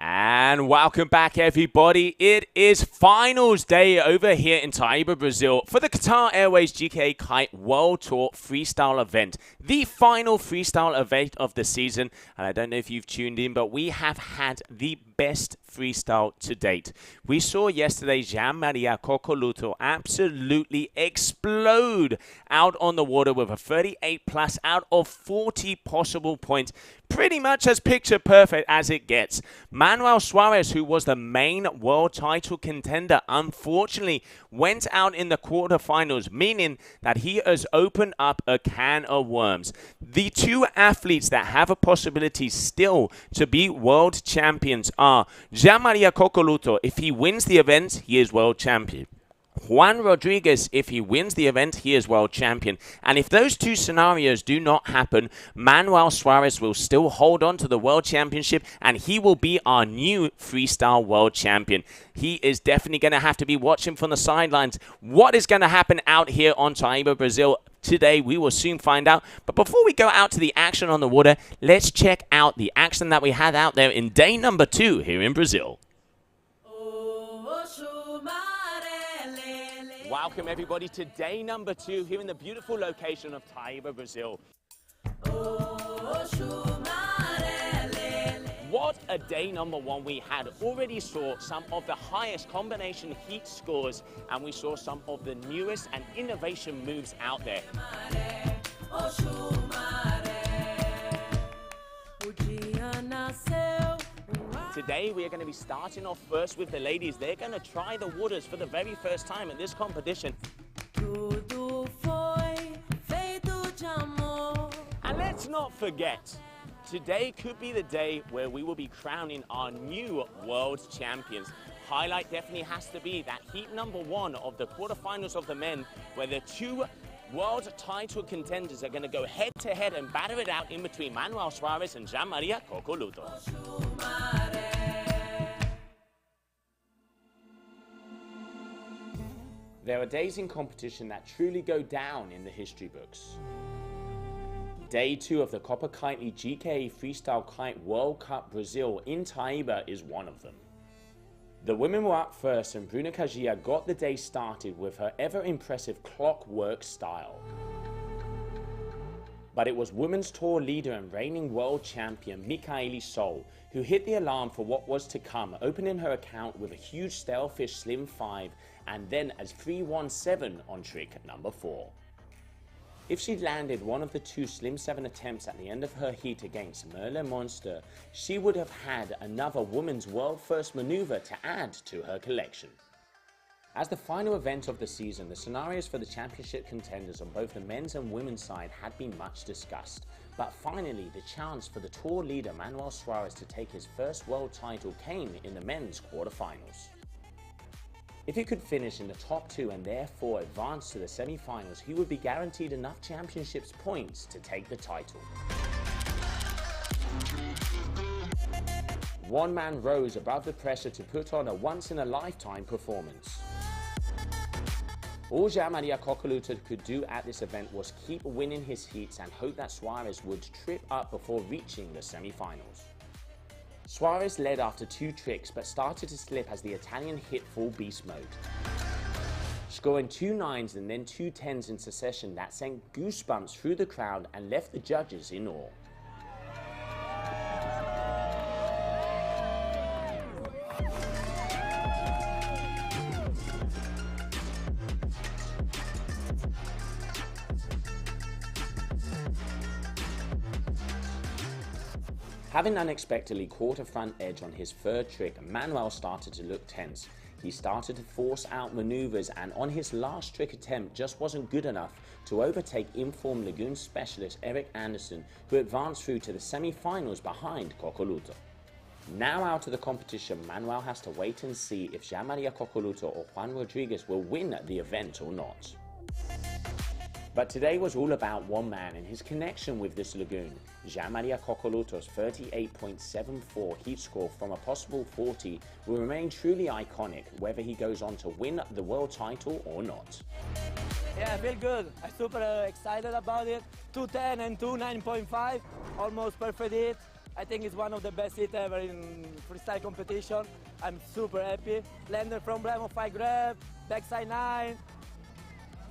And welcome back, everybody. It is finals day over here in Taiba, Brazil for the Qatar Airways GKA Kite World Tour Freestyle event. The final freestyle event of the season. And I don't know if you've tuned in, but we have had the best freestyle to date. We saw yesterday Jean-Maria Cocoluto absolutely explode out on the water with a 38 plus out of 40 possible points. Pretty much as picture perfect as it gets. Manuel Suarez, who was the main world title contender, unfortunately went out in the quarterfinals, meaning that he has opened up a can of worms. The two athletes that have a possibility still to be world champions are Jean-Maria Cocoluto. If he wins the event, he is world champion. Juan Rodriguez, if he wins the event, he is world champion. And if those two scenarios do not happen, Manuel Suarez will still hold on to the world championship and he will be our new freestyle world champion. He is definitely going to have to be watching from the sidelines. What is going to happen out here on Taiba, Brazil today, we will soon find out. But before we go out to the action on the water, let's check out the action that we had out there in day number 2 here in Brazil. Welcome everybody to day number 2 here in the beautiful location of Taiba, Brazil. What a day number 1 we had. Already saw some of the highest combination heat scores and we saw some of the newest and innovation moves out there. Today we are going to be starting off first with the ladies. They're going to try the waters for the very first time in this competition. And let's not forget, today could be the day where we will be crowning our new world champions. Highlight definitely has to be that heat number 1 of the quarterfinals of the men, where the two world title contenders are going to go head to head and batter it out in between Manuel Suarez and Jean-Maria Cocoluto. There are days in competition that truly go down in the history books. Day 2 of the Copa Kitley GKA Freestyle Kite World Cup Brazil in Taiba is one of them. The women were up first and Bruna Cagia got the day started with her ever impressive clockwork style. But it was women's tour leader and reigning world champion Michaeli Sol who hit the alarm for what was to come, opening her account with a huge Stalefish Slim 5 and then as 317 on trick number 4. If she'd landed one of the 2 Slim 7 attempts at the end of her heat against Merle Monster, she would have had another women's world first maneuver to add to her collection. As the final event of the season, the scenarios for the championship contenders on both the men's and women's side had been much discussed. But finally, the chance for the tour leader Manuel Suarez to take his first world title came in the men's quarterfinals. If he could finish in the top 2 and therefore advance to the semi-finals, he would be guaranteed enough championships points to take the title. One man rose above the pressure to put on a once-in-a-lifetime performance. All Jean-Maria Cocoluto could do at this event was keep winning his heats and hope that Suarez would trip up before reaching the semi-finals. Suarez led after 2 tricks but started to slip as the Italian hit full beast mode, scoring 2 9s and then 2 10s in succession that sent goosebumps through the crowd and left the judges in awe. Having unexpectedly caught a front edge on his 3rd trick, Manuel started to look tense. He started to force out maneuvers and on his last trick attempt just wasn't good enough to overtake informed Lagoon specialist Eric Anderson, who advanced through to the semi-finals behind Cocoluto. Now out of the competition, Manuel has to wait and see if Jean-Maria Coccoluto or Juan Rodriguez will win the event or not. But today was all about one man and his connection with this lagoon. Jean-Maria Coccoluto's 38.74 heat score from a possible 40 will remain truly iconic, whether he goes on to win the world title or not. Yeah, I feel good. I'm super excited about it. 210 and 9.5, almost perfect hit. I think it's one of the best hits ever in freestyle competition. I'm super happy. Landed from Bremo 5 grab, backside 9,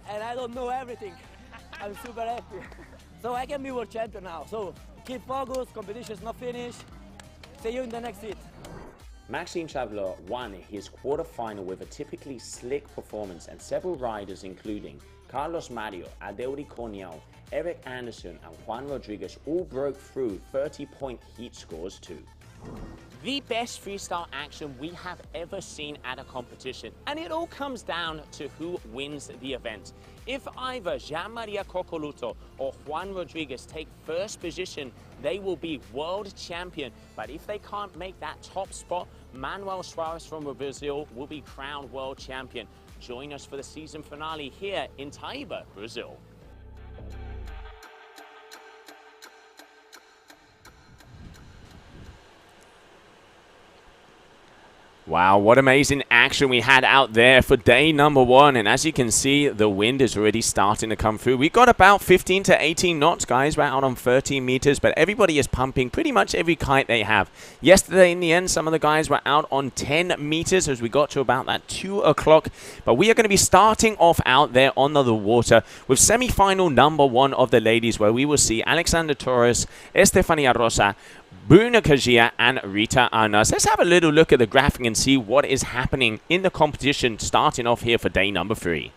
and I don't know everything. I'm super happy. So I can be world champion now. So keep focused, competition is not finished. See you in the next hit. Maxime Chavelot won his quarterfinal with a typically slick performance, and several riders including Carlos Mario, Adeuri Corniel, Eric Anderson and Juan Rodriguez all broke through 30-point heat scores too. The best freestyle action we have ever seen at a competition, and it all comes down to who wins the event. If either Jean-Maria Coccoluto or Juan Rodriguez take first position, they will be world champion. But if they can't make that top spot, Manuel Suarez from Brazil will be crowned world champion. Join us for the season finale here in Taiba, Brazil. Wow, what amazing action we had out there for day number one. And as you can see, the wind is already starting to come through. We got about 15 to 18 knots, guys. We're out on 13 meters, but everybody is pumping pretty much every kite they have. Yesterday, in the end, some of the guys were out on 10 meters as we got to about that 2 o'clock. But we are going to be starting off out there on the water with semi-final number one of the ladies, where we will see Alexander Torres, Estefania Rosa, Bruna Kajia and Rita Arnas. Let's have a little look at the graphic and see what is happening in the competition starting off here for day number 3.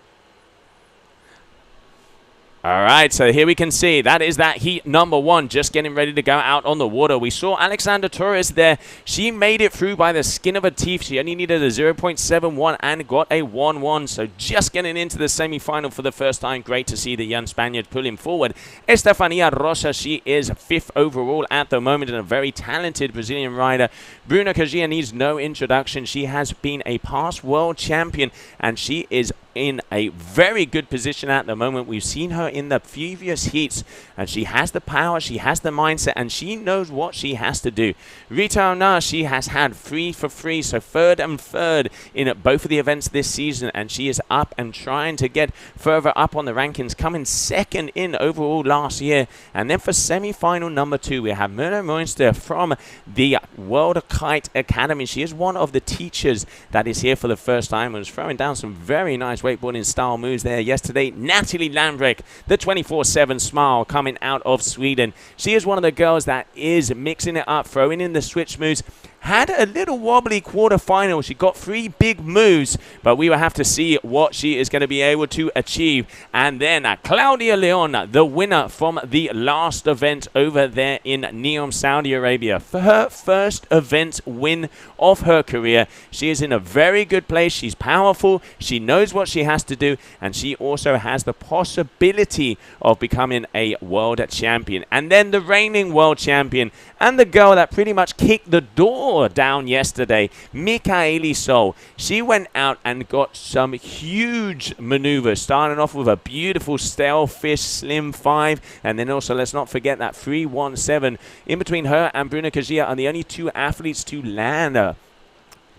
All right, so here we can see that is that heat number one just getting ready to go out on the water. We saw Alexander Torres there. She made it through by the skin of her teeth. She only needed a 0.71 and got a 1-1. So just getting into the semi-final for the first time. Great to see the young Spaniard pulling forward. Estefania Rosa, she is 5th overall at the moment and a very talented Brazilian rider. Bruna Kajia needs no introduction. She has been a past world champion and she is in a very good position at the moment. We've seen her in the previous heats and she has the power, she has the mindset, and she knows what she has to do. Rita Arnas, she has had 3 for 3, so third and third in both of the events this season, and she is up and trying to get further up on the rankings, coming second in overall last year. And then for semi-final number 2, we have Myrna Moinster from the World Kite Academy. She is one of the teachers that is here for the first time and was throwing down some very nice wakeboarding style moves there yesterday. Natalie Lambrecht, the 24/7 smile coming out of Sweden. She is one of the girls that is mixing it up, throwing in the switch moves. Had a little wobbly quarterfinal. She got 3 big moves, but we will have to see what she is going to be able to achieve. And then Claudia Leon, the winner from the last event over there in Neom, Saudi Arabia. For her first event win of her career, she is in a very good place. She's powerful. She knows what she has to do, and she also has the possibility of becoming a world champion. And then the reigning world champion and the girl that pretty much kicked the door down yesterday, Michaeli Sol. She went out and got some huge maneuvers, starting off with a beautiful Stalefish Slim 5, and then also let's not forget that 317. In between her and Bruna Kajia are the only 2 athletes to land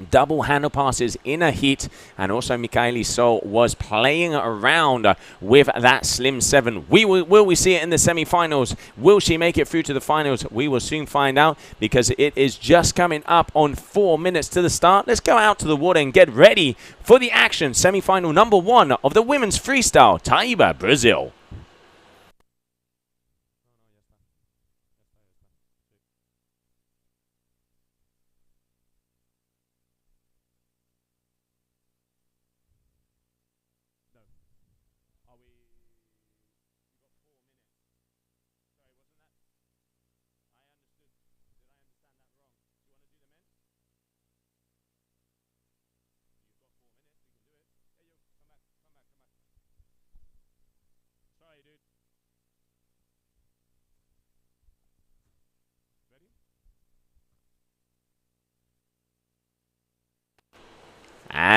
double handle passes in a heat, and also Michaeli Sol was playing around with that Slim 7. Will we see it in the semi-finals? Will she make it through to the finals? We will soon find out, because it is just coming up on 4 minutes to the start. Let's go out to the water and get ready for the action. Semi-final number 1 of the women's freestyle, Taiba, Brazil.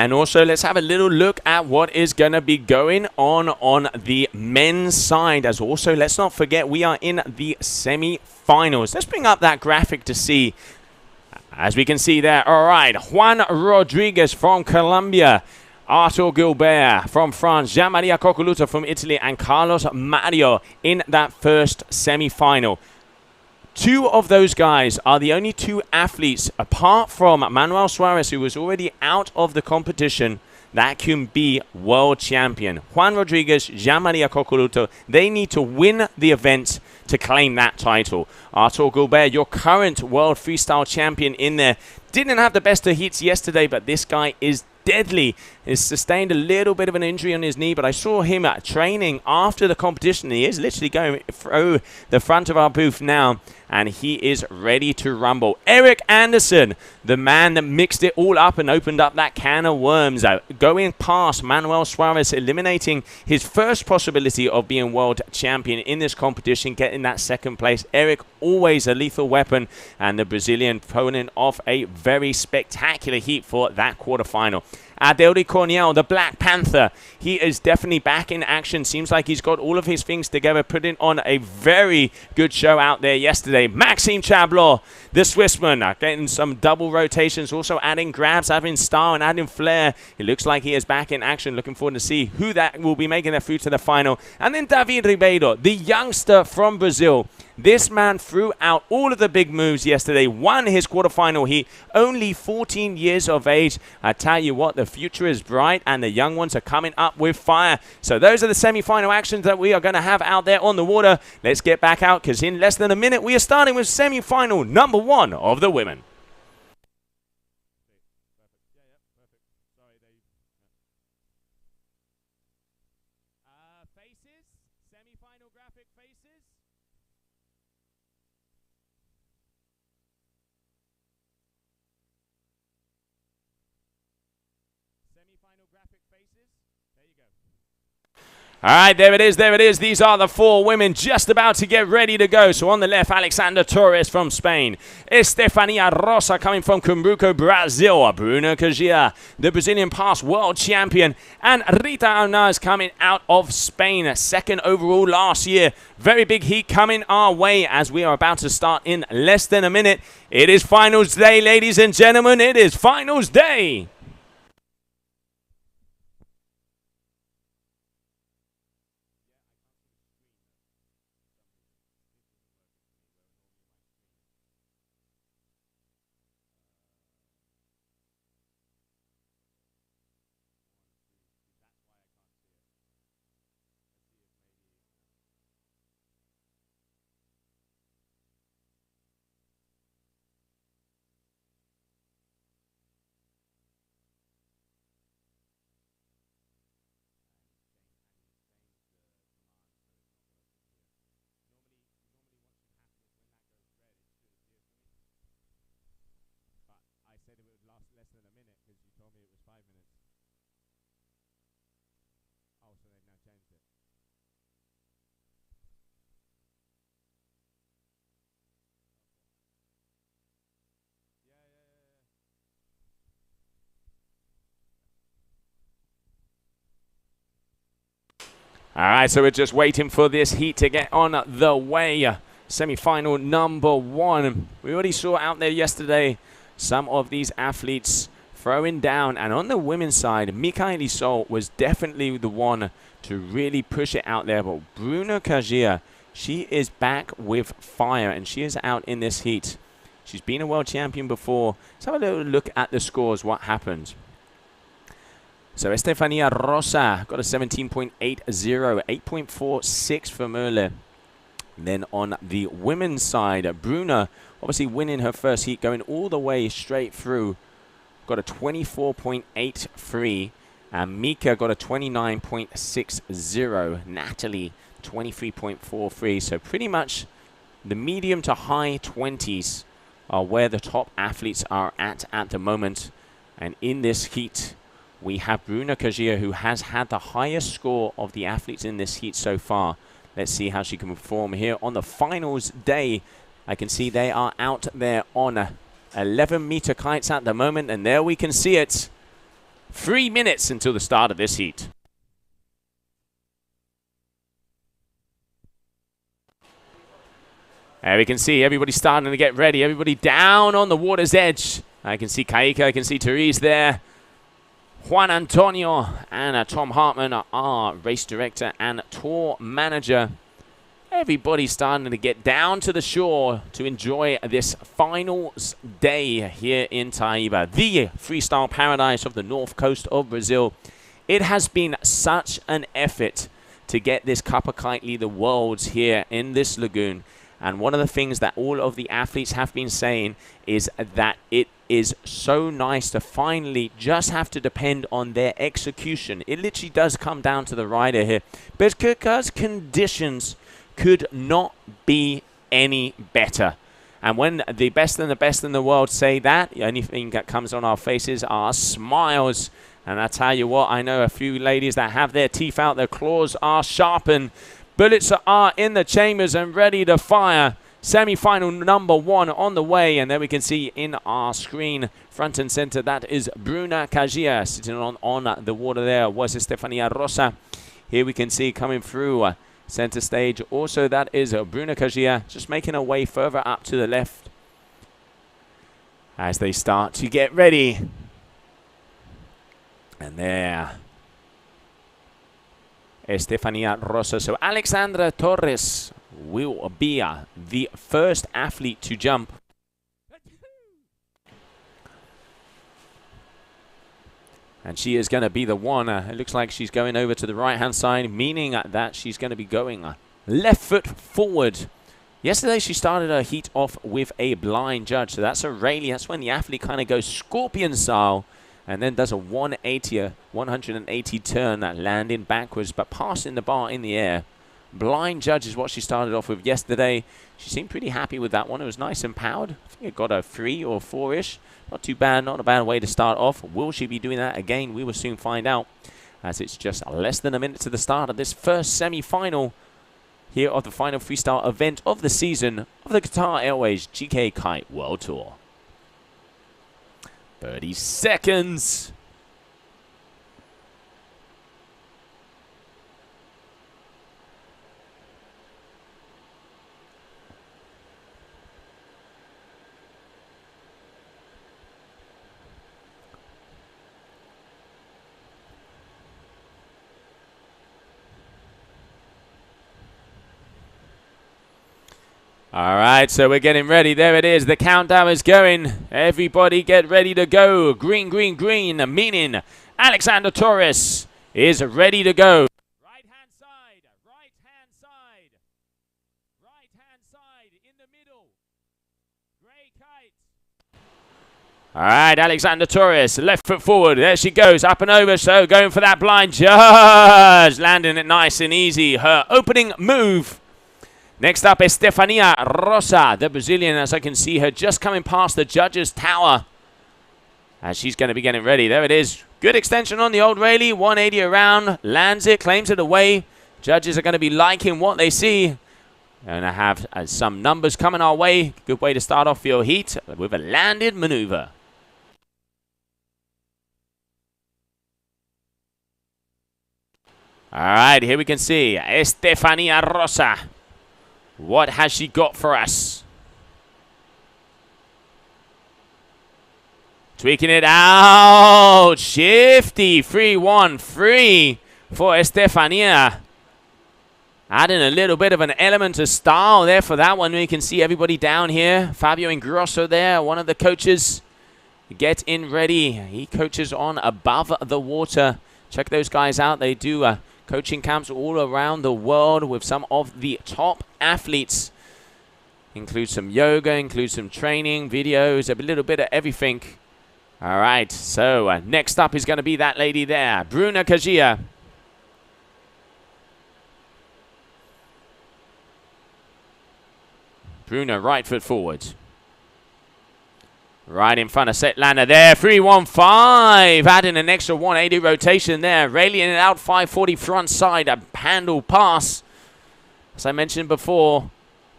And also, let's have a little look at what is going to be going on the men's side. As also, let's not forget, we are in the semi-finals. Let's bring up that graphic to see. As we can see there, all right, Juan Rodriguez from Colombia, Arthur Gilbert from France, Jean-Maria Coccoluto from Italy, and Carlos Mario in that first semi-final. Two of those guys are the only two athletes, apart from Manuel Suarez, who was already out of the competition, that can be world champion. Juan Rodriguez, Jean-Maria Coccoluto, they need to win the event to claim that title. Arthur Gilbert, your current world freestyle champion in there, didn't have the best of heats yesterday, but this guy is deadly. He's sustained a little bit of an injury on his knee, but I saw him training after the competition. He is literally going through the front of our booth now, and he is ready to rumble. Eric Anderson, the man that mixed it all up and opened up that can of worms, going past Manuel Suarez, eliminating his first possibility of being world champion in this competition, getting that second place. Eric, always a lethal weapon, and the Brazilian pulling off a very spectacular heat for that quarterfinal. Adelri Corniel, the Black Panther, he is definitely back in action. Seems like he's got all of his things together, putting on a very good show out there yesterday. Maxime Chablot, the Swissman, getting some double rotations, also adding grabs, adding style and adding flair. It looks like he is back in action. Looking forward to see who that will be making their through to the final. And then David Ribeiro, the youngster from Brazil. This man threw out all of the big moves yesterday, won his quarterfinal heat, only 14 years of age. I tell you what, the future is bright and the young ones are coming up with fire. So those are the semi-final actions that we are going to have out there on the water. Let's get back out, because in less than a minute we are starting with semi-final number 1 of the women. Faces, semi-final graphic faces. Semi-final graphic faces. There you go. All right, there it is, there it is. These are the 4 women just about to get ready to go. So on the left, Alexandra Torres from Spain. Estefania Rosa coming from Cumbuco, Brazil. Bruna Cagia, the Brazilian past world champion. And Rita Arnaz coming out of Spain, 2nd overall last year. Very big heat coming our way as we are about to start in less than a minute. It is finals day, ladies and gentlemen. It is finals day. Said it would last less than a minute because you told me it was 5 minutes. Oh, so they've now changed it. All right, so we're just waiting for this heat to get on the way. Semi-final number 1. We already saw out there yesterday some of these athletes throwing down. And on the women's side, Michaeli Sol was definitely the one to really push it out there. But Bruna Cagia, she is back with fire, and she is out in this heat. She's been a world champion before. Let's have a little look at the scores, what happened. So Estefania Rosa got a 17.80, 8.46 for Merle. Then on the women's side, Bruna obviously winning her first heat, going all the way straight through. Got a 24.83. And Mika got a 29.60. Natalie, 23.43. So pretty much the medium to high 20s are where the top athletes are at the moment. And in this heat, we have Bruna Cagia, who has had the highest score of the athletes in this heat so far. Let's see how she can perform here on the finals day. I can see they are out there on 11-meter kites at the moment, and there we can see it. 3 minutes until the start of this heat. There we can see everybody starting to get ready. Everybody down on the water's edge. I can see Kite, I can see Therese there. Juan Antonio and Tom Hartman, our race director and tour manager. Everybody's starting to get down to the shore to enjoy this finals day here in Taiba, the freestyle paradise of the north coast of Brazil. It has been such an effort to get this Copa Kitley, the Worlds, here in this lagoon. And one of the things that all of the athletes have been saying is that it is so nice to finally just have to depend on their execution. It literally does come down to the rider here. Because conditions could not be any better. And when the best and the best in the world say that, the only thing that comes on our faces are smiles. And I tell you what, I know a few ladies that have their teeth out, their claws are sharpened. Bullets are in the chambers and ready to fire. Semi-final number 1 on the way. And then we can see in our screen, front and center, that is Bruna Kajia sitting on the water there. Was Estefania Rosa. Here we can see coming through center stage. Also, that is Bruna Kajia just making her way further up to the left as they start to get ready. And there, Estefania Rosa. So Alexandra Torres will be the first athlete to jump. And she is going to be the one. It looks like she's going over to the right-hand side, meaning that she's going to be going left foot forward. Yesterday, she started her heat off with a blind judge. So that's a rally. That's when the athlete kind of goes scorpion style and then does a 180 turn, landing backwards, but passing the bar in the air. Blind judge is what she started off with yesterday. She seemed pretty happy with that one. It was nice and powered. I think it got a 3 or 4-ish. Not too bad, not a bad way to start off. Will she be doing that again? We will soon find out, as it's just less than a minute to the start of this first semi-final here of the final freestyle event of the season of the Qatar Airways GKA Kite World Tour. 30 seconds. All right, so we're getting ready. There it is. The countdown is going. Everybody get ready to go. Green, green, green, meaning Alexander Torres is ready to go. Right-hand side, right-hand side, right-hand side, in the middle. Gray Kite. All right, Alexander Torres, left foot forward. There she goes, up and over. So going for that blind judge. Landing it nice and easy. Her opening move. Next up is Estefania Rosa, the Brazilian, as I can see her just coming past the judges' tower. As she's going to be getting ready. There it is. Good extension on the old Rayleigh. 180 around. Lands it, claims it away. Judges are going to be liking what they see. And I have some numbers coming our way. Good way to start off your heat with a landed maneuver. All right, here we can see Estefania Rosa. What has she got for us? Tweaking it out. Shifty. 3-1-3 for Estefania. Adding a little bit of an element of style there for that one. You can see everybody down here. Fabio Ingrosso there, one of the coaches. Getting ready. He coaches on above the water. Check those guys out. They do coaching camps all around the world with some of the top athletes. Include some yoga, include some training, videos, a little bit of everything. All right, so next up is going to be that lady there, Bruna Kajia. Bruna, right foot forward. Right in front of set lander there. 3-1-5. Adding an extra 180 rotation there. Railing it out 540 front side. A handle pass. As I mentioned before,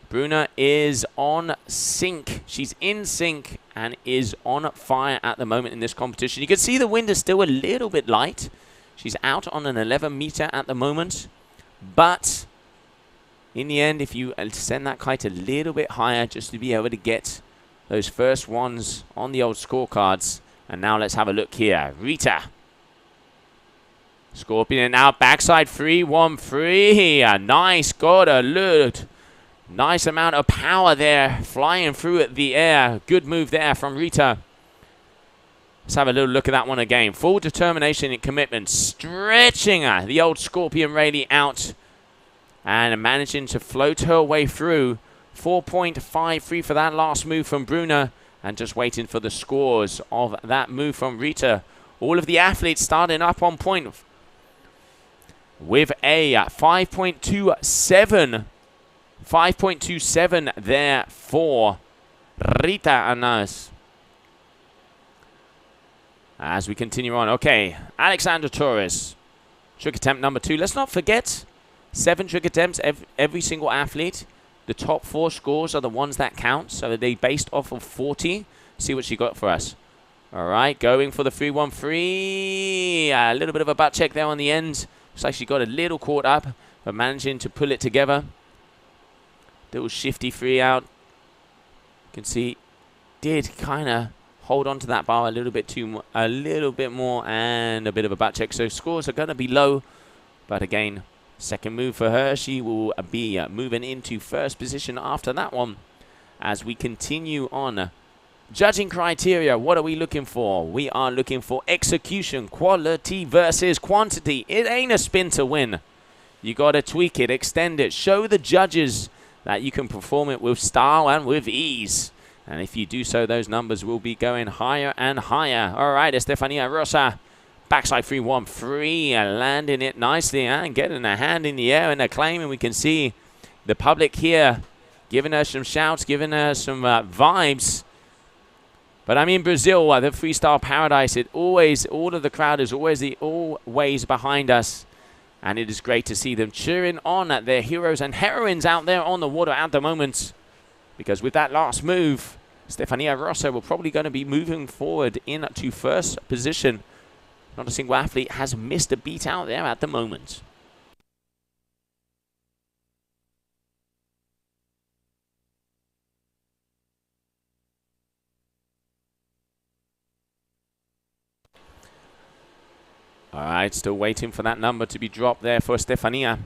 Bruna is on sync. She's in sync and is on fire at the moment in this competition. You can see the wind is still a little bit light. She's out on an 11 meter at the moment. But in the end, if you send that kite a little bit higher just to be able to get those first ones on the old scorecards. And now let's have a look here. Rita. Scorpion out, backside 3-1-3. Nice, got a look. Nice amount of power there, flying through at the air. Good move there from Rita. Let's have a little look at that one again. Full determination and commitment. Stretching the old Scorpion Rayleigh out. And managing to float her way through. 4.53 for that last move from Bruna. And just waiting for the scores of that move from Rita. All of the athletes starting up on point. With a 5.27. 5.27 there for Rita Anas. As we continue on. Okay, Alexander Torres. Trick attempt number 2. Let's not forget, 7 trick attempts every single athlete. The top 4 scores are the ones that count. So they based off of 40. See what she got for us. All right, going for the 3-1-3. A little bit of a butt check there on the end. Looks like she got a little caught up, but managing to pull it together. Little shifty 3 out. You can see, did kind of hold on to that bar a little bit more, and a bit of a butt check. So scores are going to be low, but again, second move for her. She will be moving into first position after that one. As we continue on, judging criteria, what are we looking for? We are looking for execution, quality versus quantity. It ain't a spin to win. You got to tweak it, extend it, show the judges that you can perform it with style and with ease. And if you do so, those numbers will be going higher and higher. All right, Estefania Rosa, backside 3-1-3, landing it nicely and getting a hand in the air and a claim. And we can see the public here giving her some shouts, giving her some vibes. But I mean, Brazil, the freestyle paradise, all of the crowd is always behind us. And it is great to see them cheering on at their heroes and heroines out there on the water at the moment. Because with that last move, Stefania Rosso will probably going to be moving forward into first position. Not a single athlete has missed a beat out there at the moment. All right, still waiting for that number to be dropped there for Stefania.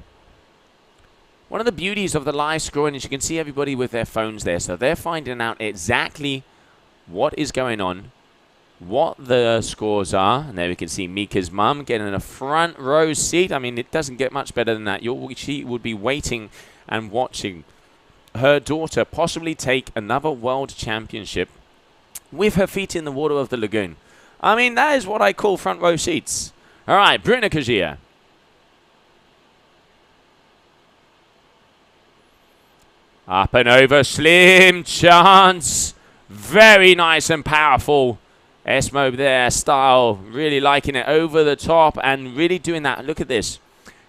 One of the beauties of the live scoring is you can see everybody with their phones there. So they're finding out exactly what is going on, what the scores are. And there we can see Mika's mum getting a front row seat. I mean, it doesn't get much better than that. She would be waiting and watching her daughter possibly take another world championship with her feet in the water of the lagoon. I mean, that is what I call front row seats. All right, Bruna Kajia. Up and over, slim chance. Very nice and powerful. Esmo there, style. Really liking it over the top and really doing that. Look at this.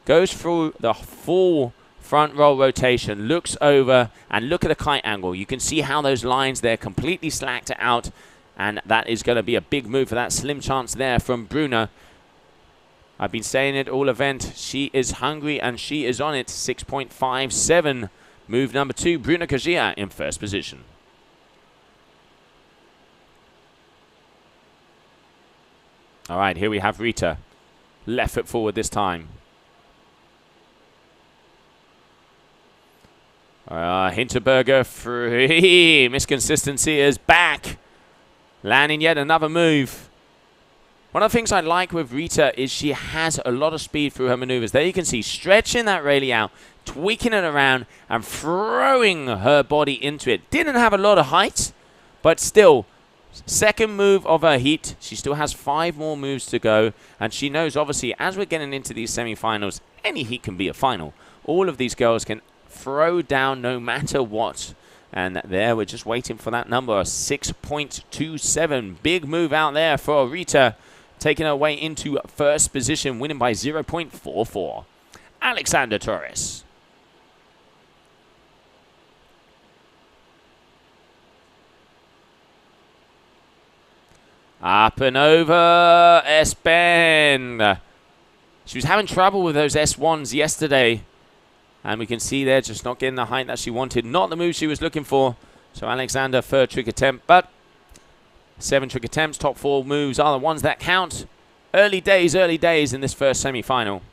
Goes through the full front roll rotation. Looks over and look at the kite angle. You can see how those lines there completely slacked out. And that is going to be a big move for that slim chance there from Bruna. I've been saying it all event. She is hungry and she is on it. 6.57. Move number 2, Bruna Kajia in first position. All right, here we have Rita. Left foot forward this time. Hinterberger free. Misconsistency is back. Landing yet another move. One of the things I like with Rita is she has a lot of speed through her maneuvers. There you can see stretching that Rayleigh out, tweaking it around, and throwing her body into it. Didn't have a lot of height, but still, second move of her heat. She still has 5 more moves to go, and she knows, obviously, as we're getting into these semi-finals, any heat can be a final. All of these girls can throw down no matter what. And there, we're just waiting for that number, 6.27. Big move out there for Rita, taking her way into first position, winning by 0.44. Alexander Torres. Up and over, Espen. She was having trouble with those S1s yesterday. And we can see there just not getting the height that she wanted. Not the move she was looking for. So Alexander, third trick attempt. But 7 trick attempts, top 4 moves are the ones that count. Early days in this first semi-final.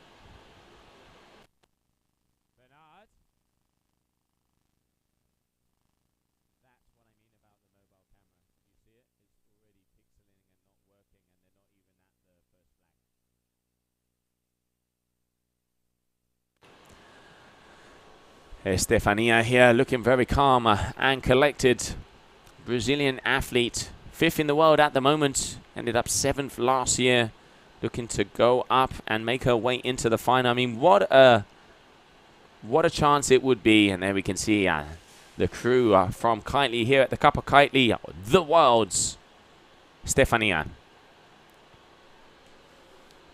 Estefania here looking very calm and collected. Brazilian athlete, 5th in the world at the moment. Ended up 7th last year. Looking to go up and make her way into the final. I mean, what a chance it would be. And there we can see the crew from Kitley here at the Copa Kitley, the world's Estefania.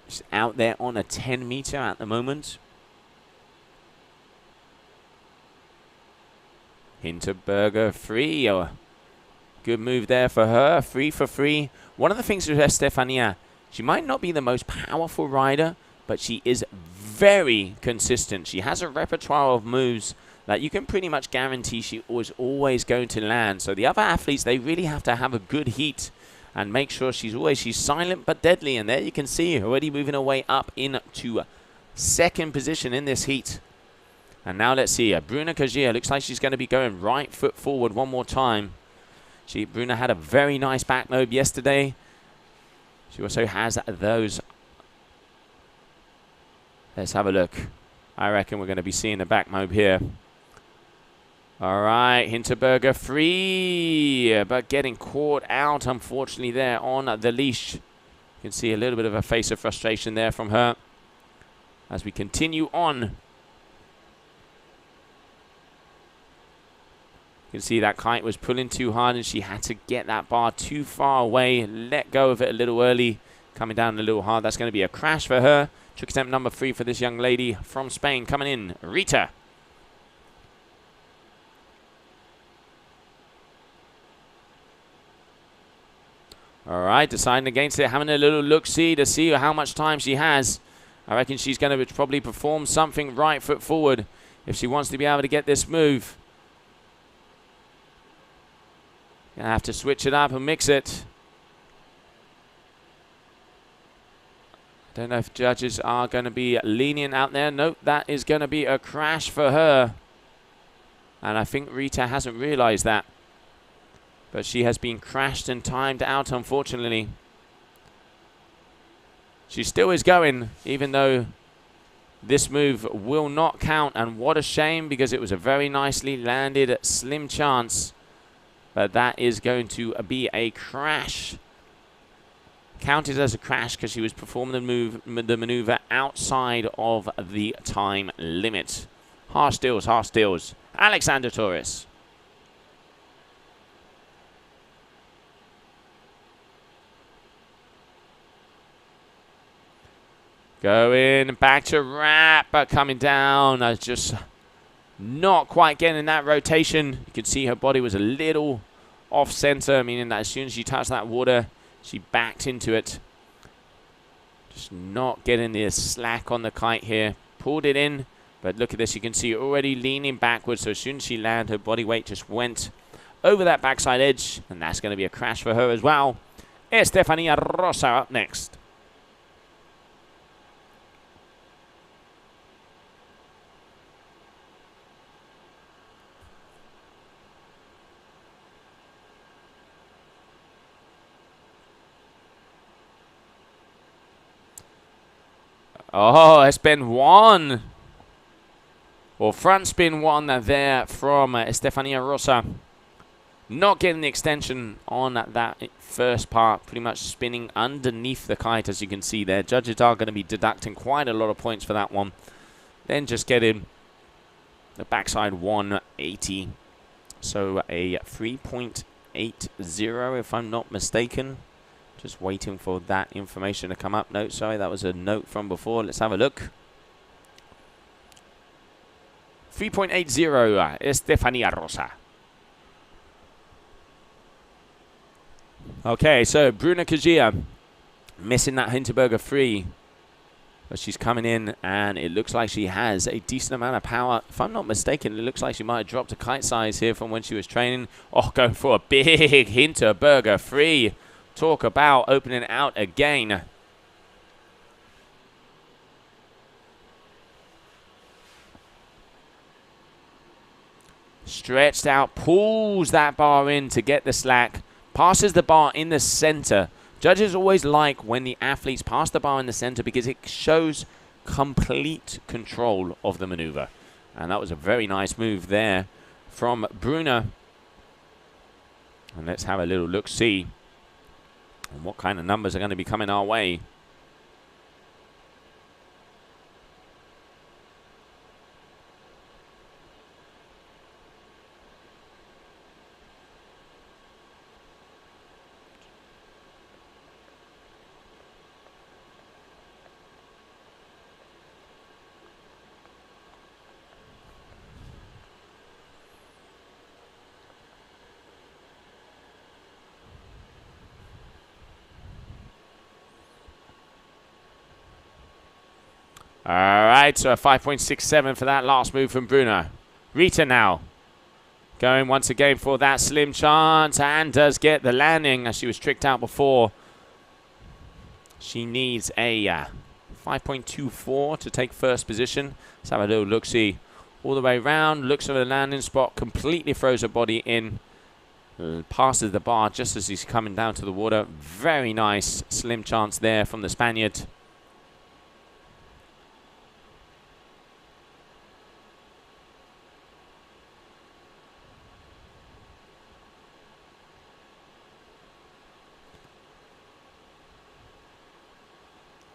She's out there on a 10 meter at the moment. Hinterberger free. Good move there for her. 3 for 3. One of the things with Estefania, she might not be the most powerful rider, but she is very consistent. She has a repertoire of moves that you can pretty much guarantee she was always going to land. So the other athletes, they really have to have a good heat and make sure she's silent but deadly. And there you can see already moving her way up into 2nd position in this heat. And now let's see. Bruna Kajia looks like she's going to be going right foot forward one more time. Bruna had a very nice back mobe yesterday. She also has those. Let's have a look. I reckon we're going to be seeing the back mobe here. All right, Hinterberger free, but getting caught out, unfortunately, there on the leash. You can see a little bit of a face of frustration there from her. As we continue on. You can see that Kite was pulling too hard and she had to get that bar too far away. Let go of it a little early. Coming down a little hard. That's going to be a crash for her. Trick attempt number 3 for this young lady from Spain. Coming in, Rita. All right, deciding against it. Having a little look-see to see how much time she has. I reckon she's going to probably perform something right foot forward if she wants to be able to get this move. Gonna have to switch it up and mix it. Don't know if judges are going to be lenient out there. Nope, that is going to be a crash for her. And I think Rita hasn't realized that. But she has been crashed and timed out, unfortunately. She still is going, even though this move will not count. And what a shame, because it was a very nicely landed slim chance. But that is going to be a crash. Counted as a crash because she was performing the maneuver outside of the time limit. Harsh deals, harsh deals. Alexander Torres. Going back to wrap, but coming down. Just not quite getting that rotation. You can see her body was a little off center, meaning that as soon as she touched that water, she backed into it. Just not getting the slack on the Kite here. Pulled it in, but look at this. You can see already leaning backwards. So as soon as she landed, her body weight just went over that backside edge. And that's going to be a crash for her as well. Estefania Rosa up next. Oh, S-spin 1. Or front spin 1 there from Estefania Rosa. Not getting the extension on that first part. Pretty much spinning underneath the Kite, as you can see there. Judges are going to be deducting quite a lot of points for that one. Then just getting the backside 180. So a 3.80 if I'm not mistaken. Just waiting for that information to come up. No, sorry, that was a note from before. Let's have a look. 3.80, Estefania Rosa. Okay, so Bruna Kajia missing that Hinterberger free. But she's coming in, and it looks like she has a decent amount of power. If I'm not mistaken, it looks like she might have dropped a kite size here from when she was training. Oh, going for a big Hinterberger free. Talk about opening out again. Stretched out, pulls that bar in to get the slack. Passes the bar in the center. Judges always like when the athletes pass the bar in the center because it shows complete control of the maneuver. And that was a very nice move there from Bruna. And let's have a little look-see on what kind of numbers are going to be coming our way. All right, so a 5.67 for that last move from Bruna. Rita now going once again for that slim chance and does get the landing as she was tricked out before. She needs a 5.24 to take first position. Let's have a little look-see. All the way around, looks for the landing spot, completely throws her body in. Passes the bar just as he's coming down to the water. Very nice slim chance there from the Spaniard.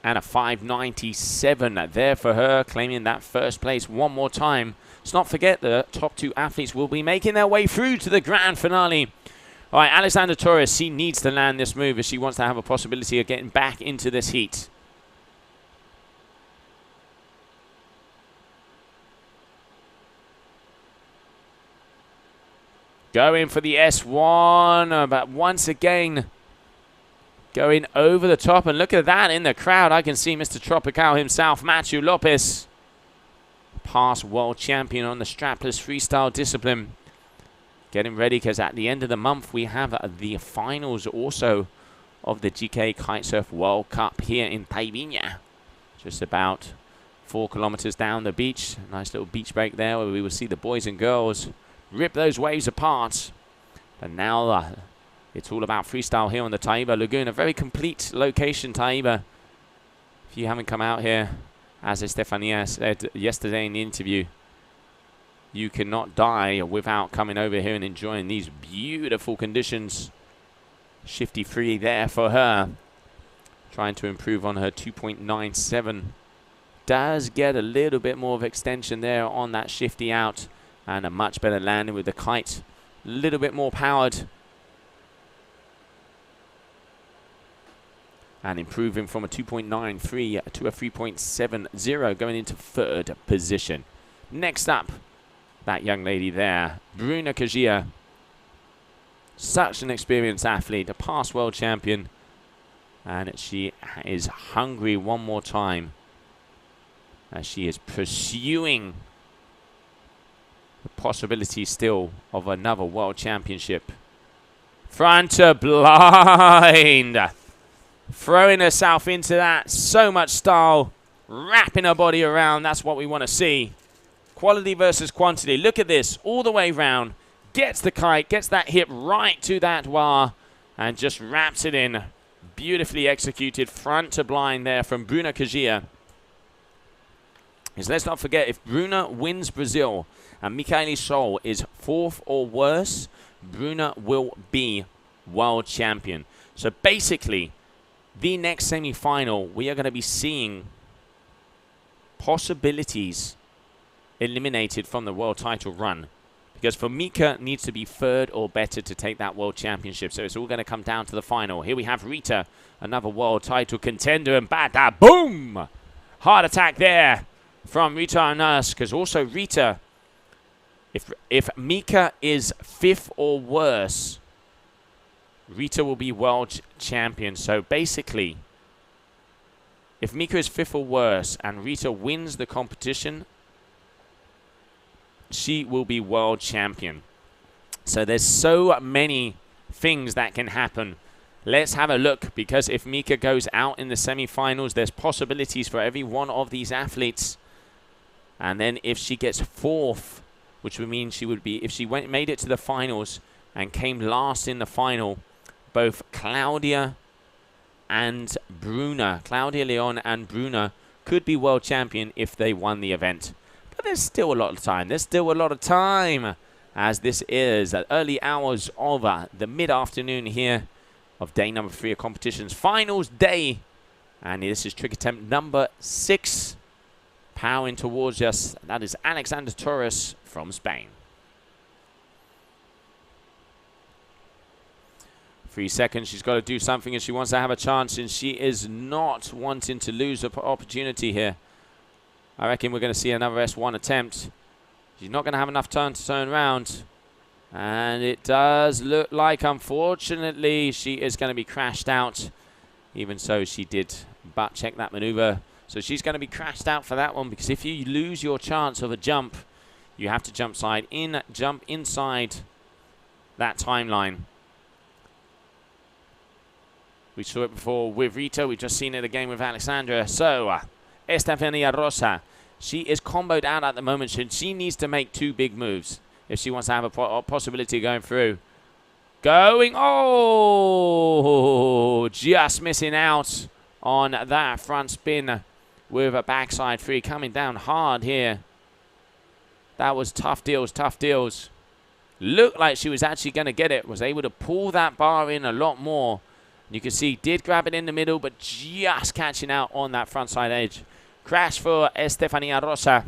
And a 5.97 there for her, claiming that first place one more time. Let's not forget the top two athletes will be making their way through to the grand finale. All right, Alexandra Torres, she needs to land this move if she wants to have a possibility of getting back into this heat. Going for the S1, but once again, going over the top, and look at that in the crowd. I can see Mr. Tropical himself, Matthew Lopez, past world champion on the strapless freestyle discipline. Getting ready because at the end of the month we have the finals also of the GKA Kitesurf World Cup here in Taibinya. Just about 4 kilometers down the beach. Nice little beach break there where we will see the boys and girls rip those waves apart. But now it's all about freestyle here on the Taiba Lagoon. A very complete location, Taiba. If you haven't come out here, as Estefania said yesterday in the interview, you cannot die without coming over here and enjoying these beautiful conditions. Shifty free there for her. Trying to improve on her 2.97. Does get a little bit more of extension there on that shifty out. And a much better landing with the kite. A little bit more powered. And improving from a 2.93 to a 3.70, going into third position. Next up, that young lady there, Bruna Kajia. Such an experienced athlete, a past world champion. And she is hungry one more time as she is pursuing the possibility still of another world championship. Front to blind. Throwing herself into that. So much style. Wrapping her body around. That's what we want to see. Quality versus quantity. Look at this. All the way round. Gets the kite. Gets that hip right to that wire. And just wraps it in. Beautifully executed. Front to blind there from Bruna Kajia. Let's not forget, if Bruna wins Brazil and Michaeli Sol is 4th or worse, Bruna will be world champion. So basically, the next semi-final, we are going to be seeing possibilities eliminated from the world title run. Because for Mika, needs to be 3rd or better to take that world championship. So it's all going to come down to the final. Here we have Rita, another world title contender, and bada boom! Heart attack there from Rita Arnas, because also Rita, if Mika is 5th or worse, Rita will be world champion. So basically, if Mika is 5th or worse and Rita wins the competition, she will be world champion. So there's so many things that can happen. Let's have a look, because if Mika goes out in the semi-finals, there's possibilities for every one of these athletes. And then if she gets 4th, which would mean she would be, if she made it to the finals and came last in the final, both Claudia Leon and Bruna could be world champion if they won the event. But there's still a lot of time. There's still a lot of time, as this is the early hours of the mid-afternoon here of day number 3 of competition's finals day. And this is trick attempt number 6. Powering towards us. That is Alexander Torres from Spain. 3 seconds. She's got to do something if she wants to have a chance, and she is not wanting to lose the opportunity here. I reckon we're going to see another S1 attempt. She's not going to have enough time to turn around. And it does look like, unfortunately, she is going to be crashed out. Even so, she did butt check that maneuver. So she's going to be crashed out for that one, because if you lose your chance of a jump, you have to jump inside that timeline. We saw it before with Rita. We've just seen it again with Alexandra. So, Estefania Rosa, she is comboed out at the moment. So she needs to make 2 big moves if she wants to have a possibility of going through. Just missing out on that front spin with a backside 3. Coming down hard here. That was tough deals, tough deals. Looked like she was actually going to get it. Was able to pull that bar in a lot more. You can see, did grab it in the middle, but just catching out on that front side edge. Crash for Estefania Rosa.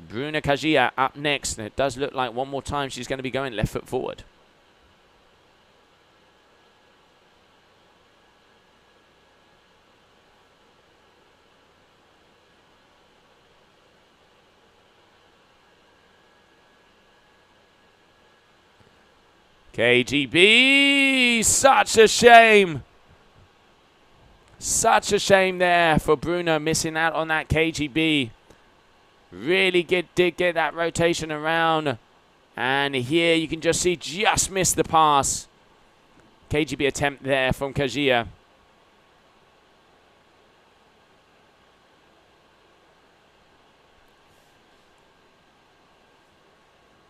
Bruna Kajia up next. And it does look like one more time she's going to be going left foot forward. KGB, such a shame. Such a shame there for Bruno, missing out on that KGB. Really did get that rotation around. And here you can just see, just missed the pass. KGB attempt there from Kajia.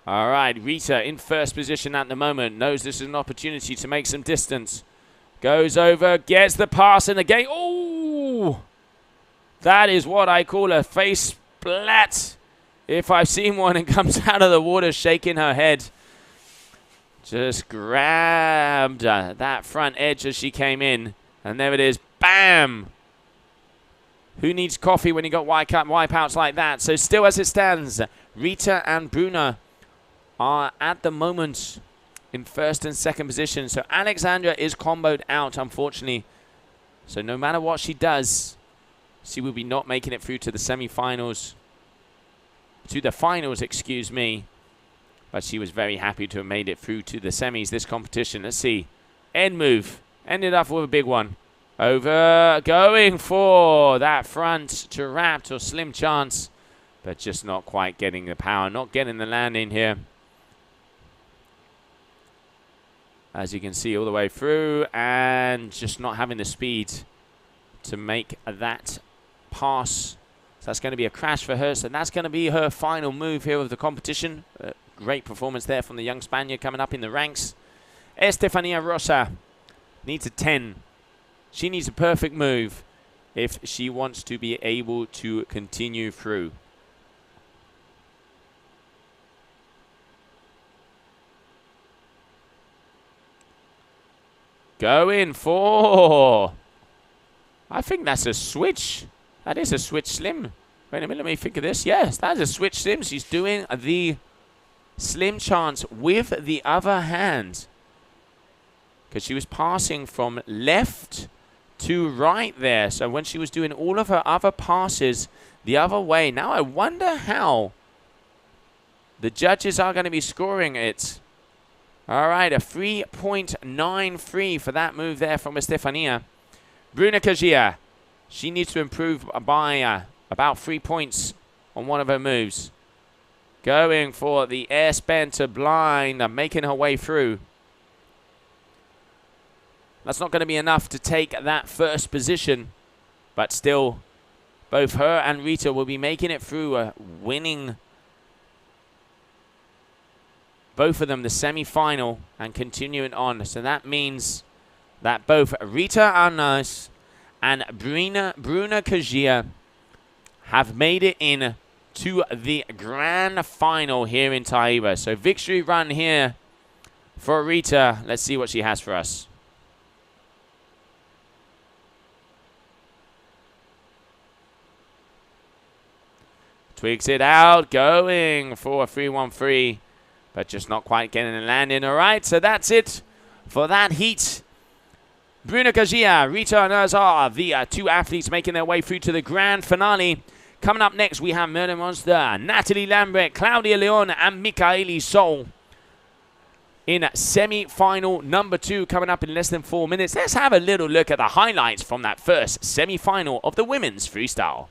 All right, Rita in first position at the moment. Knows this is an opportunity to make some distance. Goes over, gets the pass in the game. Oh! That is what I call a face splat. If I've seen one, and comes out of the water shaking her head. Just grabbed that front edge as she came in. And there it is. Bam! Who needs coffee when you got wipeouts like that? So still as it stands, Rita and Bruna are at the moment in first and second position. So Alexandra is comboed out, unfortunately. So no matter what she does, she will be not making it through to the semi-finals. To the finals, excuse me. But she was very happy to have made it through to the semis this competition. Let's see. End move. Ended up with a big one. Over. Going for that front to wrapped or slim chance. But just not quite getting the power. Not getting the landing here. As you can see all the way through, and just not having the speed to make that pass. So that's going to be a crash for her. So that's going to be her final move here of the competition. Great performance there from the young Spaniard coming up in the ranks. Estefania Rosa needs a 10. She needs a perfect move if she wants to be able to continue through. Going for... I think that's a switch. That is a switch slim. Wait a minute, let me think of this. Yes, that's a switch slim. She's doing the slim chance with the other hand. Because she was passing from left to right there. So when she was doing all of her other passes the other way. Now I wonder how the judges are going to be scoring it. All right, a 3.93 for that move there from Estefania. Bruna Kajia, she needs to improve by about 3 points on one of her moves. Going for the air span to blind, making her way through. That's not going to be enough to take that first position, but still, both her and Rita will be making it through, winning both of them the semi-final and continuing on. So that means that both Rita Arnaus and Bruna Kajia have made it in to the grand final here in Taiba. So victory run here for Rita. Let's see what she has for us. Twigs it out, going for a 3-1-3, but just not quite getting a landing. All right, so that's it for that heat. Bruna Kajia, Rita Arnaus are the two athletes making their way through to the grand finale. Coming up next, we have Murder Monster, Natalie Lambert, Claudia Leon, and Michaeli Sol in semi-final number 2, coming up in less than 4 minutes. Let's have a little look at the highlights from that first semi-final of the women's freestyle.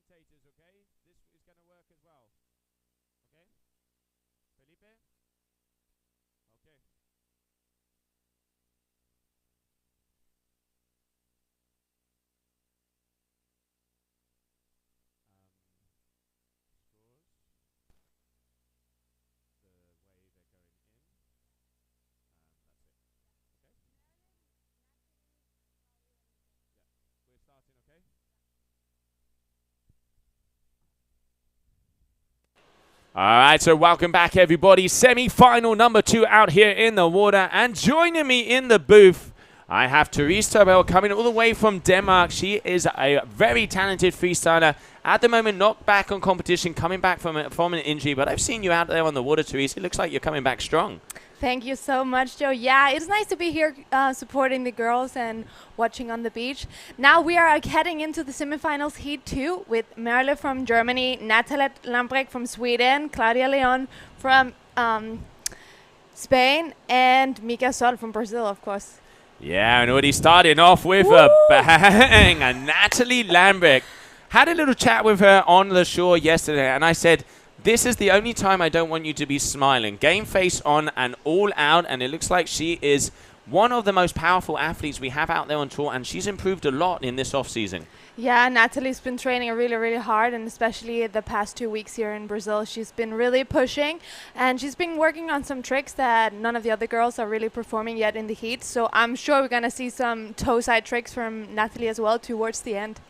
spectators, okay? This is going to work as well. Okay? Felipe? Okay. Scores. The way they're going in. That's it. Okay? Yeah. We're starting, okay? All right, so welcome back, everybody. Semi-final number 2 out here in the water. And joining me in the booth, I have Therese Tobel coming all the way from Denmark. She is a very talented freestyler. At the moment, not back on competition, coming back from an injury. But I've seen you out there on the water, Therese. It looks like you're coming back strong. Thank you so much, Joe. Yeah, it's nice to be here supporting the girls and watching on the beach. Now we are heading into the semifinals heat 2 with Merle from Germany, Natalie Lambrecht from Sweden, Claudia Leon from Spain, and Mika Sol from Brazil, of course. Yeah, and already starting off with a bang. And Natalie Lambrecht. Had a little chat with her on the shore yesterday, and I said, this is the only time I don't want you to be smiling. Game face on and all out, and it looks like she is one of the most powerful athletes we have out there on tour, and she's improved a lot in this off-season. Yeah, Natalie's been training really, really hard, and especially the past 2 weeks here in Brazil, she's been really pushing, and she's been working on some tricks that none of the other girls are really performing yet in the heat. So I'm sure we're going to see some toe-side tricks from Natalie as well towards the end.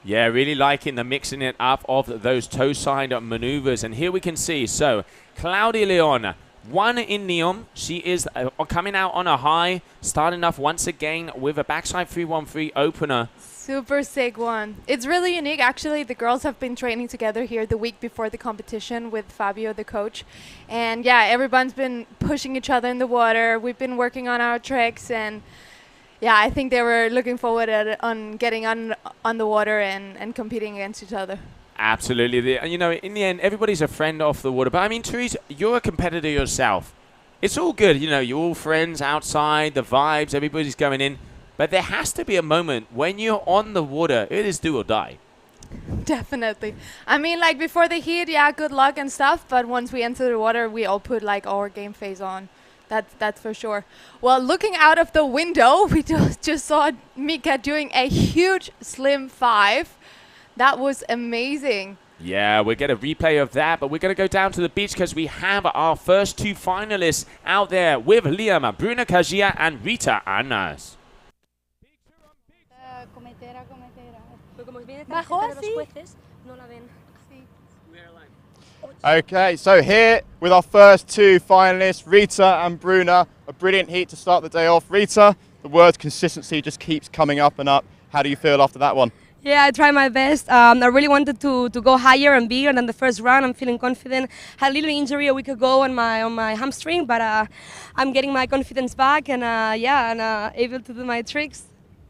Yeah, really liking the mixing it up of those toe-side maneuvers. And here we can see, so Claudia Leon, 1 in Neon. She is coming out on a high, starting off once again with a backside 313 opener. Super sick one. It's really unique, actually. The girls have been training together here the week before the competition with Fabio, the coach. And yeah, everyone's been pushing each other in the water. We've been working on our tricks, and yeah, I think they were looking forward on getting on the water and competing against each other. Absolutely. You know, in the end, everybody's a friend off the water. But I mean, Therese, you're a competitor yourself. It's all good. You know, you're all friends outside, the vibes, everybody's going in. But there has to be a moment when you're on the water, it is do or die. Definitely. I mean, like before the heat, yeah, good luck and stuff. But once we enter the water, we all put like our game face on. That's for sure. Well, looking out of the window, we just saw Mika doing a huge slim 5. That was amazing. Yeah, we'll get a replay of that, but we're going to go down to the beach because we have our first 2 finalists out there with Liam, Bruna Kajia, and Rita Anas. Okay, so here with our first 2 finalists, Rita and Bruna. A brilliant heat to start the day off. Rita, the word consistency just keeps coming up and up. How do you feel after that one? Yeah, I tried my best. I really wanted to go higher and bigger than the first round. I'm feeling confident. Had a little injury a week ago on my hamstring, but I'm getting my confidence back and able to do my tricks.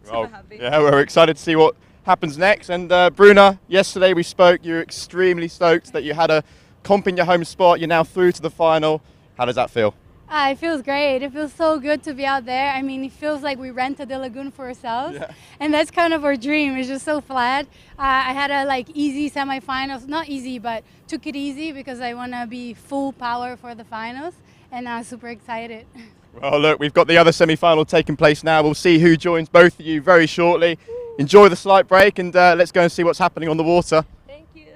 Super happy. Yeah, we're excited to see what happens next. And Bruna, yesterday we spoke. You were extremely stoked that you had a comp in your home spot. You're now through to the final. How does that feel? It feels great. It feels so good to be out there. I mean, it feels like we rented the lagoon for ourselves. Yeah. And that's kind of our dream. It's just so flat. I had a easy semifinals. Not easy, but took it easy because I want to be full power for the finals. And I'm super excited. Well, look, we've got the other semi-final taking place now. We'll see who joins both of you very shortly. Enjoy the slight break and let's go and see what's happening on the water. Thank you.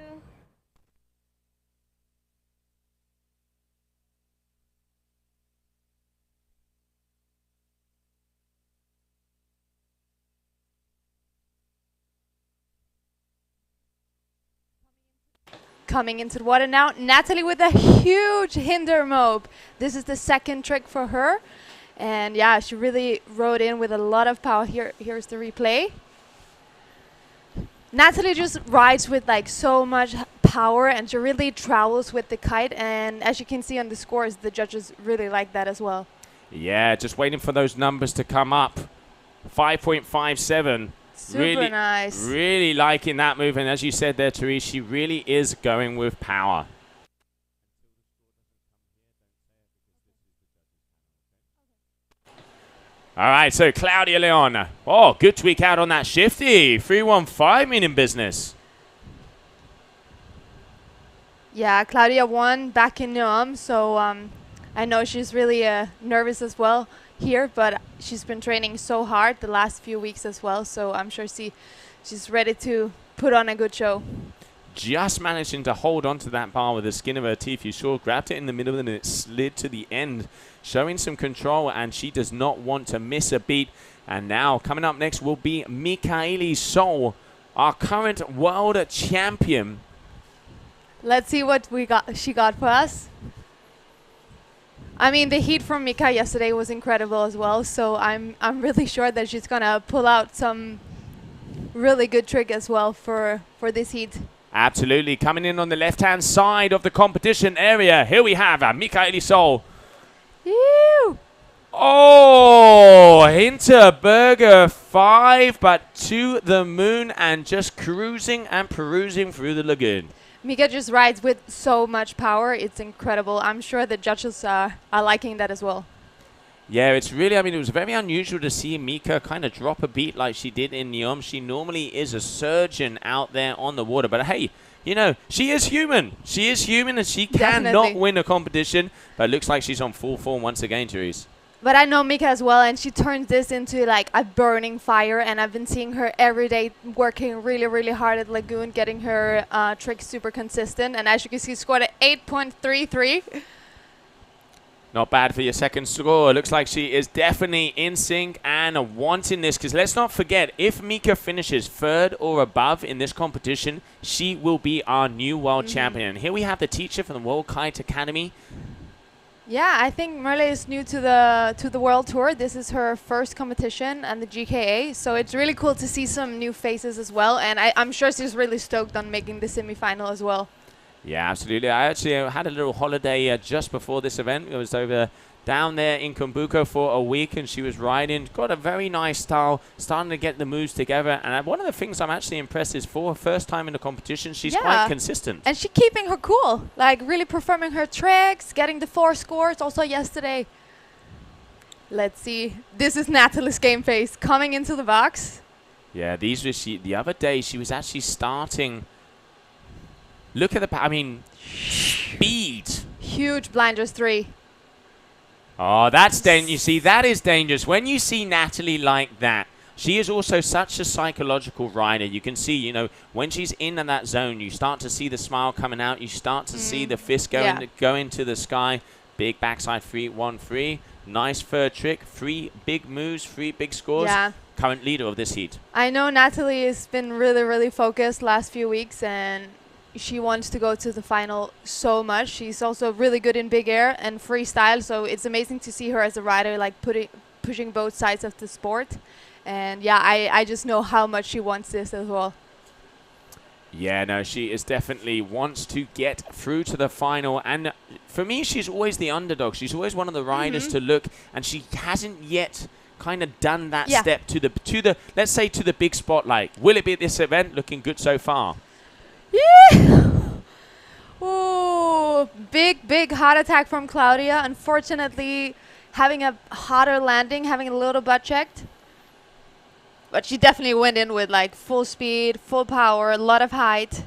Coming into the water now, Natalie with a huge hinder mob. This is the second trick for her. And yeah, she really rode in with a lot of power. Here's the replay. Natalie just rides with so much power, and she really travels with the kite. And as you can see on the scores, the judges really like that as well. Yeah, just waiting for those numbers to come up. 5.57. Super nice. Really liking that move. And as you said there, Therese, she really is going with power. All right, so Claudia Leon. Oh, good tweak out on that shifty. 315 meaning business. Yeah, Claudia won back in Neom, so I know she's really nervous as well here, but she's been training so hard the last few weeks as well, so I'm sure she's ready to put on a good show. Just managing to hold on to that bar with the skin of her teeth. You saw, grabbed it in the middle and it slid to the end, showing some control, and she does not want to miss a beat. And now coming up next will be Michaeli Sol, our current world champion. Let's see what she got for us. I mean, the heat from Mika yesterday was incredible as well, so I'm really sure that she's gonna pull out some really good trick as well for this heat. Absolutely. Coming in on the left-hand side of the competition area, here we have Michaeli Sol. Ew. Oh, Hinterberger 5, but to the moon and just cruising and perusing through the lagoon. Mika just rides with so much power. It's incredible. I'm sure the judges are liking that as well. Yeah, it's really, I mean, it was very unusual to see Mika kind of drop a beat like she did in Neom. She normally is a surgeon out there on the water. But hey, you know, she is human. She is human and she cannot win a competition. But it looks like she's on full form once again, Therese. But I know Mika as well, and she turns this into like a burning fire. And I've been seeing her every day working really, really hard at Lagoon, getting her tricks super consistent. And as you can see, scored at 8.33. Not bad for your second score. Looks like she is definitely in sync and wanting this. Because let's not forget, if Mika finishes third or above in this competition, she will be our new world champion. And here we have the teacher from the World Kite Academy. Yeah, I think Merle is new to the World Tour. This is her first competition and the GKA. So it's really cool to see some new faces as well. And I'm sure she's really stoked on making the semifinal as well. Yeah, absolutely. I actually had a little holiday just before this event. I was over down there in Kumbuko for a week, and she was riding. Got a very nice style, starting to get the moves together. And one of the things I'm actually impressed is for her first time in the competition, she's quite consistent. And she's keeping her cool, like really performing her tricks, getting the 4 scores also yesterday. Let's see. This is Natalie's game face coming into the box. Yeah, these were the other day she was actually starting. Look at the, I mean, speed. Huge blinders 3. Oh, that's dangerous. You see, that is dangerous. When you see Natalie like that, she is also such a psychological rider. You can see, you know, when she's in that zone, you start to see the smile coming out. You start to see the fist go into the sky. Big backside 3-1-3. Nice third trick. 3 big moves, 3 big scores. Yeah. Current leader of this heat. I know Natalie has been really, really focused last few weeks, and she wants to go to the final so much. She's also really good in big air and freestyle, so it's amazing to see her as a rider, like pushing both sides of the sport. And yeah, I just know how much she wants this as well. Yeah, no, she is definitely wants to get through to the final. And for me, she's always the underdog. She's always one of the riders to look, and she hasn't yet kind of done that step to the let's say to the big spotlight. Will it be at this event? Looking good so far. Yeah. Ooh, big heart attack from Claudia. Unfortunately, having a harder landing, having a little butt checked. But she definitely went in with like full speed, full power, a lot of height.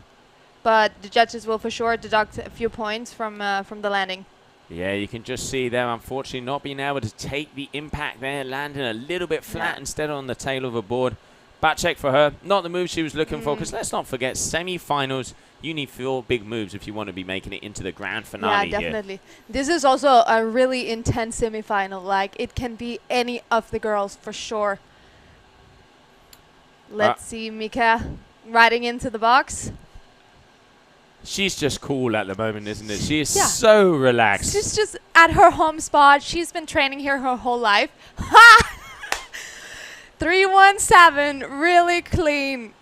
But the judges will for sure deduct a few points from the landing. Yeah, you can just see there, unfortunately, not being able to take the impact there, landing a little bit flat instead on the tail of a board. Back check for her. Not the move she was looking for, because let's not forget, semi-finals, you need 4 big moves if you want to be making it into the grand finale. Yeah, definitely. This is also a really intense semi-final. Like, it can be any of the girls for sure. Let's see Mika riding into the box. She's just cool at the moment, isn't it? She is so relaxed. She's just at her home spot. She's been training here her whole life. Ha! 317, really clean.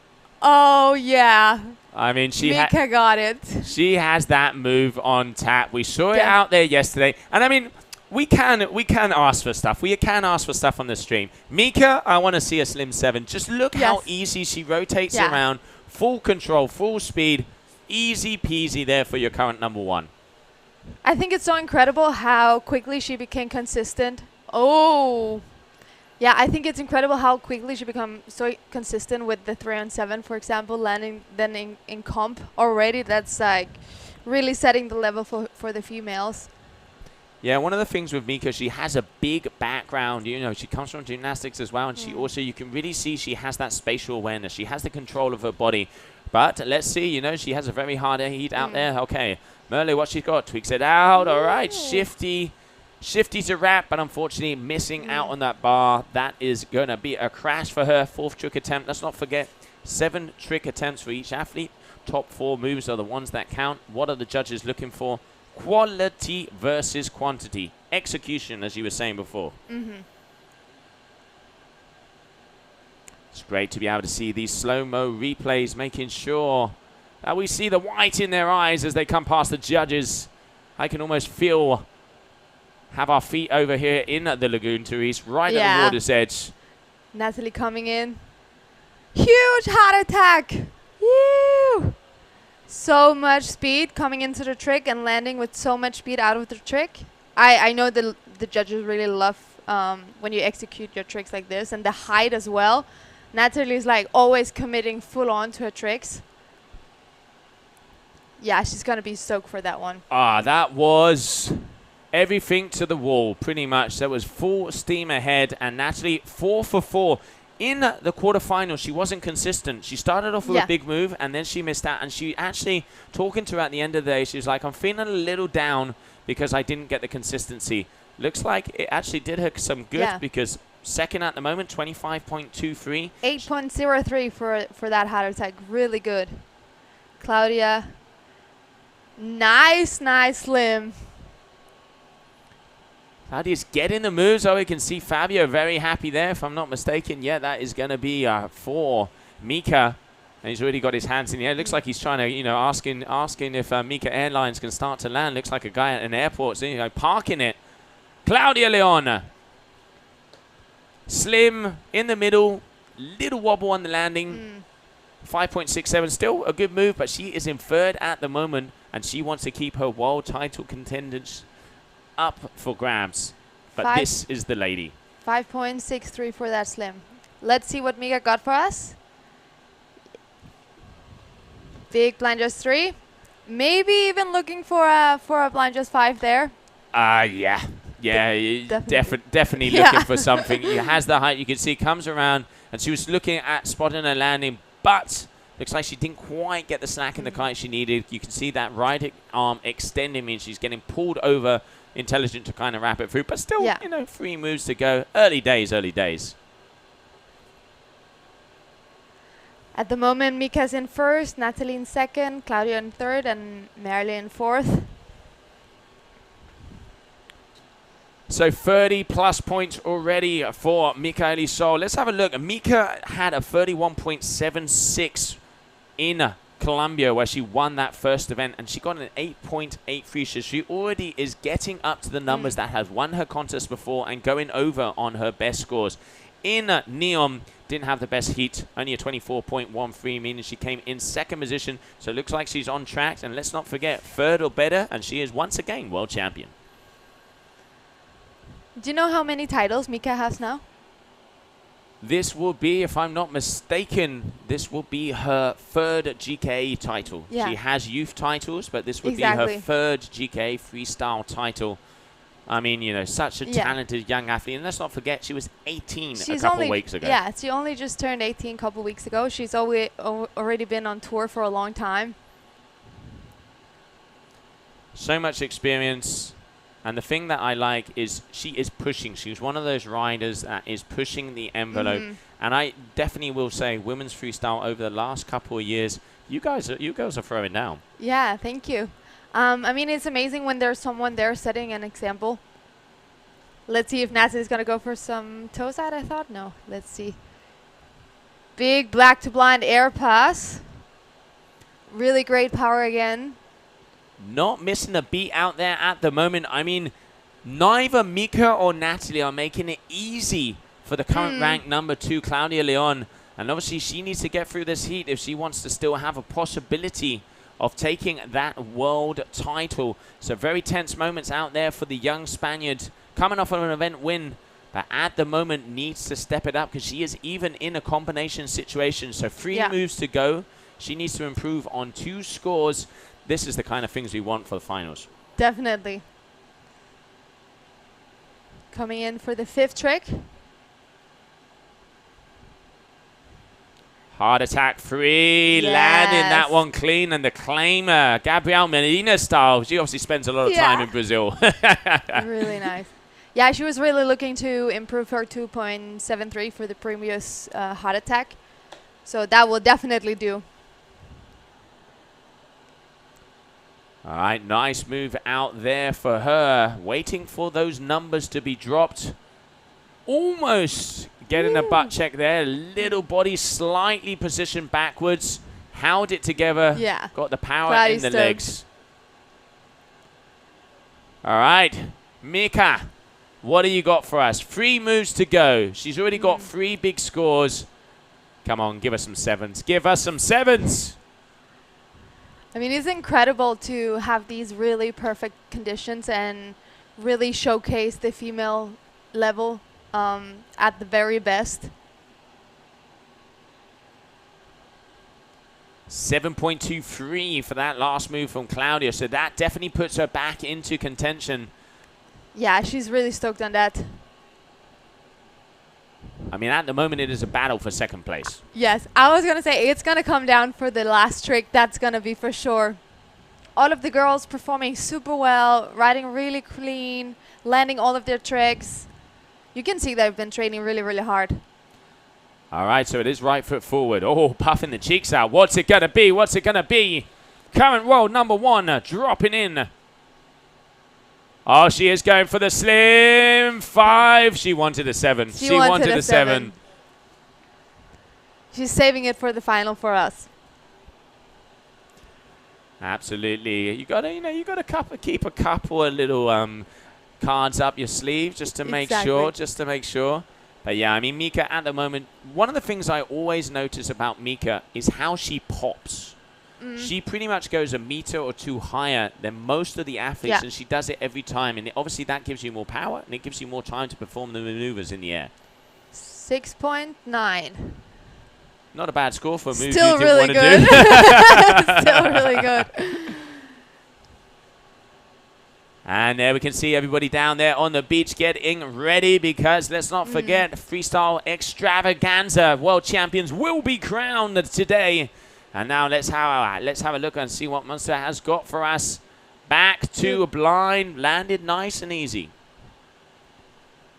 Oh, yeah. I mean, Mika got it. She has that move on tap. We saw it out there yesterday. And I mean, we can ask for stuff. We can ask for stuff on the stream. Mika, I want to see a slim 7. Just look how easy she rotates around. Full control, full speed. Easy peasy there for your current number 1. I think it's so incredible how quickly she became consistent. Oh. Yeah, I think it's incredible how quickly she become so consistent with the 3-on-7, for example, landing then in comp already. That's like really setting the level for the females. Yeah, one of the things with Mika, she has a big background. You know, she comes from gymnastics as well, and she also, you can really see she has that spatial awareness. She has the control of her body. But let's see, you know, she has a very hard heat out there. Okay, Merle, what she's got? Tweaks it out. All right, shifty to wrap, but unfortunately missing out on that bar. That is going to be a crash for her. 4th trick attempt. Let's not forget, 7 trick attempts for each athlete. Top 4 moves are the ones that count. What are the judges looking for? Quality versus quantity. Execution, as you were saying before. It's great to be able to see these slow-mo replays, making sure that we see the white in their eyes as they come past the judges. I can almost have our feet over here in the lagoon, Therese, right at the water's edge. Natalie coming in. Huge heart attack. Ew. So much speed coming into the trick and landing with so much speed out of the trick. I know the judges really love when you execute your tricks like this, and the height as well. Natalie is like always committing full on to her tricks. Yeah, she's going to be stoked for that one. That was everything to the wall, pretty much. That was full steam ahead, and Natalie 4 for 4. In the quarterfinals, she wasn't consistent. She started off with a big move, and then she missed out. And she actually, talking to her at the end of the day, she was like, I'm feeling a little down because I didn't get the consistency. Looks like it actually did her some good because second at the moment, 25.23. 8.03 for that heart attack. Really good. Claudia. Nice slim. Claudia's getting the moves. Oh, we can see Fabio very happy there, if I'm not mistaken. Yeah, that is going to be for Mika. And he's already got his hands in the air. Looks like he's trying to, you know, asking if Mika Airlines can start to land. Looks like a guy at an airport, so, you know, parking it. Claudia Leon. Slim in the middle. Little wobble on the landing. 5.67. Still a good move, but she is in 3rd at the moment, and she wants to keep her world title contenders up for grabs. But this is the lady. 5.63 for that slim. Let's see what Mika got for us. Big blind just 3. Maybe even looking for a blind just 5 there. Yeah, definitely looking for something. He has the height. You can see comes around, and she was looking at spotting a landing, but looks like she didn't quite get the slack in the kite she needed. You can see that right arm extending, means she's getting pulled over. Intelligent to kind of wrap it through, but still, you know, 3 moves to go. Early days. At the moment, Mika's in 1st, Natalie in 2nd, Claudia in 3rd, and Merle in 4th. So 30+ points already for Mika Elisol. Let's have a look. Mika had a 31.76 in Colombia, where she won that first event, and she got an 8.83. So she already is getting up to the numbers that have won her contest before and going over on her best scores. In Neom, didn't have the best heat, only a 24.13, meaning she came in 2nd position. So it looks like she's on track, and let's not forget, 3rd or better, and she is once again world champion. Do you know how many titles Mika has now? This will be, if I'm not mistaken, this will be her 3rd GKA title. Yeah. She has youth titles, but this would be her 3rd GKA freestyle title. I mean, you know, such a talented young athlete. And let's not forget, she was 18 a couple weeks ago. Yeah, she only just turned 18 a couple weeks ago. She's already been on tour for a long time. So much experience. And the thing that I like is she is pushing. She's one of those riders that is pushing the envelope. And I definitely will say, women's freestyle over the last couple of years, you girls are throwing down. Yeah, thank you. I mean, it's amazing when there's someone there setting an example. Let's see if Natalie's going to go for some toe side, I thought. No, let's see. Big black to blind air pass. Really great power again. Not missing a beat out there at the moment. I mean, neither Mika or Natalie are making it easy for the current ranked number 2, Claudia Leon. And obviously, she needs to get through this heat if she wants to still have a possibility of taking that world title. So very tense moments out there for the young Spaniard, coming off of an event win, but at the moment needs to step it up because she is even in a combination situation. So 3 moves to go. She needs to improve on 2 scores. this is the kind of things we want for the finals. Definitely. Coming in for the 5th trick. Hard attack 3, Yes. landing that one clean, and the claim, Gabrielle Medina style. She obviously spends a lot of time in Brazil. Really nice. Yeah, she was really looking to improve her 2.73 for the previous hard attack. So that will definitely do. All right, nice move out there for her. Waiting for those numbers to be dropped. Almost getting a butt check there. Little body slightly positioned backwards. Held it together. Yeah. Got the power Glad in he the stood. legs. All right, Mika, what do you got for us? 3 moves to go. She's already got 3 big scores. Come on, give us some 7s. Give us some 7s. I mean, it's incredible to have these really perfect conditions and really showcase the female level at the very best. 7.23 for that last move from Claudia. So that definitely puts her back into contention. Yeah, she's really stoked on that. I mean, at the moment, it is a battle for 2nd place. Yes, I was going to say it's going to come down for the last trick. That's going to be for sure. All of the girls performing super well, riding really clean, landing all of their tricks. You can see they've been training really, really hard. All right, so it is right foot forward. Oh, puffing the cheeks out. What's it going to be? What's it going to be? Current world number 1, dropping in. Oh, she is going for the slim 5. She wanted a 7. She wanted a 7. She's saving it for the final for us. Absolutely. You got to, you got to keep a couple of little cards up your sleeve just to make sure. But yeah, I mean, Mika at the moment, one of the things I always notice about Mika is how she pops. She pretty much goes a meter or 2 higher than most of the athletes, and she does it every time. And obviously that gives you more power, and it gives you more time to perform the maneuvers in the air. 6.9. Not a bad score for a move Still you didn't really want to good. do. Still really good. And there we can see everybody down there on the beach getting ready because let's not forget Freestyle Extravaganza World Champions will be crowned today. And now let's have a look and see what Munster has got for us. Back to a blind, landed nice and easy.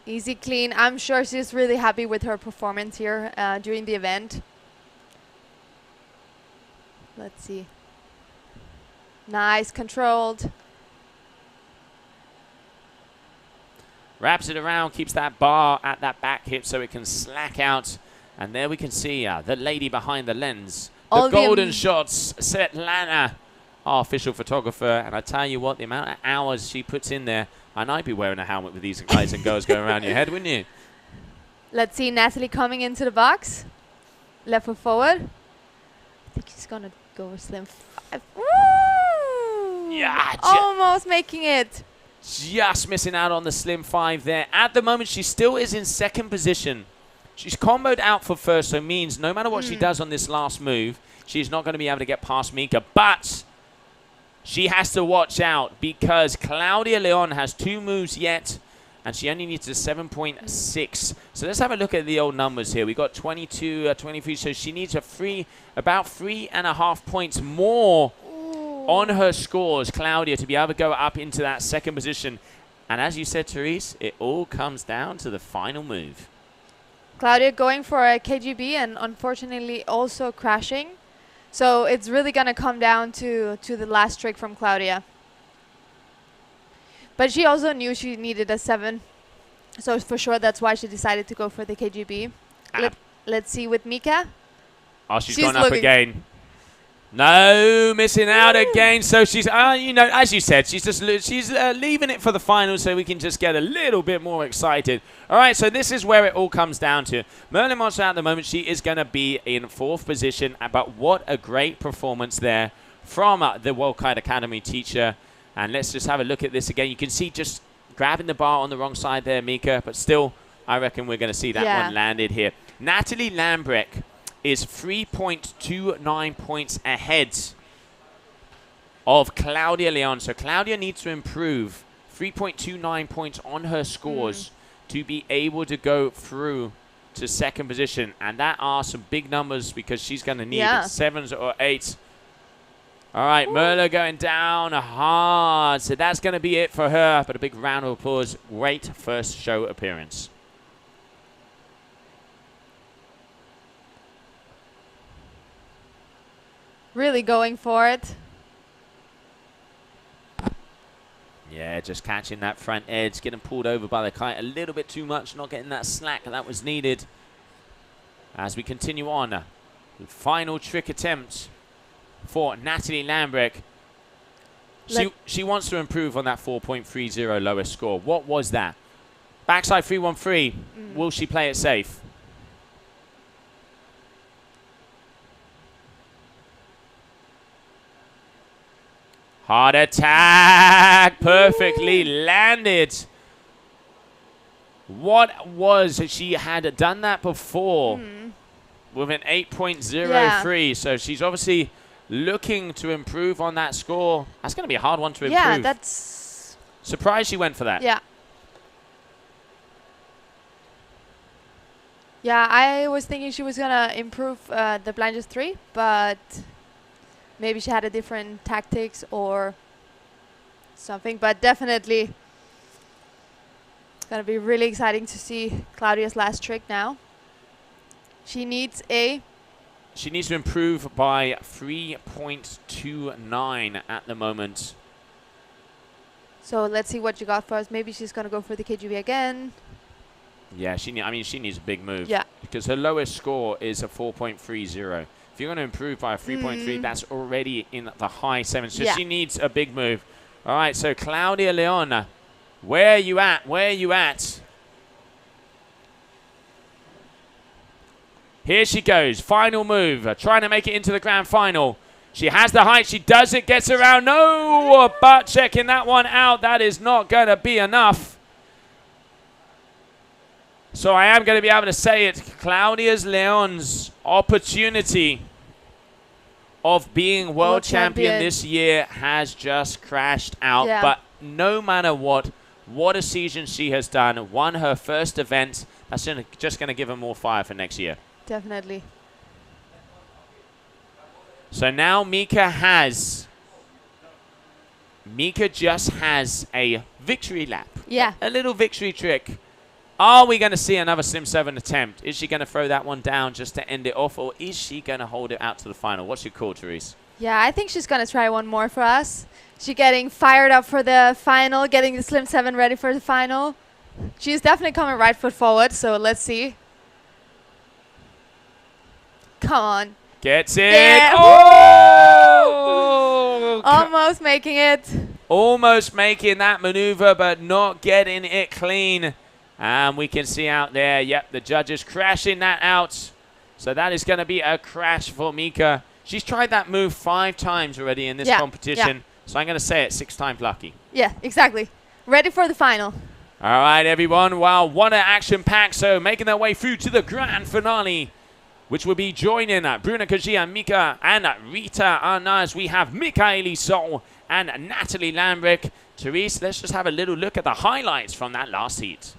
Easy, clean. I'm sure she's really happy with her performance here during the event. Let's see. Nice, controlled. Wraps it around, keeps that bar at that back hip so it can slack out. And there we can see the lady behind the lens. The golden shots, Svetlana, our official photographer. And I tell you what, the amount of hours she puts in there, and I'd be wearing a helmet with these guys and girls going around your head, wouldn't you? Let's see Natalie coming into the box. Left foot forward. I think she's going to go a slim 5. Woo! Yeah, almost making it. Just missing out on the slim 5 there. At the moment, she still is in 2nd position. She's comboed out for 1st, so it means no matter what she does on this last move, she's not going to be able to get past Mika. But she has to watch out because Claudia Leon has 2 moves yet, and she only needs a 7.6. So let's have a look at the old numbers here. We got 22, 23, so she needs about 3.5 points more on her scores, Claudia, to be able to go up into that 2nd position. And as you said, Therese, it all comes down to the final move. Claudia going for a KGB and unfortunately also crashing. So it's really going to come down to the last trick from Claudia. But she also knew she needed a 7. So for sure that's why she decided to go for the KGB. Let's see with Mika. Oh, she's gone up again. No, missing out again. So she's, as you said, she's leaving it for the final so we can just get a little bit more excited. All right, so this is where it all comes down to. Merlin Monster at the moment, she is going to be in 4th position. But what a great performance there from the World Kite Academy teacher. And let's just have a look at this again. You can see just grabbing the bar on the wrong side there, Mika. But still, I reckon we're going to see that one landed here. Natalie Lambrecht is 3.29 points ahead of Claudia Leon. So Claudia needs to improve 3.29 points on her scores to be able to go through to second position. And that are some big numbers because she's going to need 7s or 8s. All right, Merla going down hard. So that's going to be it for her. But a big round of applause. Great first show appearance. Really going for it. Yeah, just catching that front edge, getting pulled over by the kite a little bit too much, not getting that slack that was needed. As we continue on, the final trick attempt for Natalie Lambrecht. She wants to improve on that 4.30 lowest score. What was that? Backside 313. Will she play it safe? Hard attack, perfectly landed. What was, she had done that before with an 8.03. So she's obviously looking to improve on that score. That's going to be a hard one to improve. Yeah, that's... Surprised she went for that. Yeah. Yeah, I was thinking she was going to improve the Blanches 3, but... maybe she had a different tactics or something, but definitely it's going to be really exciting to see Claudia's last trick now. She needs to improve by 3.29 at the moment. So let's see what you got for us. Maybe she's going to go for the KGB again. Yeah, she needs a big move. Yeah. Because her lowest score is a 4.30. If you're going to improve by a 3.3, that's already in the high 7s. So she needs a big move. All right, so Claudia Leon, where are you at? Where are you at? Here she goes. Final move. Trying to make it into the grand final. She has the height. She does it. Gets around. No, but checking that one out. That is not going to be enough. So I am going to be able to say it. Claudia Leon's opportunity of being world champion this year has just crashed out. Yeah. But no matter what a season she has done. Won her first event. That's just going to give her more fire for next year. Definitely. So now Mika just has a victory lap. Yeah. A little victory trick. Are we going to see another Sim 7 attempt? Is she going to throw that one down just to end it off, or is she going to hold it out to the final? What's your call, Therese? Yeah, I think she's going to try one more for us. She's getting fired up for the final, getting the Slim 7 ready for the final. She's definitely coming right foot forward, so let's see. Come on. Gets it. Yeah. Oh! Almost making it. Almost making that maneuver, but not getting it clean. And we can see out there, yep, the judges crashing that out. So that is going to be a crash for Mika. She's tried that move 5 times already in this competition. Yeah. So I'm going to say it 6 times lucky. Yeah, exactly. Ready for the final. All right, everyone. Wow, what an action-pack. So making their way through to the grand finale, which will be joining Bruna Kajia, Mika, and Rita Arnaz. We have Michaeli Sol and Natalie Lambrecht. Therese, let's just have a little look at the highlights from that last heat.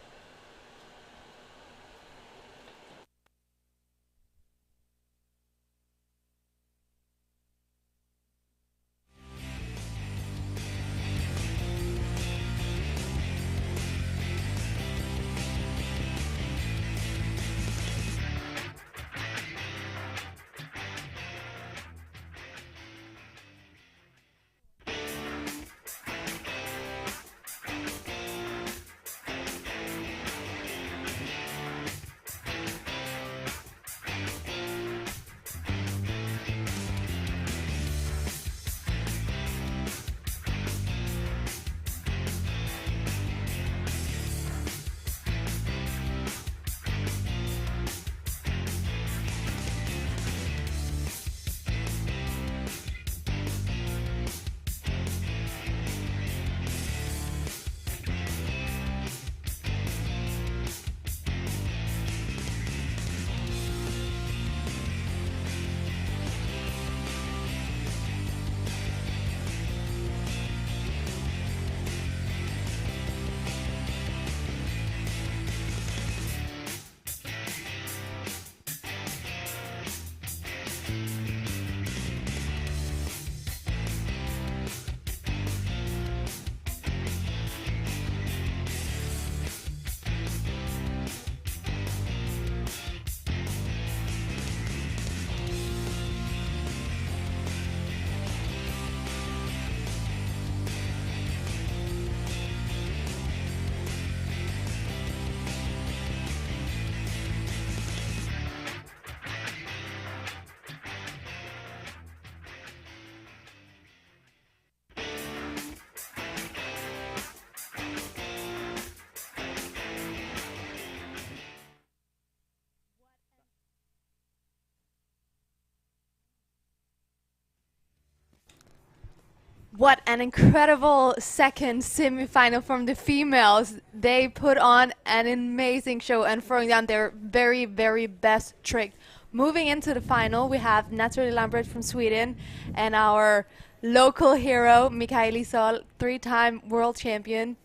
What an incredible second semi-final from the females. They put on an amazing show and throwing down their very, very best trick. Moving into the final, we have Natalie Lambert from Sweden and our local hero, Michaeli Sol, 3-time world champion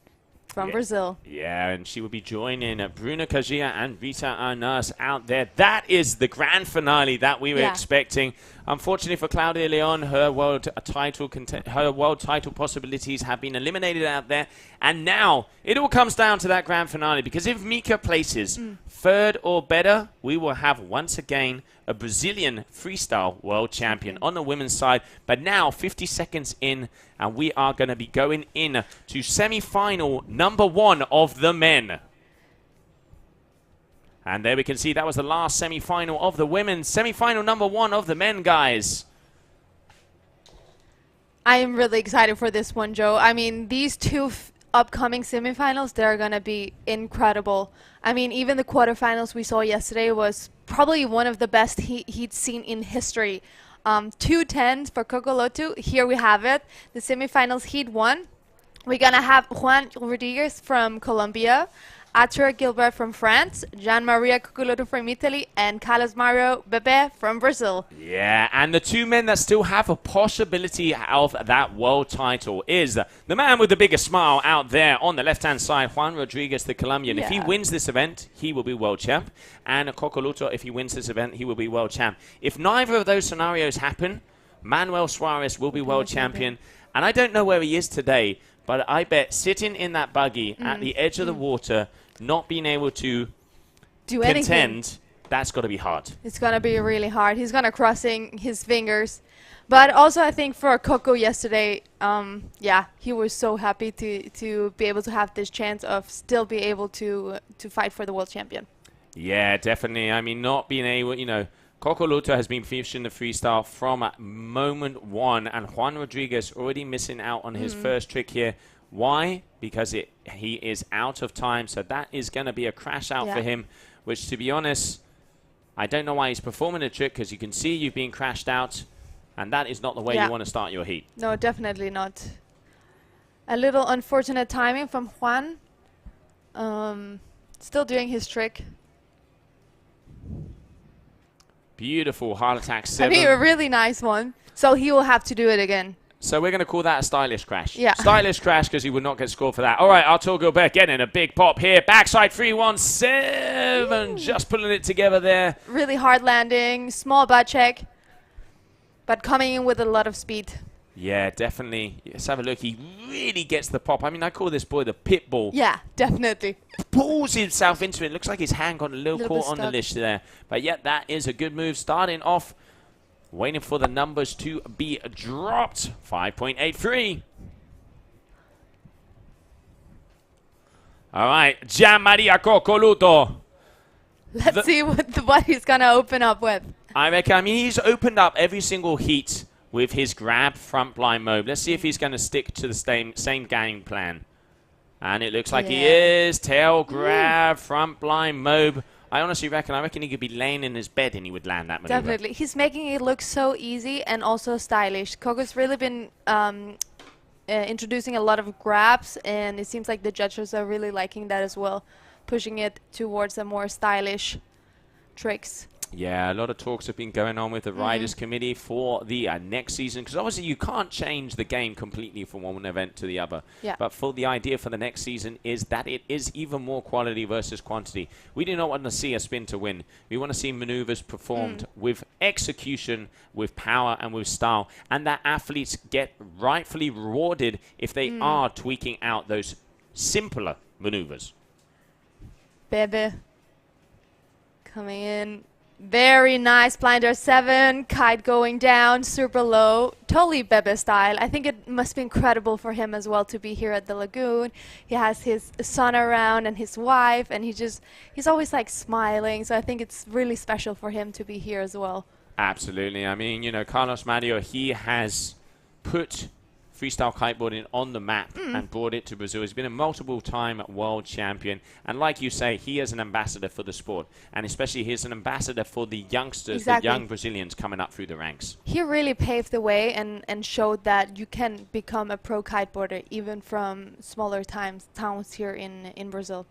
from Brazil. Yeah, and she will be joining Bruna Kajia and Rita Arnas out there. That is the grand finale that we were expecting. Unfortunately for Claudia Leon, her world title possibilities have been eliminated out there. And now it all comes down to that grand finale, because if Mika places third or better, we will have once again a Brazilian freestyle world champion on the women's side. But now 50 seconds in, and we are going to be going in to semi-final number 1 of the men. And there we can see that was the last semi-final of the women. Semi-final number 1 of the men, guys. I am really excited for this one, Joe. I mean, these two upcoming semifinals, they're going to be incredible. I mean, even the quarterfinals we saw yesterday was probably one of the best he'd seen in history. 2-10 for Kokolotu. Here we have it. The semifinals heat 1. We're going to have Juan Rodriguez from Colombia, Arthur Gilbert from France, Gian Maria Cuculoto from Italy, and Carlos Mario Bebe from Brazil. Yeah, and the two men that still have a possibility of that world title is the man with the biggest smile out there on the left-hand side, Juan Rodriguez, the Colombian. If he wins this event, he will be world champ. And Cuculoto, if he wins this event, he will be world champ. If neither of those scenarios happen, Manuel Suarez will be world champion. And I don't know where he is today, but I bet sitting in that buggy at the edge of the water, not being able to contend, that's got to be hard. It's going to be really hard. He's going to crossing his fingers. But also I think for Coco yesterday, he was so happy to be able to have this chance of still be able to fight for the world champion. Yeah, definitely. I mean, not being able, Coco Luta has been fishing the freestyle from moment 1, and Juan Rodriguez already missing out on his first trick here. Why? Because he is out of time, so that is going to be a crash out for him, which, to be honest, I don't know why he's performing the trick, because you can see you've been crashed out, and that is not the way you want to start your heat. No, definitely not. A little unfortunate timing from Juan. Still doing his trick. Beautiful heart attack 7. I mean, a really nice one. So he will have to do it again. So we're going to call that a stylish crash. Yeah. Stylish crash, because he would not get scored for that. All right, Artur Gilbert getting a big pop here. Backside 3-1-7. Just pulling it together there. Really hard landing. Small butt check. But coming in with a lot of speed. Yeah, definitely. Let's have a look. He really gets the pop. I mean, I call this boy the pit bull. Yeah, definitely. Pulls himself into it. Looks like his hand got a little caught on the leash there. But yet, that is a good move. Starting off, waiting for the numbers to be dropped. 5.83. All right, Gian Maria Cuculoto. Let's see what he's going to open up with. I mean, he's opened up every single heat with his grab front blind mode. Let's see if he's going to stick to the same game plan. And it looks like he is. Tail grab, front blind mode. I honestly reckon he could be laying in his bed and he would land that maneuver. Definitely. He's making it look so easy and also stylish. Coco's really been introducing a lot of grabs, and it seems like the judges are really liking that as well, pushing it towards a more stylish tricks. Yeah, a lot of talks have been going on with the Riders Committee for the next season, because obviously you can't change the game completely from one event to the other. Yeah. But for the idea for the next season is that it is even more quality versus quantity. We do not want to see a spin to win. We want to see maneuvers performed with execution, with power, and with style, and that athletes get rightfully rewarded if they are tweaking out those simpler maneuvers. Bebe coming in. Very nice blinder 7, kite going down, super low, totally Bebe style. I think it must be incredible for him as well to be here at the lagoon. He has his son around and his wife, and he's always like smiling. So I think it's really special for him to be here as well. Absolutely. I mean, Carlos Mario, he has put freestyle kiteboarding on the map and brought it to Brazil. He's been a multiple-time world champion. And like you say, he is an ambassador for the sport. And especially he's an ambassador for the youngsters, the young Brazilians coming up through the ranks. He really paved the way and showed that you can become a pro kiteboarder even from smaller towns here in Brazil.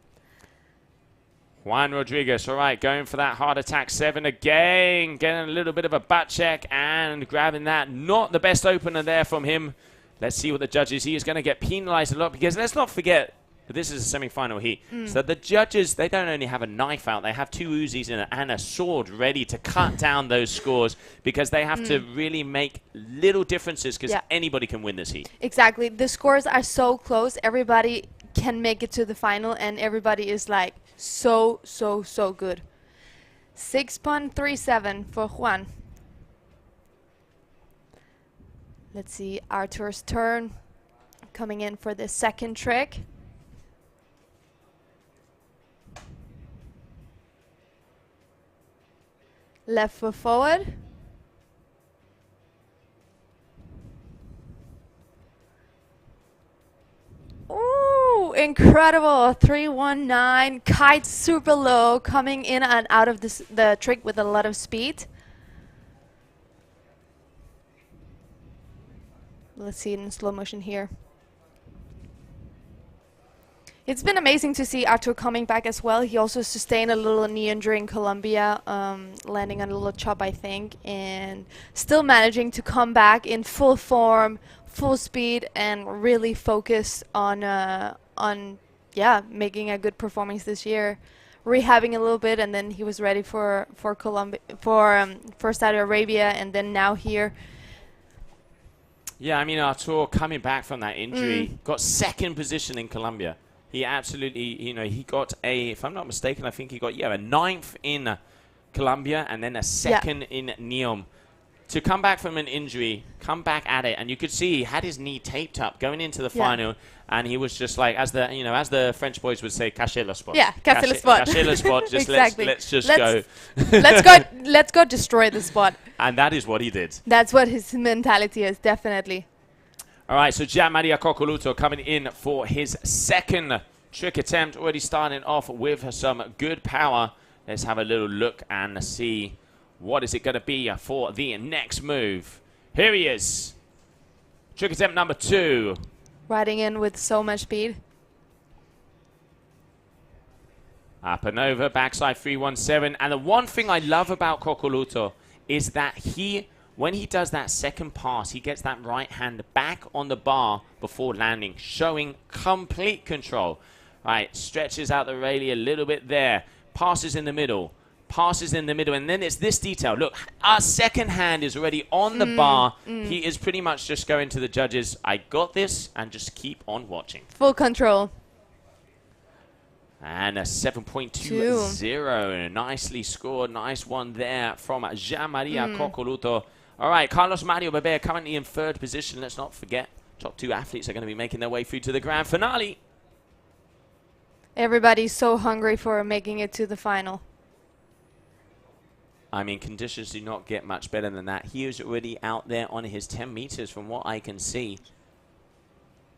Juan Rodriguez, all right, going for that heart attack 7 again. Getting a little bit of a butt check and grabbing that. Not the best opener there from him. Let's see what the judges. He is going to get penalized a lot because let's not forget that this is a semi-final heat. So the judges, they don't only have a knife out. They have 2 Uzis and a sword ready to cut down those scores because they have to really make little differences because anybody can win this heat. Exactly. The scores are so close. Everybody can make it to the final and everybody is like so good. 6.37 for Juan. Let's see Arthur's turn. Coming in for the second trick. Left foot forward. Ooh, incredible. 319. Kite super low, coming in and out of the trick with a lot of speed. Let's see it in slow motion here. It's been amazing to see Arthur coming back as well. He also sustained a little knee injury in Colombia, landing on a little chop, I think, and still managing to come back in full form, full speed, and really focus on making a good performance this year. Rehabbing a little bit, and then he was ready for Colombia, for Saudi Arabia, and then now here. Yeah, I mean, Artur coming back from that injury, got second position in Colombia. He absolutely, he got if I'm not mistaken, I think he got, a 9th in Colombia and then a 2nd in Neom. To come back from an injury, come back at it, and you could see he had his knee taped up going into the final, and he was just like, as the French boys would say, cacher le spot. Yeah, cacher le spot. Cacher le spot, just exactly. let's go. let's go destroy the spot. And that is what he did. That's what his mentality is, definitely. All right, so Gian Maria Coccoluto coming in for his second trick attempt, already starting off with some good power. Let's have a little look and see what is it going to be for the next move. Here he is. Trick attempt number 2. Riding in with so much speed. Up and over, backside 317. And the one thing I love about Coccoluto is that when he does that second pass, he gets that right hand back on the bar before landing, showing complete control. Right, stretches out the railing a little bit there. Passes in the middle. And then it's this detail. Look, our second hand is already on the bar. He is pretty much just going to the judges, I got this, and just keep on watching. Full control. And a 7.20. Nicely scored. Nice one there from Gian Maria Coccoluto. All right, Carlos Mario Bebe currently in 3rd position. Let's not forget, top 2 athletes are going to be making their way through to the grand finale. Everybody's so hungry for making it to the final. I mean, conditions do not get much better than that. He is already out there on his 10 meters from what I can see.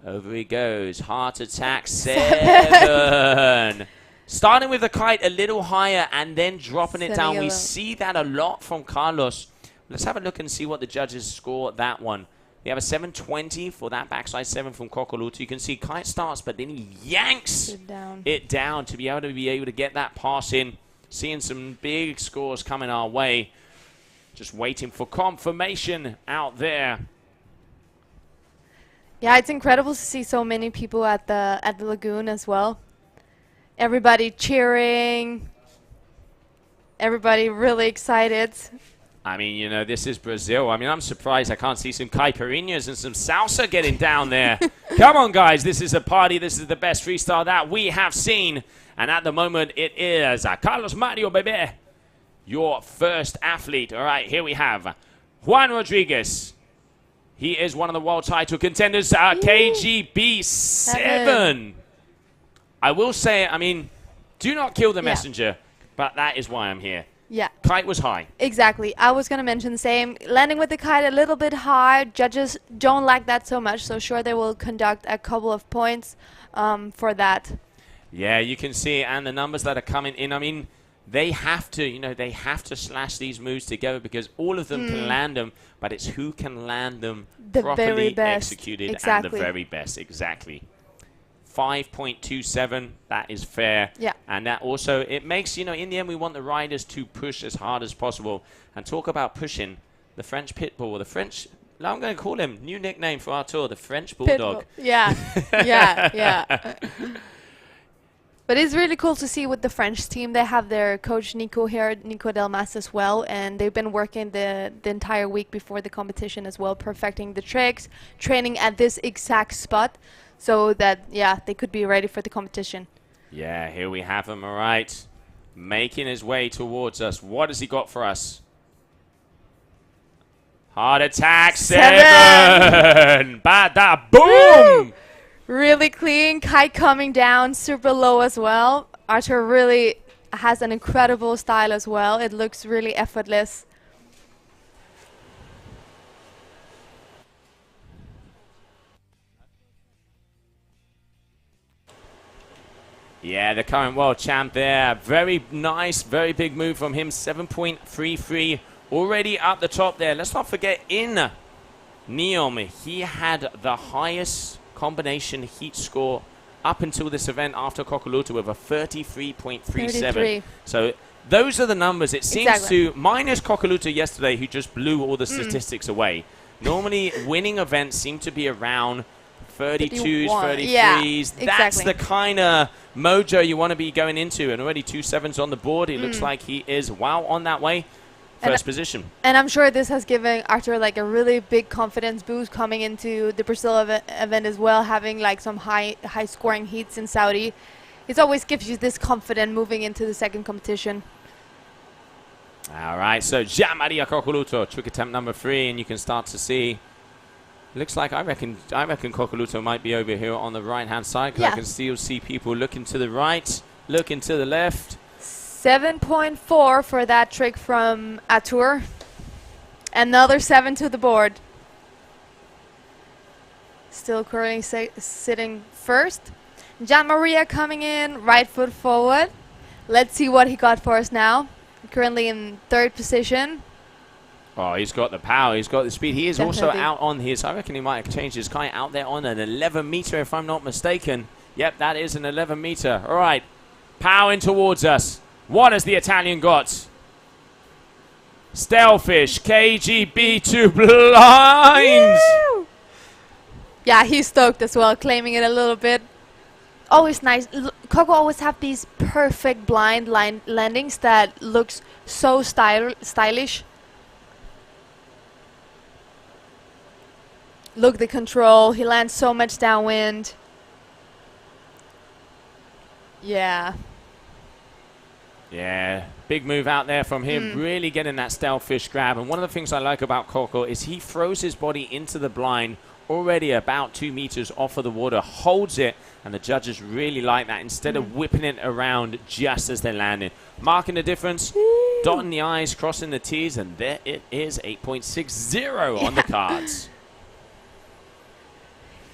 Over he goes. Heart attack 7. Starting with the kite a little higher and then dropping it down. We see that a lot from Carlos. Let's have a look and see what the judges score that one. We have a 720 for that backside 7 from Coccoluto. You can see Kite starts, but then he yanks it down to be able to get that pass in. Seeing some big scores coming our way. Just waiting for confirmation out there. Yeah, it's incredible to see so many people at the lagoon as well. Everybody cheering. Everybody really excited. I mean, this is Brazil. I mean, I'm surprised I can't see some caipirinhas and some salsa getting down there. Come on, guys. This is a party. This is the best freestyle that we have seen. And at the moment, it is Carlos Mario Bebe, your first athlete. All right, here we have Juan Rodriguez. He is one of the world title contenders, KGB 7. I will say, I mean, do not kill the messenger, but that is why I'm here. Yeah. Kite was high. Exactly. I was going to mention the same. Landing with the kite a little bit high. Judges don't like that so much, so sure they will conduct a couple of points for that. Yeah, you can see, and the numbers that are coming in, I mean, they have to, you know, they have to slash these moves together because all of them can land them, but it's who can land them The properly very best. executed Exactly. and the very best. Exactly. 5.27, that is fair. Yeah. And that also, it makes, you know, in the end, we want the riders to push as hard as possible. And talk about pushing, the French Pitbull, the French, I'm going to call him, new nickname for our tour, the French Bulldog. Pitbull. Yeah, yeah. But it's really cool to see with the French team. They have their coach Nico here, Nico Delmas as well, and they've been working the entire week before the competition as well, perfecting the tricks, training at this exact spot, so that, yeah, they could be ready for the competition. Yeah, here we have him, all right, making his way towards us. What has he got for us? Heart attack, 7! Bada, boom! Woo! Really clean, kite coming down super low as well. Arthur really has an incredible style as well. It looks really effortless. Yeah, the current world champ there. Very nice, very big move from him. 7.33 already up the top there. Let's not forget in Neom, he had the highest combination heat score up until this event after Kokoluta with a 33.37. So those are the numbers. It seems to, minus Kokoluta yesterday, who just blew all the statistics away. Normally, winning events seem to be around 32s, 33s. Yeah, That's the kind of mojo you want to be going into. And already 2 7s on the board. It looks like he is on that way. First position. And I'm sure this has given Arthur like a really big confidence boost coming into the Brazil event as well, having like some high scoring heats in Saudi. It always gives you this confidence moving into the second competition. All right, so Jean-Maria Kokoluto, trick attempt number 3, and you can start to see. Looks like I reckon Kokoluto might be over here on the right hand side, because I can still see people looking to the right, looking to the left. 7.4 for that trick from Arthur. Another 7 to the board. Still currently sitting first. Jean-Maria coming in, right foot forward. Let's see what he got for us now. Currently in third position. Oh, he's got the power, he's got the speed. He is also out on his, I reckon he might have changed his kite out there on an 11 meter if I'm not mistaken. Yep, that is an 11 meter. All right, powering towards us. What has the Italian got? Stalefish, KGB2 blinds. Woo! Yeah, he's stoked as well, claiming it a little bit. Always nice. Coco always have these perfect blind line landings that looks so stylish. Look the control. He lands so much downwind. Yeah. Yeah, big move out there from him, really getting that stalefish grab. And one of the things I like about Coco is he throws his body into the blind already about 2 meters off of the water, holds it, and the judges really like that instead of whipping it around just as they're landing. Marking the difference, dotting the I's, crossing the T's, and there it is, 8.60 on the cards.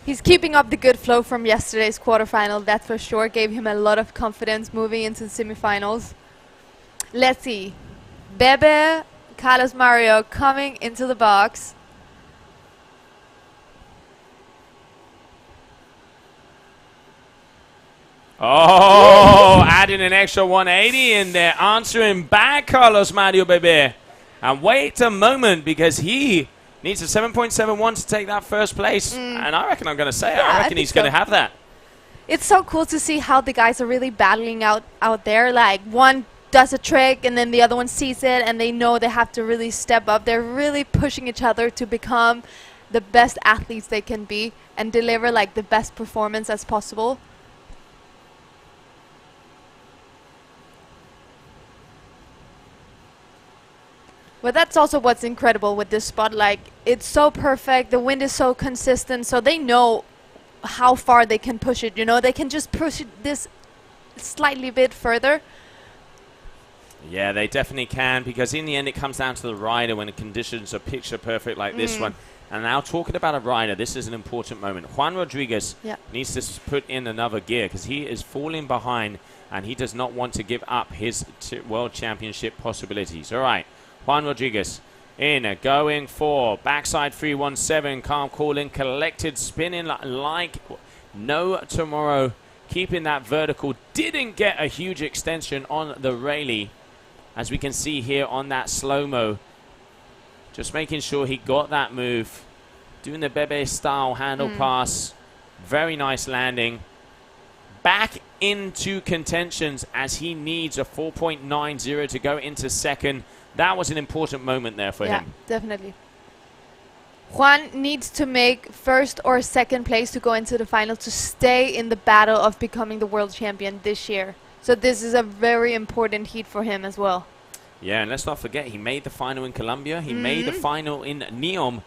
He's keeping up the good flow from yesterday's quarterfinal, that's for sure. Gave him a lot of confidence moving into the semifinals. Let's see. Bebe, Carlos Mario coming into the box. Oh, adding an extra 180 in there, answering back Carlos Mario Bebe. And wait a moment, because he needs a 7.71 to take that first place. And I reckon I'm going to say it. I reckon he's going to have that. It's so cool to see how the guys are really battling out there. Like, one does a trick, and then the other one sees it, and they know they have to really step up. They're really pushing each other to become the best athletes they can be and deliver, like, the best performance as possible. But that's also what's incredible with this spot. Like, it's so perfect. The wind is so consistent. So they know how far they can push it. You know, they can just push it this slightly bit further. Yeah, they definitely can, because in the end it comes down to the rider when the conditions are picture perfect like this one. And now talking about a rider, this is an important moment. Juan Rodriguez needs to put in another gear because he is falling behind and he does not want to give up his World Championship possibilities. All right, Juan Rodriguez in, going for backside 317, calm calling, collected, spinning like no tomorrow, keeping that vertical. Didn't get a huge extension on the Rayleigh, as we can see here on that slow-mo. Just making sure he got that move. Doing the Bebe style handle pass. Very nice landing. Back into contentions as he needs a 4.90 to go into second. That was an important moment there for him. Yeah, definitely. Juan needs to make first or second place to go into the final to stay in the battle of becoming the world champion this year. So this is a very important heat for him as well. Yeah, and let's not forget, he made the final in Colombia. He made the final in Neom.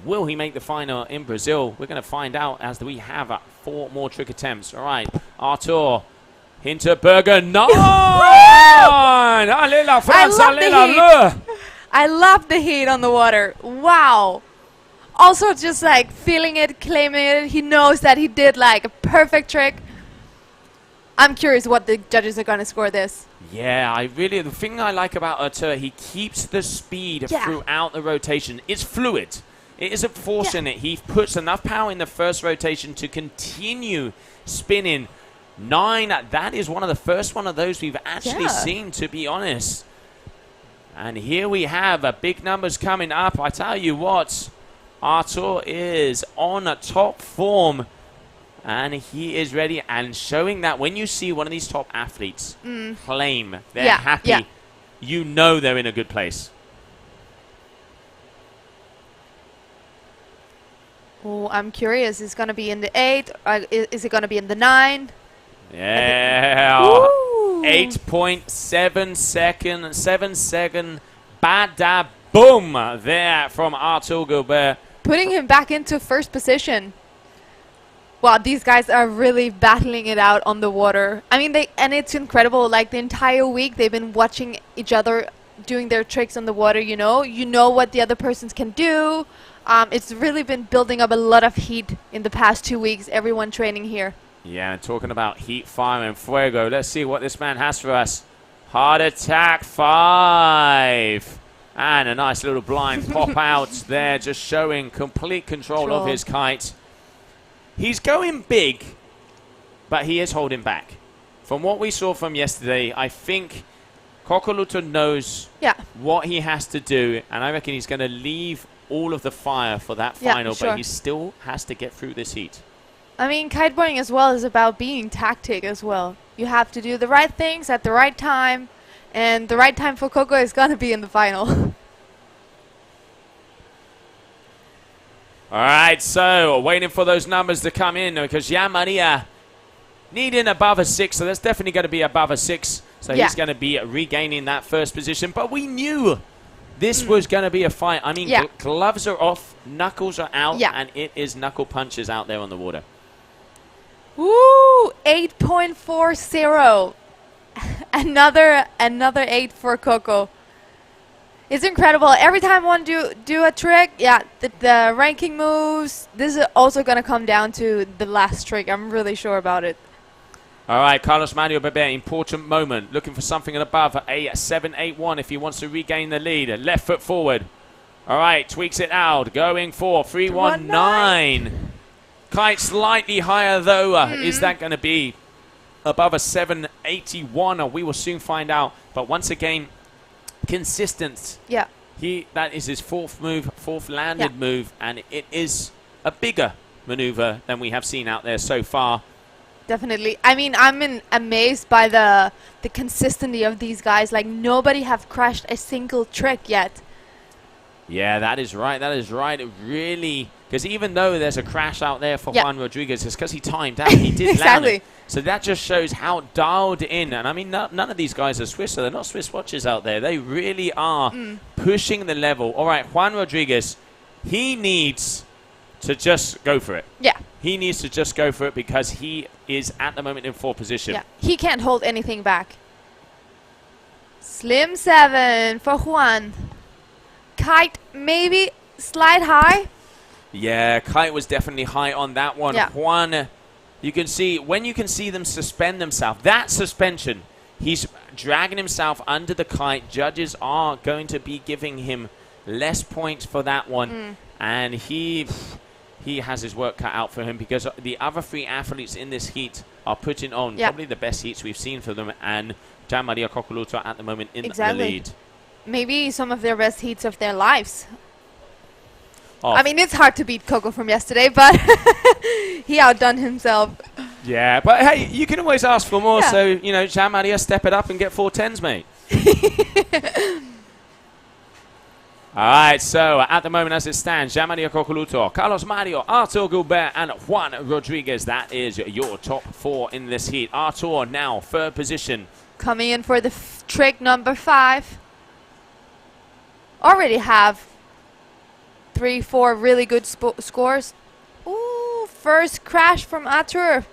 Will he make the final in Brazil? We're going to find out as we have 4 more trick attempts. All right, Arthur Hinterberger. No! I love the heat on the water. Wow. Also just like feeling it, claiming it. He knows that he did like a perfect trick. I'm curious what the judges are going to score this. Yeah, the thing I like about Arthur, he keeps the speed throughout the rotation. It's fluid. It isn't forcing it. He puts enough power in the first rotation to continue spinning. 9, that is one of the first one of those we've actually seen, to be honest. And here we have big numbers coming up. I tell you what, Arthur is on top form. And he is ready and showing that when you see one of these top athletes claim they're happy, you know they're in a good place. Oh, I'm curious. Is it going to be in the 8? Or is it going to be in the 9? Yeah. 8.7 second, 7 second. Bada boom there from Arthur Gilbert. Putting him back into first position. Wow, these guys are really battling it out on the water. I mean, and it's incredible. Like the entire week, they've been watching each other doing their tricks on the water. You know what the other persons can do. It's really been building up a lot of heat in the past 2 weeks. Everyone training here. Yeah, and talking about heat, fire, and fuego. Let's see what this man has for us. Heart attack 5. And a nice little blind pop out there, just showing complete control of his kite. He's going big, but he is holding back. From what we saw from yesterday, I think Kokoluto knows what he has to do, and I reckon he's going to leave all of the fire for that final, but he still has to get through this heat. I mean, kiteboarding as well is about being tactic as well. You have to do the right things at the right time, and the right time for Coco is going to be in the final. All right, so waiting for those numbers to come in because Jan Maria needing above a 6, so that's definitely going to be above a 6. So he's going to be regaining that first position. But we knew this was going to be a fight. I mean, gloves are off, knuckles are out, and it is knuckle punches out there on the water. Woo! 8.40. another 8 for Coco. It's incredible. Every time one do a trick, the ranking moves. This is also going to come down to the last trick. I'm really sure about it. All right, Carlos Mario Bebe, important moment. Looking for something above a 7.81 if he wants to regain the lead. Left foot forward. All right, tweaks it out. Going for 3.19. Kite slightly higher, though. Is that going to be above a 7.81? We will soon find out. But once again, consistent. Yeah. That is his fourth landed move, and it is a bigger maneuver than we have seen out there so far. Definitely. I mean, I'm amazed by the consistency of these guys. Like, nobody have crashed a single trick yet. Yeah, that is right. That is right. It really, because even though there's a crash out there for Juan Rodriguez, it's because he timed out. He did land it. So that just shows how dialed in. And I mean, none of these guys are Swiss, so they're not Swiss watchers out there. They really are pushing the level. All right, Juan Rodriguez, he needs to just go for it. Yeah. He needs to just go for it because he is at the moment in 4th position. Yeah. He can't hold anything back. Slim 7 for Juan. Kite, maybe slight high. Yeah, Kite was definitely high on that one. Yeah. Juan, you can see, when you can see them suspend themselves, that suspension, he's dragging himself under the kite. Judges are going to be giving him less points for that one. And he has his work cut out for him, because the other 3 athletes in this heat are putting on probably the best heats we've seen for them. And Gian Maria Coccoluto at the moment in the lead. Maybe some of their best heats of their lives. Oh. I mean, it's hard to beat Coco from yesterday, but he outdone himself. Yeah, but hey, you can always ask for more. So, you know, Gian Maria, step it up and get 4 10s, mate. All right, so at the moment as it stands, Gian Maria Coccoluto, Carlos Mario, Artur Gilbert, and Juan Rodriguez. That is your top 4 in this heat. Artur now 3rd position. Coming in for the trick number 5. Already have 3-4 really good scores. Ooh, first crash from Artur.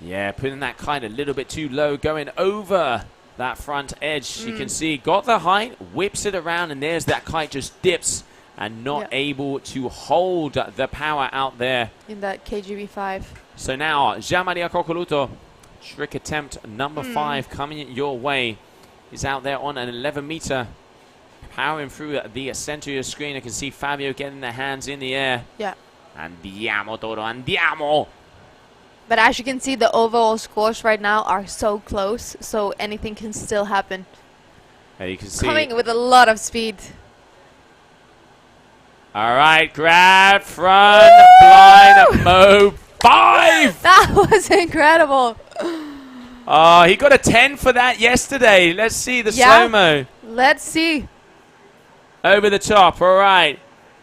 Yeah, putting that kite a little bit too low, going over that front edge. You can see, got the height, whips it around, and there's that kite just dips and not able to hold the power out there. In that KGB 5. So now, Gian Maria Coccoluto, trick attempt number 5 coming your way. He's out there on an 11-meter. Powering through the center of your screen. I can see Fabio getting their hands in the air. Yeah. Andiamo, Toro, andiamo. But as you can see, the overall scores right now are so close, so anything can still happen. You can see. Coming with a lot of speed. All right, grab, front, blind, Mo 5. That was incredible. Oh, he got a 10 for that yesterday. Let's see the slow-mo. Let's see. Over the top, all right.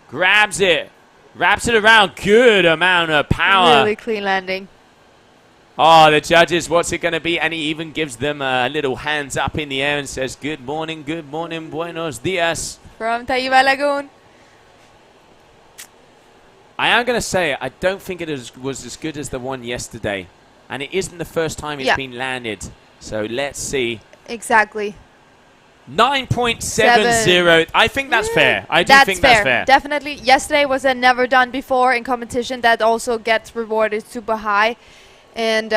Grabs it. Wraps it around. Good amount of power. Really clean landing. Oh, the judges, what's it going to be? And he even gives them a little hands up in the air and says, good morning, buenos dias. From Taiba Lagoon. I am going to say, I don't think it was as good as the one yesterday. And it isn't the first time it's been landed. So let's see. Exactly. 9.70. I think that's fair. I do think that's fair. Definitely. Yesterday was a never done before in competition. That also gets rewarded super high. And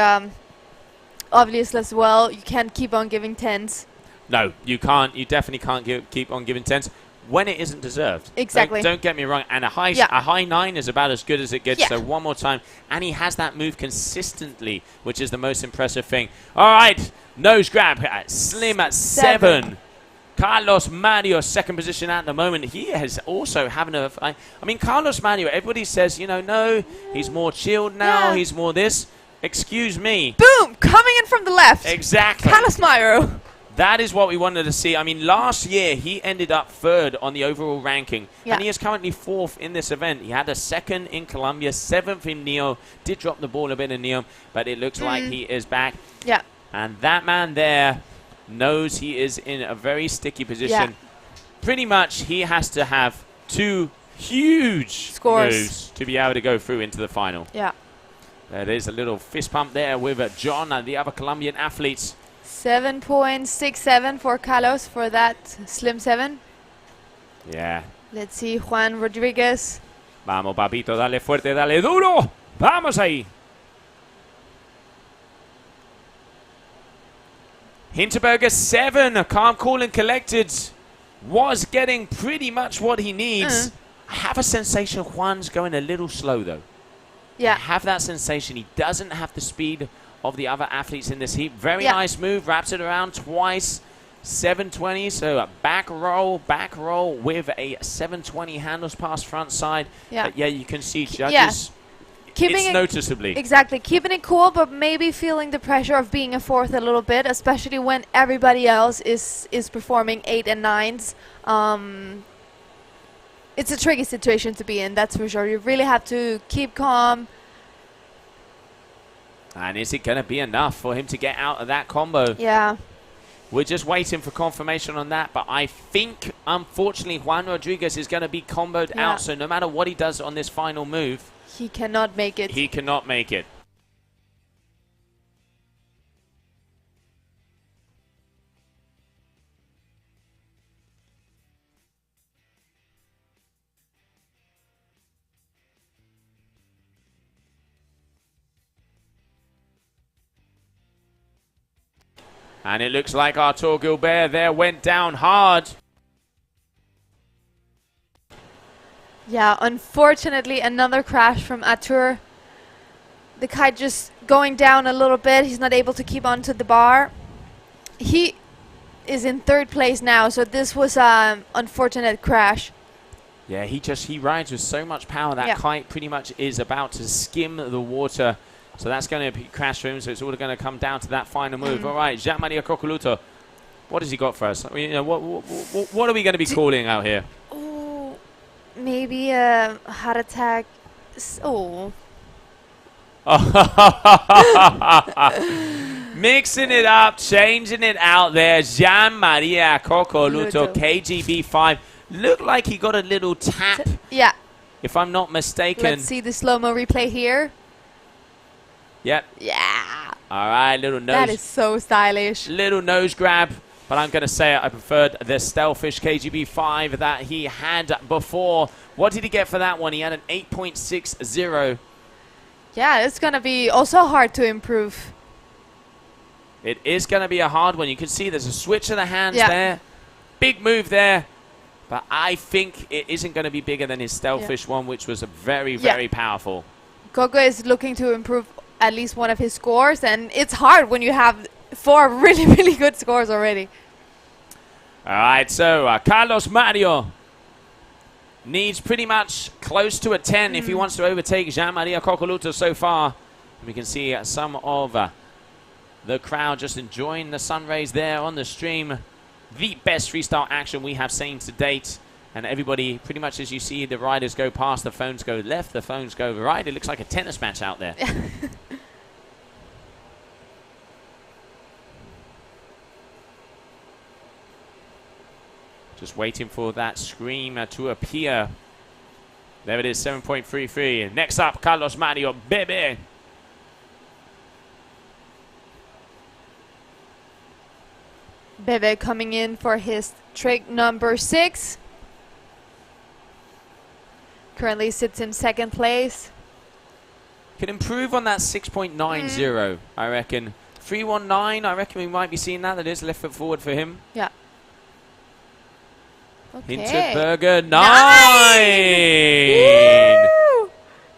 obviously as well, you can't keep on giving 10s. No, you can't. You definitely can't keep on giving 10s when it isn't deserved. Exactly. Don't get me wrong. And a high 9 is about as good as it gets. So one more time. And he has that move consistently, which is the most impressive thing. All right. Nose grab. Slim at 7. Carlos Mario, 2nd position at the moment. He is also having a... I mean, Carlos Mario, everybody says, you know, no, he's more chilled now. He's more this. Excuse me. Boom! Coming in from the left. Exactly. Carlos Mario. That is what we wanted to see. I mean, last year, he ended up 3rd on the overall ranking. And he is currently 4th in this event. He had a 2nd in Colombia, 7th in Neo. Did drop the ball a bit in Neo, but it looks like he is back. Yeah. And that man there knows he is in a very sticky position. Pretty much, he has to have 2 huge moves to be able to go through into the final. Yeah. There is a little fist pump there with John and the other Colombian athletes. 7.67 for Carlos for that Slim 7. Yeah. Let's see Juan Rodriguez. Vamos, papito, dale fuerte, dale duro. Vamos ahí. Hinterberger 7, calm, cool and collected, was getting pretty much what he needs. I have a sensation Juan's going a little slow though. Yeah. I have that sensation. He doesn't have the speed of the other athletes in this heat. Very nice move, wraps it around twice. 720, so a back roll with a 720 handles past front side. Yeah. But you can see judges. It's noticeably. Exactly. Keeping it cool, but maybe feeling the pressure of being a 4th a little bit, especially when everybody else is performing 8 and 9s. It's a tricky situation to be in, that's for sure. You really have to keep calm. And is it going to be enough for him to get out of that combo? Yeah. We're just waiting for confirmation on that, but I think, unfortunately, Juan Rodriguez is going to be comboed out, so no matter what he does on this final move, he cannot make it. He cannot make it. And it looks like Artur Gilbert there went down hard. Yeah, unfortunately, another crash from Artur. The kite just going down a little bit. He's not able to keep onto the bar. He is in 3rd place now, so this was an unfortunate crash. Yeah, he rides with so much power. That kite pretty much is about to skim the water. So that's going to crash for him. So it's all going to come down to that final move. All right, Jean-Marie Coccoluto, what has he got for us? I mean, what are we going to be calling out here? Oh, maybe a heart attack. Oh. Mixing it up, changing it out there. Jean-Marie Coccoluto, KGB5. Looked like he got a little tap. Yeah. If I'm not mistaken. Let's see the slow-mo replay here. Yep. Yeah. All right, little nose. That is so stylish. Little nose grab. But I'm going to say I preferred the Stealthfish KGB5 that he had before. What did he get for that one? He had an 8.60. Yeah, it's going to be also hard to improve. It is going to be a hard one. You can see there's a switch of the hands there. Big move there. But I think it isn't going to be bigger than his Stealthfish one, which was a very, very powerful. Coco is looking to improve at least one of his scores, and it's hard when you have 4 really, really good scores already. All right, so Carlos Mario needs pretty much close to a 10 if he wants to overtake Jean-Marie Coccoluto so far. We can see some of the crowd just enjoying the sun rays there on the stream. The best freestyle action we have seen to date. And everybody, pretty much as you see the riders go past, the phones go left, the phones go right. It looks like a tennis match out there. Just waiting for that scream to appear. There it is, 7.33. Next up, Carlos Mario, Bebe. Bebe coming in for his trick number 6. Currently sits in 2nd place. Can improve on that 6.90, I reckon. 319, I reckon we might be seeing that. That is left foot forward for him. Yeah. Okay. Hinterberger 9! Woo!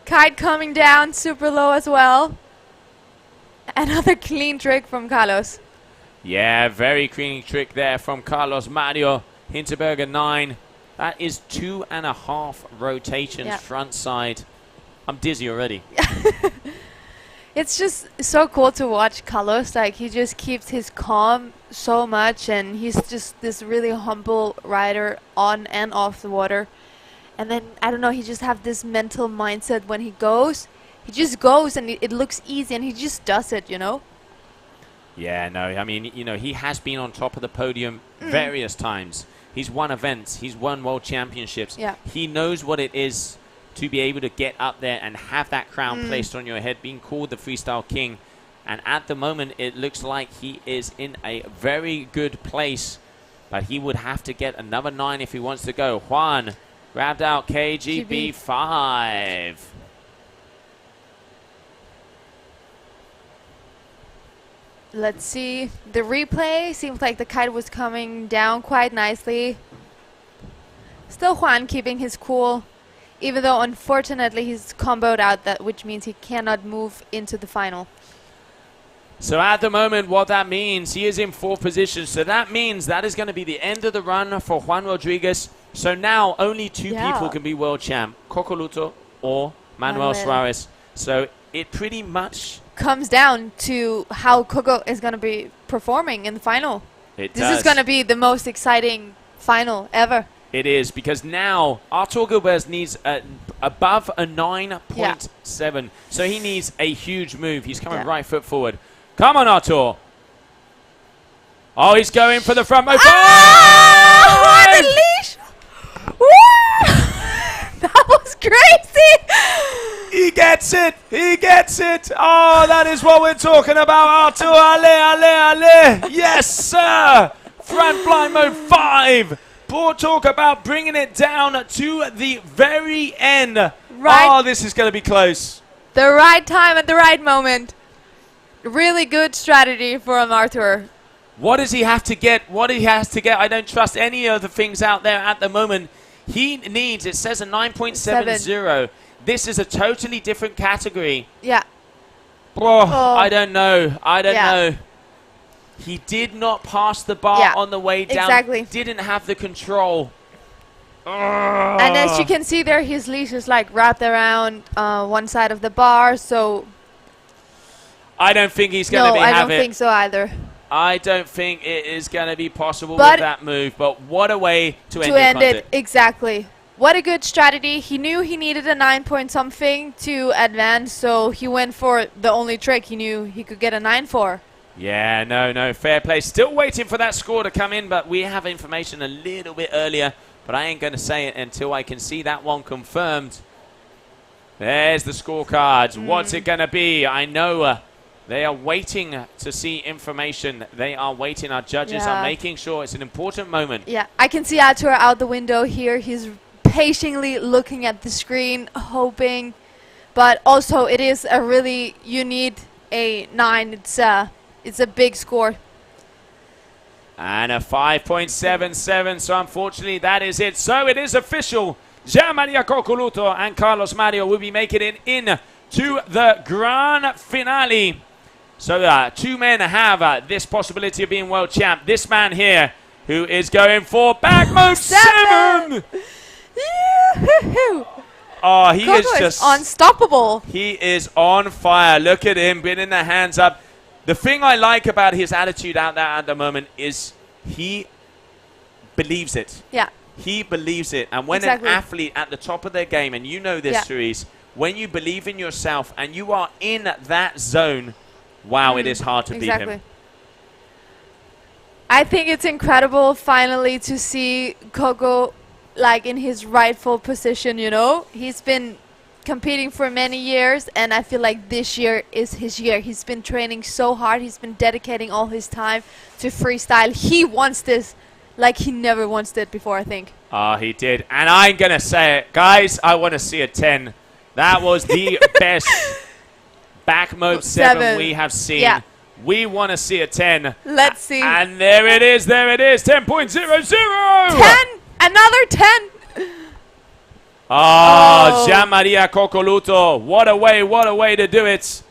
Kite coming down super low as well. Another clean trick from Carlos. Yeah, very clean trick there from Carlos Mario. Hinterberger 9. That is 2.5 rotations front side. I'm dizzy already. It's just so cool to watch Carlos. Like, he just keeps his calm so much, and he's just this really humble rider on and off the water. And then, I don't know, he just have this mental mindset when he goes. He just goes, and it looks easy, and he just does it, you know? Yeah, no, I mean, you know, he has been on top of the podium various times. He's won events. He's won world championships. Yeah. He knows what it is to be able to get up there and have that crown placed on your head, being called the Freestyle King. And at the moment, it looks like he is in a very good place. But he would have to get another 9 if he wants to go. Juan grabbed out KGB 5. Let's see. The replay seems like the kite was coming down quite nicely. Still Juan keeping his cool, even though unfortunately he's comboed out, which means he cannot move into the final. So at the moment, what that means, he is in 4th position. So that means that is going to be the end of the run for Juan Rodriguez. So now only 2 people can be world champ, Coccoluto or Manuel Suarez. So it pretty much comes down to how Coco is going to be performing in the final. This is going to be the most exciting final ever. It is, because now Artur Gilbert needs above a 9.7. So he needs a huge move. He's coming right foot forward. Come on, Artur. Oh, he's going for the front move. Oh, the leash! Woo! That was crazy! He gets it. He gets it. Oh, that is what we're talking about, Artur. Allez, allez, allez. Yes, sir. Front blind mode 5. Poor talk about bringing it down to the very end. Right. Oh, this is going to be close. The right time at the right moment. Really good strategy from Artur. What does he have to get? What he has to get? I don't trust any of the things out there at the moment. He needs, it says a 9.70. This is a totally different category. Yeah. Oh, I don't know. I don't know. He did not pass the bar on the way down. Exactly. Didn't have the control. And as you can see there, his leash is like wrapped around one side of the bar, so... I don't think he's going to have it. No, I don't think so either. I don't think it is going to be possible with that move, but what a way to end it. Exactly. What a good strategy. He knew he needed a 9-point-something to advance, so he went for the only trick he knew he could get a 9 for. Yeah, no, fair play. Still waiting for that score to come in, but we have information a little bit earlier, but I ain't going to say it until I can see that one confirmed. There's the scorecards. What's it going to be? I know they are waiting to see information. They are waiting. Our judges are making sure it's an important moment. Yeah, I can see Artur out the window here. He's patiently looking at the screen, hoping. But also, it is a really, you need a 9. It's a big score. And a 5.77, so unfortunately that is it. So it is official. Gian-Maria Coccoluto and Carlos Mario will be making it in to the grand finale. So two men have this possibility of being world champ. This man here, who is going for back mode 7. Oh, he is just unstoppable. He is on fire. Look at him, bringing the hands up. The thing I like about his attitude out there at the moment is he believes it. Yeah. He believes it. And when an athlete at the top of their game, and you know this, Therese, when you believe in yourself and you are in that zone, wow, it is hard to beat him. I think it's incredible finally to see Coco like in his rightful position, you know. He's been competing for many years, and I feel like this year is his year. He's been training so hard. He's been dedicating all his time to freestyle. He wants this like he never once did before, I think. Oh, he did. And I'm going to say it. Guys, I want to see a 10. That was the best back mode 7 we have seen. Yeah. We want to see a 10. Let's see. And there it is. There it is. 10.00. 10. Another 10. Oh, Gian-Maria Coccoluto. What a way to do it.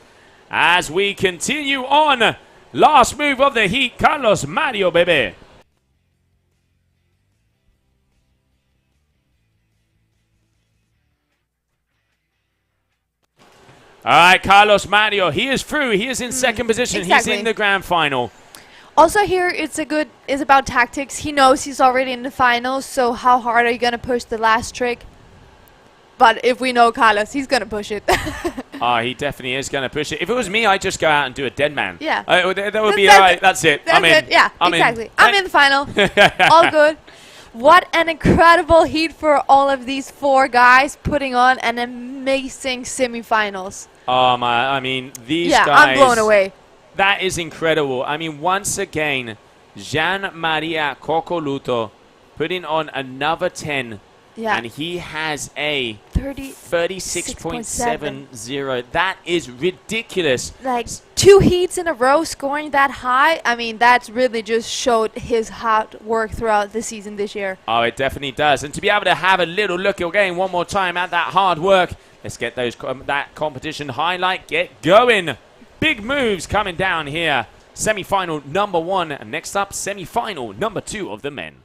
As we continue on. Last move of the heat, Carlos Mario, baby. All right, Carlos Mario. He is through. He is in second position. He's in the grand final. Also here, it's about tactics. He knows he's already in the finals, so how hard are you going to push the last trick? But if we know Carlos, he's going to push it. He definitely is going to push it. If it was me, I'd just go out and do a dead man. Yeah. That would be all right. That's it. I'm in. Yeah, exactly. I'm in the final. All good. What an incredible heat for all of these 4 guys putting on an amazing semifinals. I mean, these guys. I'm blown away. That is incredible. I mean, once again, Gian-Maria Coccoluto putting on another 10. Yeah. And he has a 36.70. That is ridiculous. Like 2 heats in a row scoring that high. I mean, that's really just showed his hard work throughout the season this year. Oh, it definitely does. And to be able to have a little look again one more time at that hard work. Let's get those that competition highlight. Get going. Big moves coming down here. Semi-final number 1. And next up, semi-final number 2 of the men.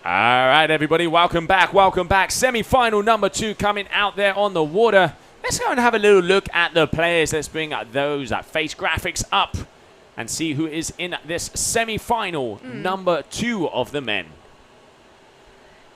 All right, everybody, welcome back, welcome back. Semi-final number 2 coming out there on the water. Let's go and have a little look at the players. Let's bring those face graphics up and see who is in this semi-final number 2 of the men.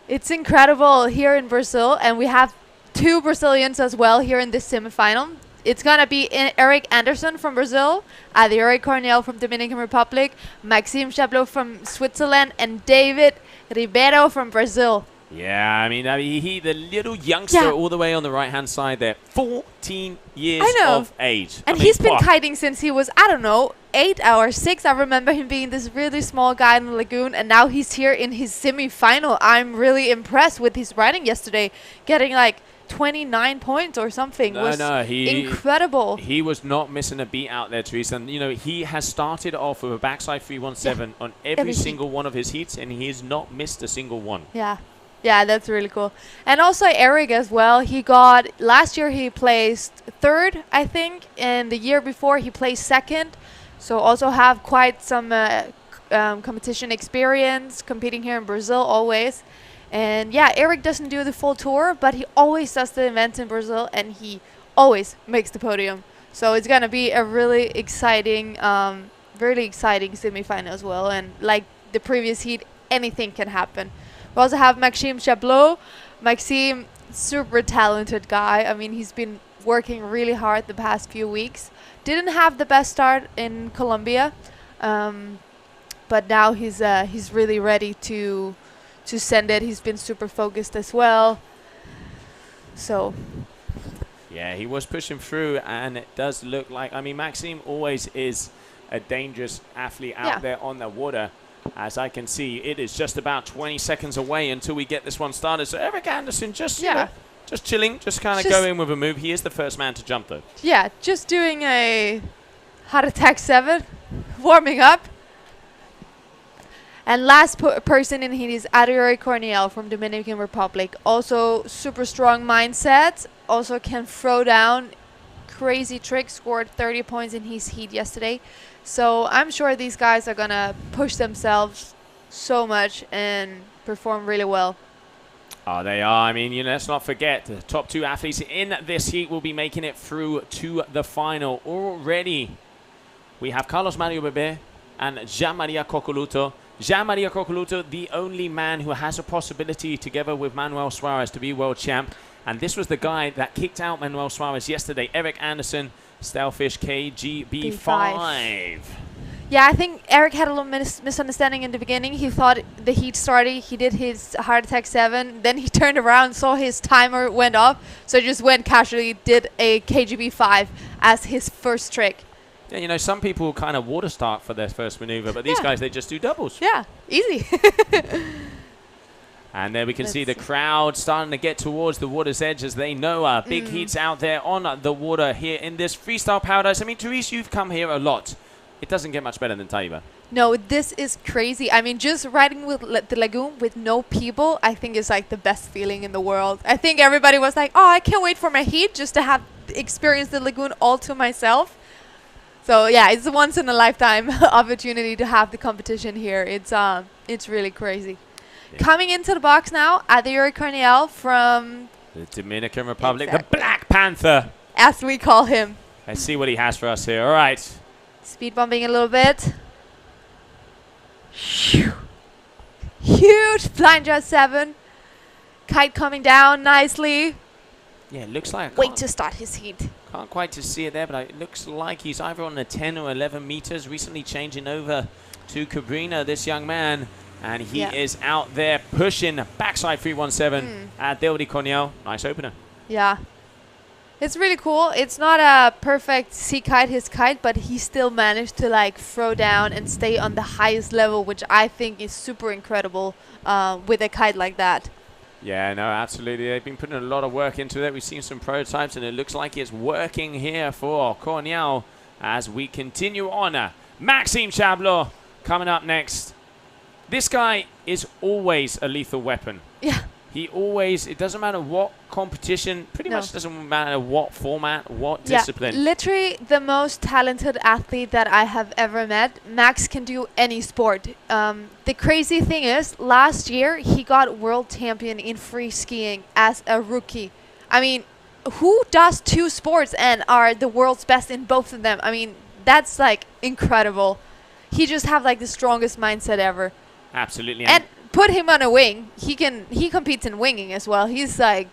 It's incredible here in Brazil, and we have 2 Brazilians as well here in this semi-final. It's going to be Eric Anderson from Brazil, Adriori Cornell from Dominican Republic, Maxime Chablot from Switzerland, and David Ribeiro from Brazil. Yeah, I mean, he the little youngster all the way on the right-hand side there, 14 years of age. And he's been kiting since he was, I don't know, 8 or 6. I remember him being this really small guy in the lagoon, and now he's here in his semi-final. I'm really impressed with his riding yesterday, getting like 29 points or something. Incredible. He was not missing a beat out there, Teresa. And, you know, he has started off with a backside 317 on every single one of his heats, and he has not missed a single one. Yeah. Yeah, that's really cool. And also Eric as well. He got, last year he placed 3rd, I think, and the year before he placed 2nd. So also have quite some competition experience, competing here in Brazil always. And yeah, Eric doesn't do the full tour, but he always does the events in Brazil, and he always makes the podium. So it's going to be a really exciting semi-final as well. And like the previous heat, anything can happen. We also have Maxime Chablot. Maxime, super talented guy. I mean, he's been working really hard the past few weeks. Didn't have the best start in Colombia, but now he's really ready to send it. He's been super focused as well. So yeah, he was pushing through, and it does look like, I mean, Maxime always is a dangerous athlete out there on the water. As I can see, it is just about 20 seconds away until we get this one started. So Eric Anderson just chilling, just kind of going with a move. He is the first man to jump, though. Yeah, just doing a heart attack 7, warming up. And last person in here is Adriori Cornell from Dominican Republic. Also super strong mindset. Also can throw down crazy tricks. Scored 30 points in his heat yesterday. So I'm sure these guys are going to push themselves so much and perform really well. Oh, they are. I mean, let's not forget the top 2 athletes in this heat will be making it through to the final. Already, we have Carlos Mario Bebé and Jean-Maria Cocoluto. Jean-Maria Cocoluto, the only man who has a possibility, together with Manuel Suarez, to be world champ. And this was the guy that kicked out Manuel Suarez yesterday, Eric Anderson. Stalefish KGB5. Yeah, I think Eric had a little misunderstanding in the beginning. He thought the heat started. He did his heart attack 7. Then he turned around, saw his timer went off. So just went casually, did a KGB5 as his first trick. Yeah, some people kind of water start for their first maneuver, but these guys, they just do doubles. Yeah, easy. And there we can see the crowd starting to get towards the water's edge, as they know big heats out there on the water here in this freestyle paradise. I mean, Therese, you've come here a lot. It doesn't get much better than Taiba. No, this is crazy. I mean, just riding with the lagoon with no people, I think is like the best feeling in the world. I think everybody was like, oh, I can't wait for my heat just to have experienced the lagoon all to myself. So yeah, it's a once in a lifetime opportunity to have the competition here. It's really crazy. Yeah. Coming into the box now, Adriori Cornell from the Dominican Republic, the Black Panther, as we call him. Let's see what he has for us here. All right. Speed bumping a little bit. Huge blind jet 7. Kite coming down nicely. Yeah, it looks like wait to start his heat. Can't quite just see it there, but it looks like he's either on the 10 or 11 meters. Recently changing over to Cabrina, this young man. And he is out there pushing backside 317 at Adriori Cornell. Nice opener. Yeah. It's really cool. It's not a perfect sea kite, his kite, but he still managed to like throw down and stay on the highest level, which I think is super incredible with a kite like that. Yeah, no, absolutely. They've been putting a lot of work into it. We've seen some prototypes, and it looks like it's working here for Cornell as we continue on. Maxime Chablot coming up next. This guy is always a lethal weapon. Yeah. He always, it doesn't matter what competition, pretty much doesn't matter what format, what Yeah, discipline. literally the most talented athlete that I have ever met. Max can do any sport. The crazy thing is, last year he got world champion in free skiing as a rookie. I mean, who does 2 sports and are the world's best in both of them? I mean, that's like incredible. He just have like the strongest mindset ever. Absolutely. And put him on a wing. He competes in winging as well. He's like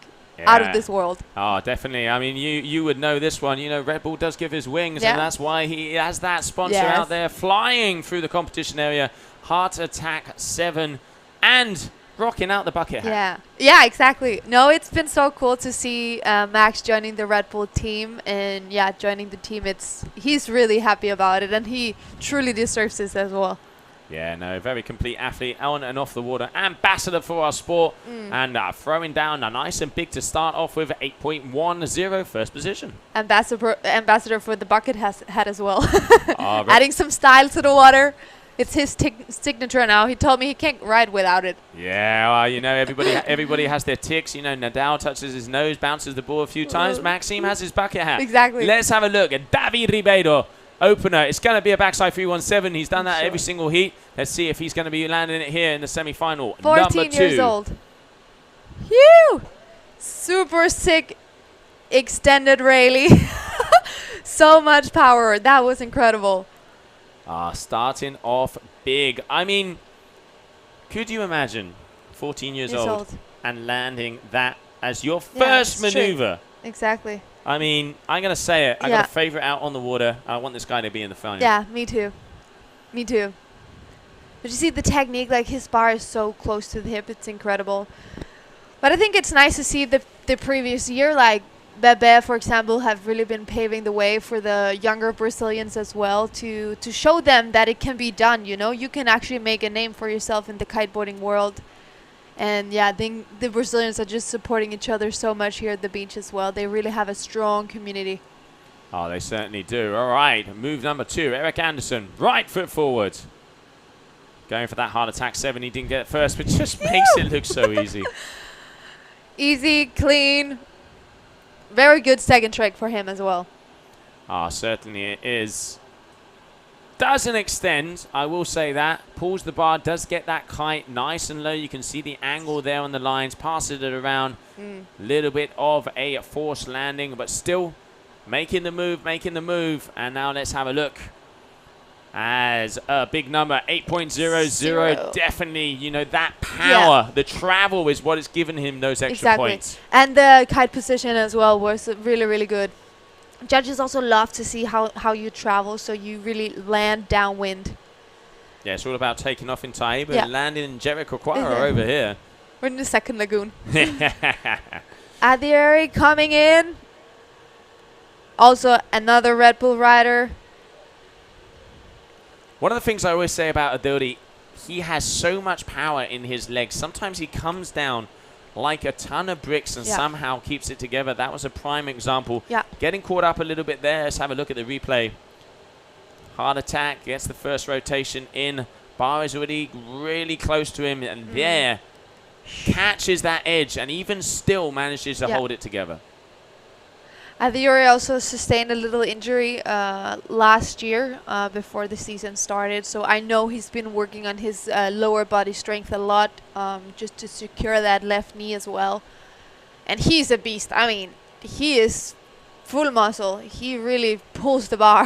out of this world. Oh, definitely. I mean, you would know this one. You know, Red Bull does give his wings, and that's why he has that sponsor out there flying through the competition area. Heart Attack 7 and rocking out the bucket hat. Yeah, exactly. No, it's been so cool to see Max joining the Red Bull team, and joining the team. He's really happy about it, and he truly deserves this as well. Yeah, no, very complete athlete on and off the water. Ambassador for our sport. And throwing down a nice and big to start off with 8.10 first position. Ambassador for the bucket hat as well. Adding some style to the water. It's his signature now. He told me he can't ride without it. Yeah, well, you know, everybody has their ticks. You know, Nadal touches his nose, bounces the ball a few times. Maxime has his bucket hat. Exactly. Let's have a look at David Ribeiro. Opener. It's going to be a backside 317. He's done that every single heat. Let's see if he's going to be landing it here in the semi-final. 14 years old. Phew! Super sick extended rally. So much power. That was incredible. Starting off big. I mean, could you imagine 14 years old and landing that as your first maneuver? True. Exactly. I mean, I'm going to say it. I got a favorite out on the water. I want this guy to be in the final. Yeah, me too. Me too. But you see the technique, like his bar is so close to the hip. It's incredible. But I think it's nice to see the previous year, like Bebe, for example, have really been paving the way for the younger Brazilians as well to show them that it can be done, you know. You can actually make a name for yourself in the kiteboarding world. And I think the Brazilians are just supporting each other so much here at the beach as well. They really have a strong community. Oh, they certainly do. All right, move number 2, Eric Anderson, right foot forward. Going for that Heart Attack 7. He didn't get it first, but just makes it look so easy. Easy, clean. Very good second trick for him as well. Certainly it is. Doesn't extend, I will say that. Pulls the bar, does get that kite nice and low. You can see the angle there on the lines. Passes it around. Little bit of a forced landing, but still making the move. And now let's have a look. As a big number, 8.00. Definitely, you know, that power, the travel is what has given him those extra points. And the kite position as well was really, really good. Judges also love to see how you travel, so you really land downwind. Yeah, it's all about taking off in Taiba and landing in Jericoacoara over here. We're in the second lagoon. Adhieri coming in. Also another Red Bull rider. One of the things I always say about Adhieri, he has so much power in his legs. Sometimes he comes down like a ton of bricks and somehow keeps it together. That was a prime example. Getting caught up a little bit there. Let's have a look at the replay. Heart Attack gets the first rotation in. Bar is already really close to him, and there catches that edge and even still manages to hold it together. Adhieri also sustained a little injury last year before the season started, so I know he's been working on his lower body strength a lot just to secure that left knee as well. And he's a beast. I mean, he is full muscle. He really pulls the bar.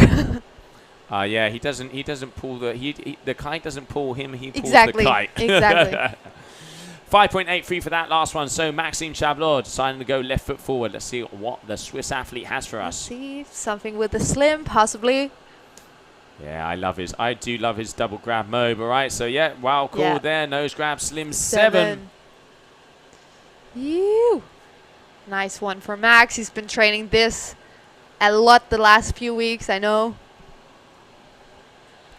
Yeah, he doesn't pull the kite doesn't pull him. He pulls the kite. Exactly. 5.83 for that last one. So Maxime Chablot deciding to go left foot forward. Let's see what the Swiss athlete has for us. See something with the slim, possibly. Yeah, I do love his double grab mode. All right, so wow, cool there. Nose grab, slim 7. Ew. Nice one for Max. He's been training this a lot the last few weeks, I know.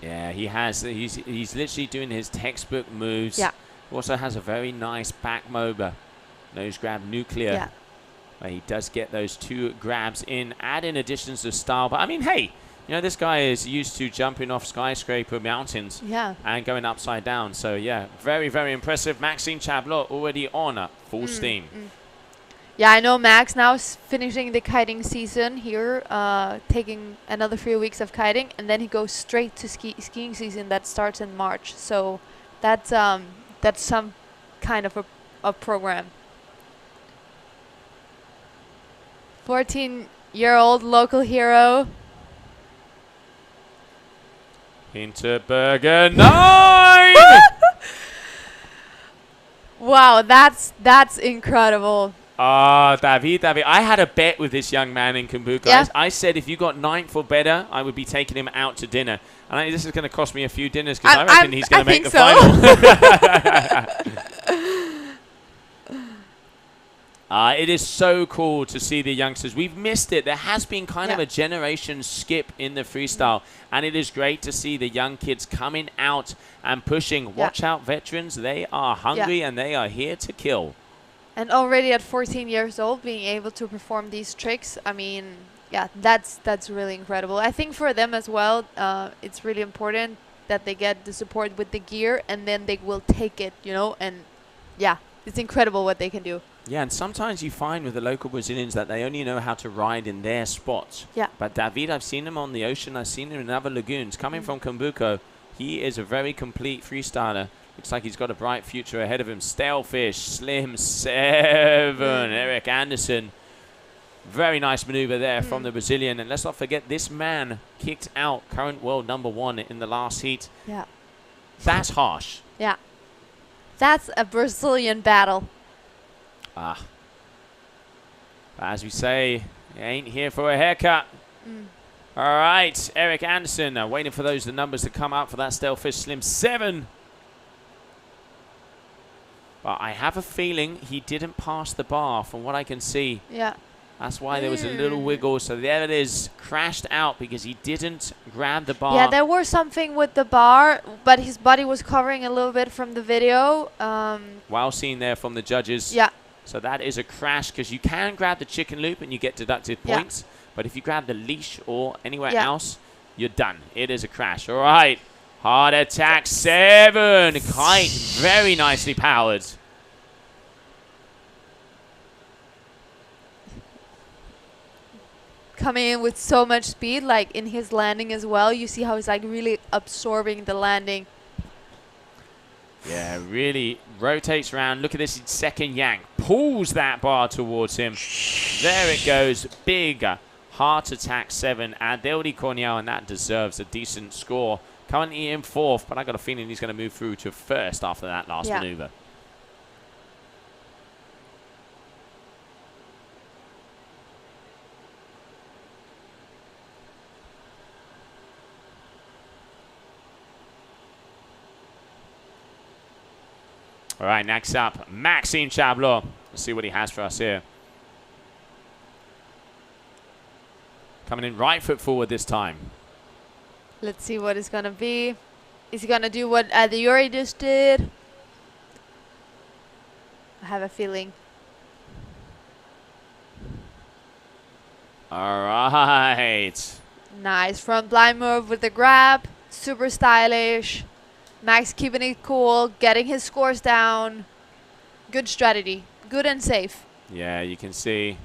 Yeah, he has. He's literally doing his textbook moves. Yeah. Also has a very nice back mober, nose grab nuclear. Where he does get those 2 grabs in, add in additions of style. But I mean, hey, You know, this guy is used to jumping off skyscraper mountains and going upside down. So, yeah, very, very impressive. Maxime Chablot already on full steam. Yeah, I know Max now is finishing the kiting season here, taking another 3 weeks of kiting, and then he goes straight to skiing season that starts in March. So that's some kind of a program. 14-year-old local hero. Hinterberger 9! Wow, that's incredible. David, I had a bet with this young man in Kumbuka. Yeah. I said if you got 9th or better, I would be taking him out to dinner. And this is going to cost me a few dinners because I reckon he's going to make the final. It is so cool to see the youngsters. We've missed it. There has been kind of a generation skip in the freestyle, and it is great to see the young kids coming out and pushing. Watch out, veterans. They are hungry and they are here to kill. And already at 14 years old, being able to perform these tricks, I mean, yeah, that's really incredible. I think for them as well, it's really important that they get the support with the gear, and then they will take it, you know, and yeah, it's incredible what they can do. Yeah, and sometimes you find with the local Brazilians that they only know how to ride in their spots. Yeah. But David, I've seen him on the ocean. I've seen him in other lagoons. Coming from Kumbuko, he is a very complete freestyler. Looks like he's got a bright future ahead of him. Stalefish, Slim 7, Eric Anderson. Very nice maneuver there from the Brazilian. And let's not forget, this man kicked out current world #1 in the last heat. Yeah. That's harsh. Yeah. That's a Brazilian battle. As we say, he ain't here for a haircut. All right, Eric Anderson waiting for the numbers to come out for that Stalefish Slim 7. But I have a feeling he didn't pass the bar from what I can see. Yeah. That's why there was a little wiggle. So there it is, crashed out because he didn't grab the bar. Yeah, there was something with the bar, but his body was covering a little bit from the video. Well seen there from the judges. Yeah. So that is a crash because you can grab the chicken loop and you get deducted points. But if you grab the leash or anywhere else, you're done. It is a crash. All right. Heart Attack 7. Kite, very nicely powered. Coming in with so much speed, like in his landing as well. You see how he's like really absorbing the landing. Yeah, really rotates around. Look at this second yank. Pulls that bar towards him. There it goes. Big Heart Attack 7. Adeldi Cornell, and that deserves a decent score. Currently in 4th, but I got a feeling he's going to move through to 1st after that last maneuver. All right, next up, Maxime Chablot. Let's see what he has for us here. Coming in right foot forward this time. Let's see what it's going to be. Is he going to do what Yuri just did? I have a feeling. All right. Nice front blind move with the grab. Super stylish. Max keeping it cool, getting his scores down. Good strategy. Good and safe. Yeah, you can see.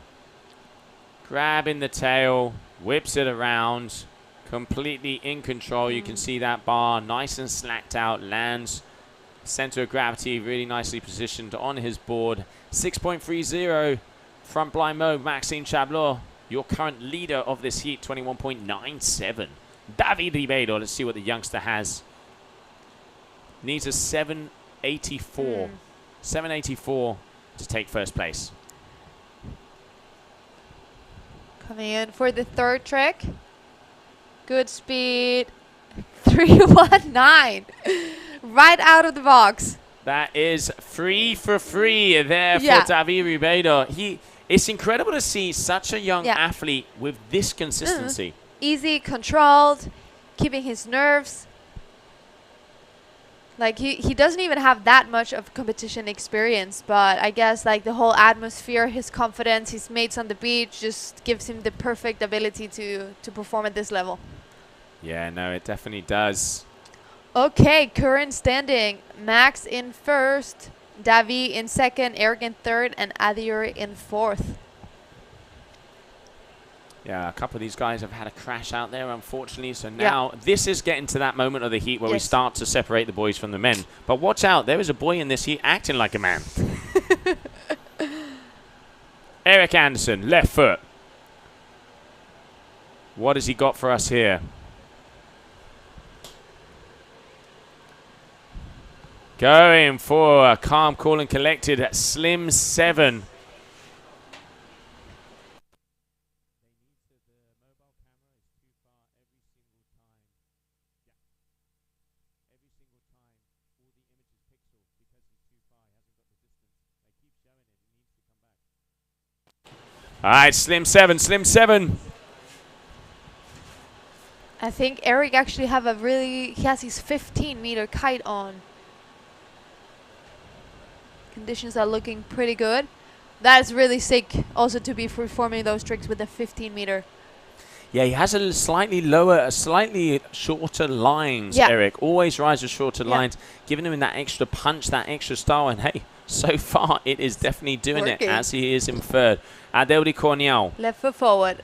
Grabbing the tail, whips it around. Completely in control. You can see that bar nice and slacked out. Lands. Center of gravity really nicely positioned on his board. 6.30. Front blind mode, Maxime Chablot. Your current leader of this heat, 21.97. David Ribeiro. Let's see what the youngster has. Needs a 784. 784 to take 1st place. Coming in for the 3rd trick. Good speed. 319. Right out of the box. That is 3 for 3 there for David Ribeiro. It's incredible to see such a young athlete with this consistency. Easy, controlled, keeping his nerves. Like, he doesn't even have that much of competition experience, but I guess, like, the whole atmosphere, his confidence, his mates on the beach just gives him the perfect ability to perform at this level. Yeah, no, it definitely does. Okay, current standing. Max in first, Davi in second, Eric in third, and Adiyuri in fourth. Yeah, a couple of these guys have had a crash out there, unfortunately. So now this is getting to that moment of the heat where we start to separate the boys from the men. But watch out, there is a boy in this heat acting like a man. Eric Anderson, left foot. What has he got for us here? Going for a calm, cool and collected at Slim 7. All right, Slim 7, Slim 7. I think Eric actually he has his 15-meter kite on. Conditions are looking pretty good. That is really sick also to be performing those tricks with a 15-meter. Yeah, he has a slightly shorter lines, Eric. Always rises shorter lines, giving him that extra punch, that extra style. And hey, so far it is definitely doing it as he is in third. Adel Di Corniel. Left foot forward.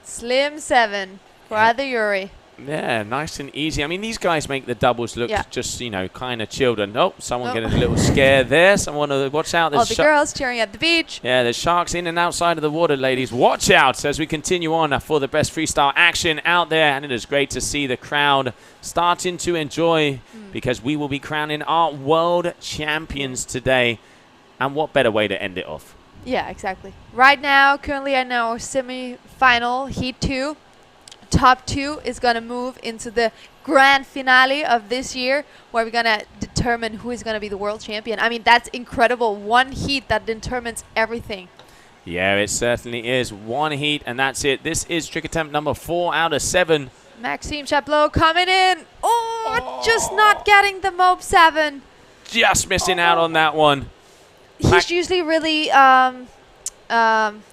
Slim 7 for Adiyuri. Yeah, nice and easy. I mean, these guys make the doubles look just, you know, kind of chilled. And someone getting a little scared there. Someone, watch out. All the girls cheering at the beach. Yeah, there's sharks in and outside of the water, ladies. Watch out as we continue on for the best freestyle action out there. And it is great to see the crowd starting to enjoy because we will be crowning our world champions today. And what better way to end it off? Yeah, exactly. Right now, currently in our semi-final, Heat 2. Top 2 is going to move into the grand finale of this year where we're going to determine who is going to be the world champion. I mean, that's incredible. One heat that determines everything. Yeah, it certainly is. One heat, and that's it. This is trick attempt number 4 out of 7. Maxime Chaplot coming in. Oh, just not getting the Mob 7. Just missing out on that one. He's usually really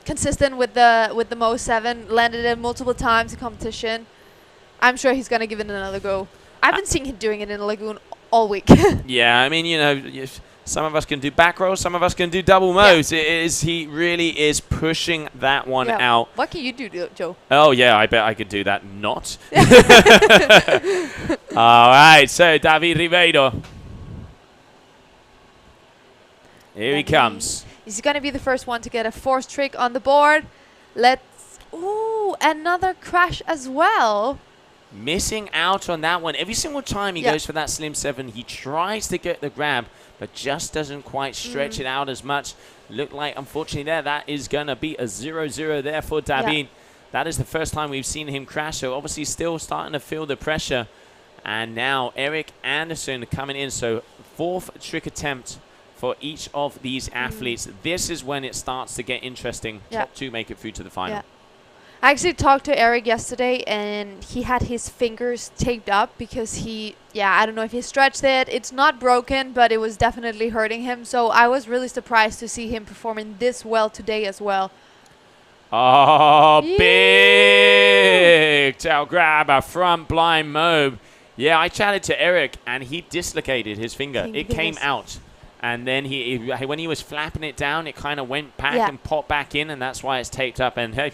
consistent with the Mo 7, landed it multiple times in competition. I'm sure he's going to give it another go. I've been seeing him doing it in the lagoon all week. Yeah, I mean, you know, some of us can do back rolls, some of us can do double Mo's. He really is pushing that one out. What can you do, Joe? Oh, yeah, I bet I could do that. Not. All right, so David Ribeiro. Here he comes. He's going to be the first one to get a force trick on the board. Ooh, another crash as well. Missing out on that one. Every single time he goes for that Slim 7, he tries to get the grab, but just doesn't quite stretch it out as much. Look like, unfortunately, that is going to be a 0-0 there for David. Yeah. That is the first time we've seen him crash, so obviously still starting to feel the pressure. And now Eric Anderson coming in, so 4th trick attempt for each of these athletes. This is when it starts to get interesting. Top 2 make it through to the final. Yeah. I actually talked to Eric yesterday, and he had his fingers taped up because I don't know if he stretched it. It's not broken, but it was definitely hurting him. So I was really surprised to see him performing this well today as well. Oh, big tail grab, a front blind mob. Yeah, I chatted to Eric, and he dislocated his finger. It came out. And then when he was flapping it down, it kind of went back and popped back in, and that's why it's taped up. And hey,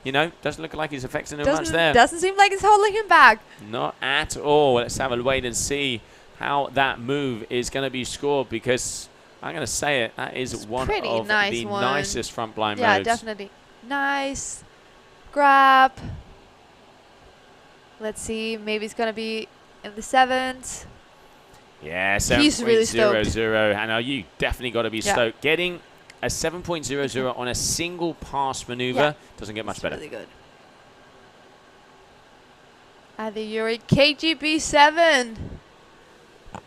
you know, doesn't look like he's affecting him much there. Doesn't seem like it's holding him back. Not at all. Let's have a wait and see how that move is going to be scored, because I'm going to say it, that is one of the nicest front blind moves. Yeah, definitely. Nice grab. Let's see. Maybe it's going to be in the 7th. Yeah, 7.00. I know you definitely got to be stoked. Getting a 7.00 on a single pass maneuver doesn't get much better. Really good. Adiyuri, KGB 7.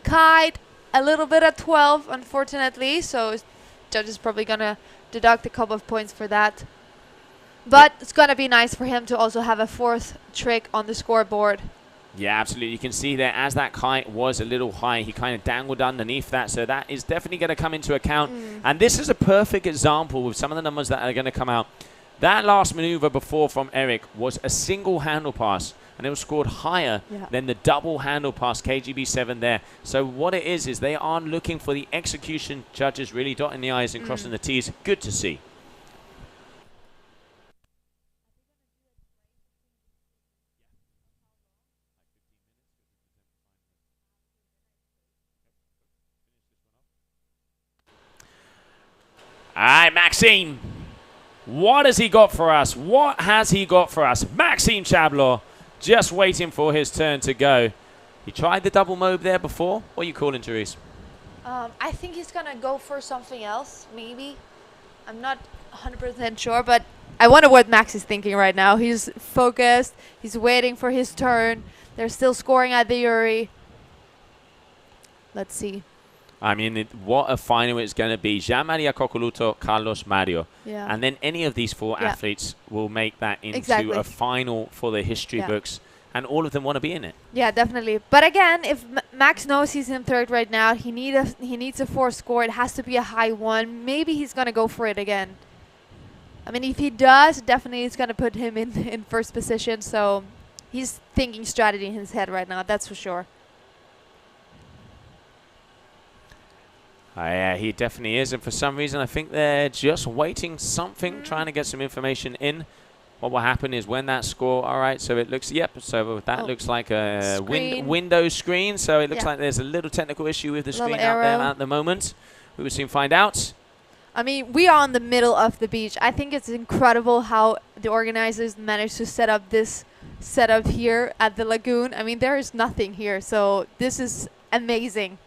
Kite, a little bit at 12, unfortunately. So judge is probably going to deduct a couple of points for that. But it's going to be nice for him to also have a 4th trick on the scoreboard. Yeah, absolutely. You can see there, as that kite was a little high, he kind of dangled underneath that. So that is definitely going to come into account. And this is a perfect example with some of the numbers that are going to come out. That last maneuver before from Eric was a single handle pass, and it was scored higher than the double handle pass KGB7 there. So what it is they are looking for the execution. Judges really dotting the I's and crossing the T's. Good to see. All right, Maxime. What has he got for us? What has he got for us? Maxime Chablot just waiting for his turn to go. He tried the double mobe there before. What are you calling, Therese? I think he's going to go for something else, maybe. I'm not 100% sure, but I wonder what Max is thinking right now. He's focused. He's waiting for his turn. They're still scoring at the Yuri. Let's see. I mean, what a final it's going to be. Jean-Maria Coccoluto, Carlos Mario. Yeah. And then any of these four athletes will make that into a final for the history books. And all of them want to be in it. Yeah, definitely. But again, if Max knows he's in third right now, he needs a 4 score. It has to be a high one. Maybe he's going to go for it again. I mean, if he does, definitely it's going to put him in first position. So he's thinking strategy in his head right now, that's for sure. Yeah, he definitely is. And for some reason, I think they're just waiting something, trying to get some information in. What will happen is when that score, all right, so it looks, so that looks like a window screen. So it looks like there's a little technical issue with the screen out there at the moment. We will soon find out. I mean, we are in the middle of the beach. I think it's incredible how the organizers managed to set up this setup here at the lagoon. I mean, there is nothing here. So this is amazing.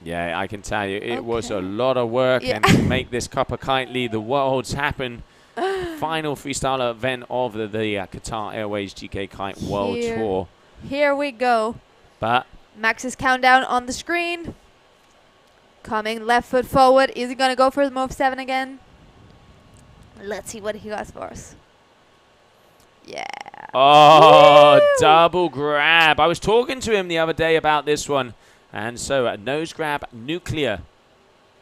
Yeah, I can tell you, it was a lot of work and to make this Copa Kitley, the Worlds happen. Final freestyle event of the Qatar Airways GKA Kite World Tour. Here we go. But Max's countdown on the screen. Coming left foot forward. Is he going to go for the move 7 again? Let's see what he got for us. Yeah. Oh, double grab. I was talking to him the other day about this one. And so a nose grab nuclear.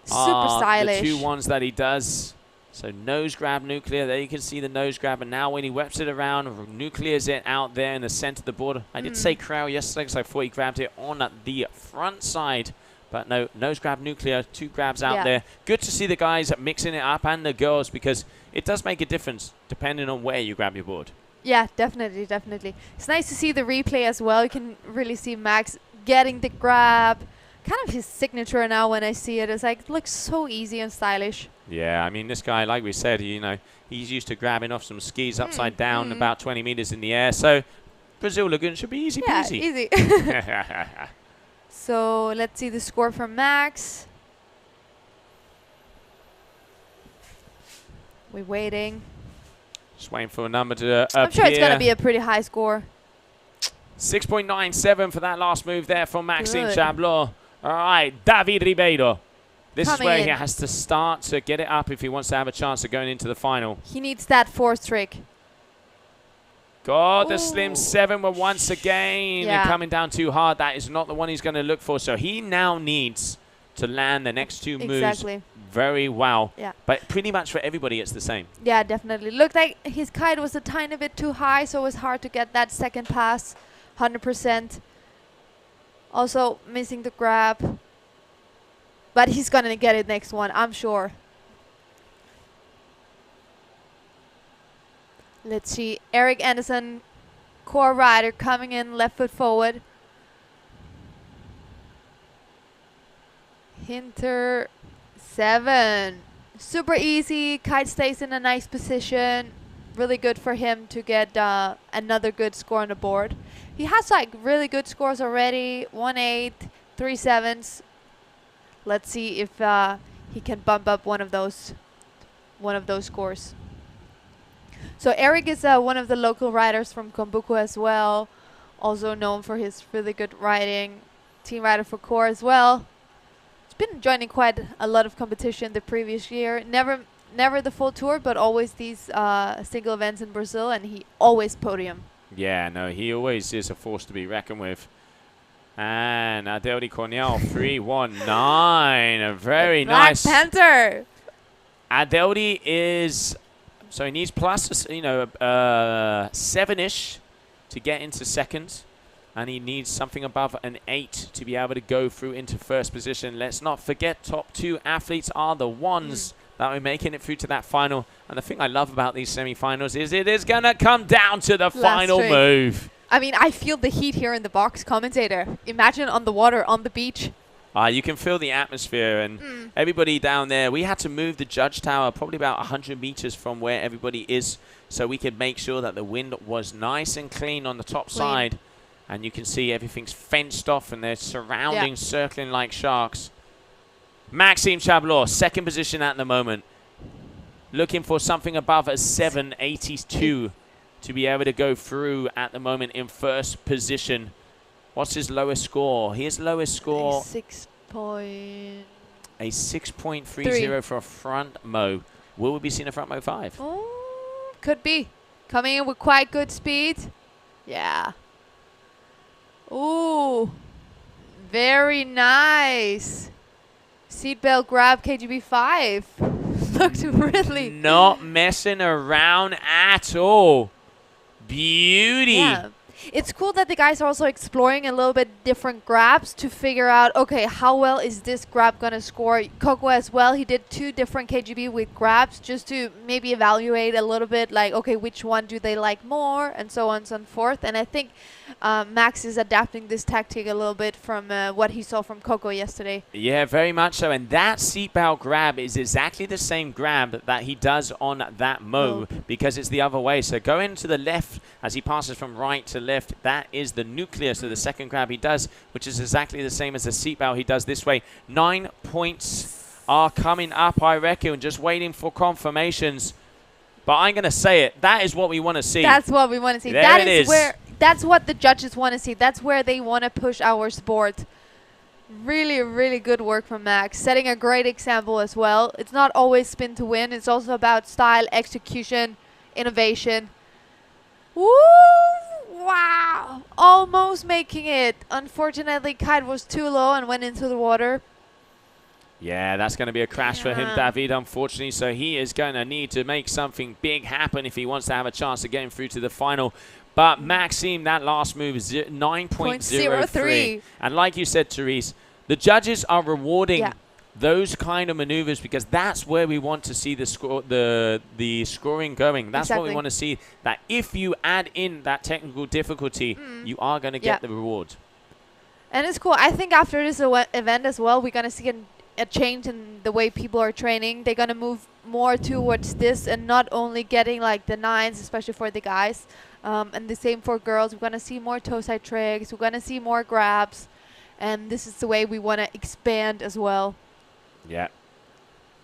Super stylish. The 2 ones that he does. So nose grab nuclear. There you can see the nose grab. And now when he whips it around, nuclears it out there in the center of the board. I did say Crow yesterday because I thought he grabbed it on the front side. But no, nose grab nuclear, 2 grabs out there. Good to see the guys mixing it up and the girls because it does make a difference depending on where you grab your board. Yeah, definitely, definitely. It's nice to see the replay as well. You can really see Max getting the grab. Kind of his signature now when I see it. It's like, it looks so easy and stylish. Yeah, I mean, this guy, like we said, he's used to grabbing off some skis upside down about 20 meters in the air. So Brazil Lagoon should be easy peasy. Yeah, easy. So let's see the score from Max. We're waiting. Just waiting for a number to I'm sure it's going to be a pretty high score. 6.97 for that last move there from Maxime Chablot. All right, David Ribeiro. This is where he has to start to get it up if he wants to have a chance of going into the final. He needs that 4th trick. God, the slim 7 were once again coming down too hard. That is not the one he's going to look for. So he now needs to land the next 2 moves very well. Yeah. But pretty much for everybody, it's the same. Yeah, definitely. Looked like his kite was a tiny bit too high, so it was hard to get that second pass. 100%. Also missing the grab. But he's going to get it next one, I'm sure. Let's see. Eric Anderson, core rider, coming in left foot forward. Hinter 7. Super easy. Kite stays in a nice position. Really good for him to get another good score on the board. He has like really good scores already. 1-8, 3 7s. Let's see if he can bump up one of those scores. So Eric is one of the local riders from Kombuku as well. Also known for his really good riding. Team rider for Core as well. He's been joining quite a lot of competition the previous year. Never the full tour, but always these single events in Brazil, and he always podium. Yeah, no, he always is a force to be reckoned with. And Adeldi Cornell, 3-1-9. A very nice. Black Panther. Adeldi is So he needs plus, you know, 7-ish to get into second. And he needs something above an 8 to be able to go through into first position. Let's not forget, top 2 athletes are the ones that are making it through to that final. And the thing I love about these semi-finals is it is going to come down to the final move. I mean, I feel the heat here in the box, commentator. Imagine on the water, on the beach. You can feel the atmosphere, and everybody down there. We had to move the judge tower probably about 100 meters from where everybody is so we could make sure that the wind was nice and clean on the top side. And you can see everything's fenced off, and they're surrounding, circling like sharks. Maxime Chablot, second position at the moment. Looking for something above a 782 to be able to go through at the moment in first position. What's his lowest score? His lowest score... A 6.30 for a front mo. Will we be seeing a front mo 5? Oh, could be. Coming in with quite good speed. Yeah. Ooh. Very nice. Seatbelt grab KGB 5. Looked really... Not messing around at all. Beauty. Yeah. It's cool that the guys are also exploring a little bit different grabs to figure out, okay, how well is this grab going to score? Coco as well, he did 2 different KGB with grabs just to maybe evaluate a little bit, like, okay, which one do they like more, and so on and so forth. And I think Max is adapting this tactic a little bit from what he saw from Coco yesterday. Yeah, very much so. And that seatbelt grab is exactly the same grab that he does on that mo because it's the other way. So going to the left as he passes from right to left, that is the nucleus of the second grab he does, which is exactly the same as the seatbelt he does this way. 9 points are coming up, I reckon, just waiting for confirmations. But I'm going to say it. That is what we want to see. That's what we want to see. There That it is is. where... That's what the judges want to see. That's where they want to push our sport. Really, really good work from Max. Setting a great example as well. It's not always spin to win. It's also about style, execution, innovation. Woo! Wow! Almost making it. Unfortunately, Kite was too low and went into the water. Yeah, that's going to be a crash for him, David, unfortunately. So he is going to need to make something big happen if he wants to have a chance of getting through to the final. But Maxime, that last move is 9.03. And like you said, Therese, the judges are rewarding those kind of maneuvers because that's where we want to see the score, the scoring going. That's what we want to see. That if you add in that technical difficulty, you are going to get the reward. And it's cool. I think after this event as well, we're going to see a change in the way people are training. They're going to move more towards this and not only getting like the 9s, especially for the guys. And the same for girls. We're going to see more toe side tricks. We're going to see more grabs. And this is the way we want to expand as well. Yeah.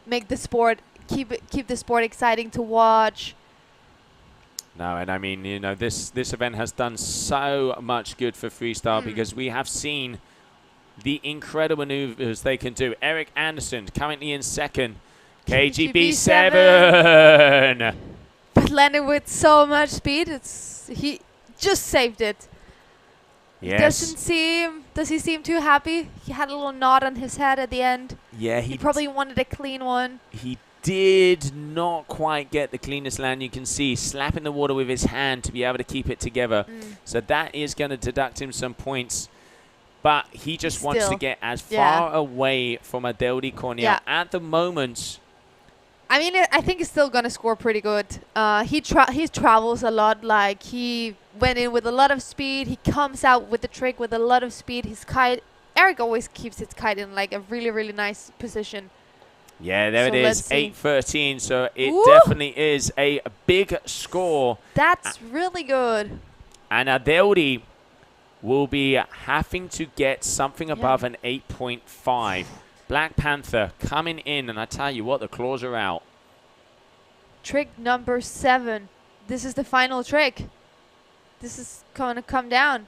Make the sport, keep the sport exciting to watch. No, and I mean, you know, this event has done so much good for freestyle because we have seen the incredible maneuvers they can do. Eric Anderson currently in second. KGB 7. But landed with so much speed, he just saved it. Yes. Does he seem too happy? He had a little nod on his head at the end. Yeah, he probably wanted a clean one. He did not quite get the cleanest land. You can see slapping the water with his hand to be able to keep it together. So that is going to deduct him some points. But he just wants to get as far away from Adeldi Cornell at the moment. I mean, I think he's still going to score pretty good. He travels a lot. Like, he went in with a lot of speed. He comes out with the trick with a lot of speed. His kite, Eric always keeps his kite in, like, a really, really nice position. Yeah, there it is, 8-13. So it definitely is a big score. That's really good. And Adeldi will be having to get something above an 8.5. Black Panther coming in, and I tell you what, the claws are out. Trick number 7. This is the final trick. This is going to come down.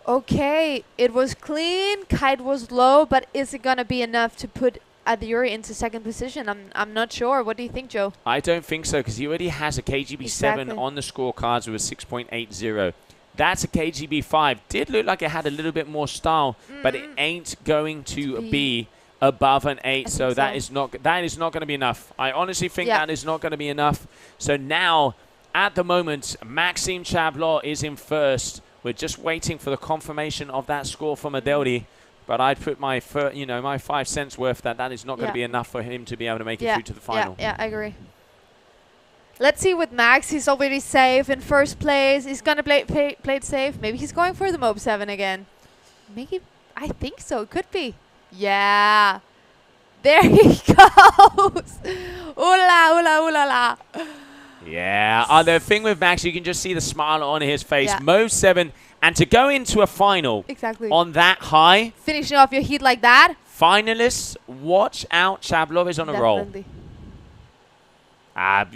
Okay, it was clean. Kite was low, but is it going to be enough to put Aduri into second position? I'm not sure. What do you think, Joe? I don't think so, because he already has a KGB 7 on the scorecards with a 6.80. That's a KGB 5. Did look like it had a little bit more style, but it ain't going to be above an 8. I So think that so. is not going to be enough. I honestly think Yeah. that is not going to be enough. So now, at the moment, Maxime Chablot is in first. We're just waiting for the confirmation of that score from Adeldi. But I'd put my, my 5 cents worth that is not going to be enough for him to be able to make it through to the final. Yeah, I agree. Let's see with Max. He's already safe in first place. He's going to play it safe. Maybe he's going for the Mob 7 again. Maybe. I think so. Could be. Yeah. There he goes. Ooh la, ooh la, ooh la la. Yeah. The thing with Max, you can just see the smile on his face. Yeah. Mob 7. And to go into a final Exactly. on that high, Finishing off your heat like that. finalists, watch out. Chablov is on a roll. Definitely.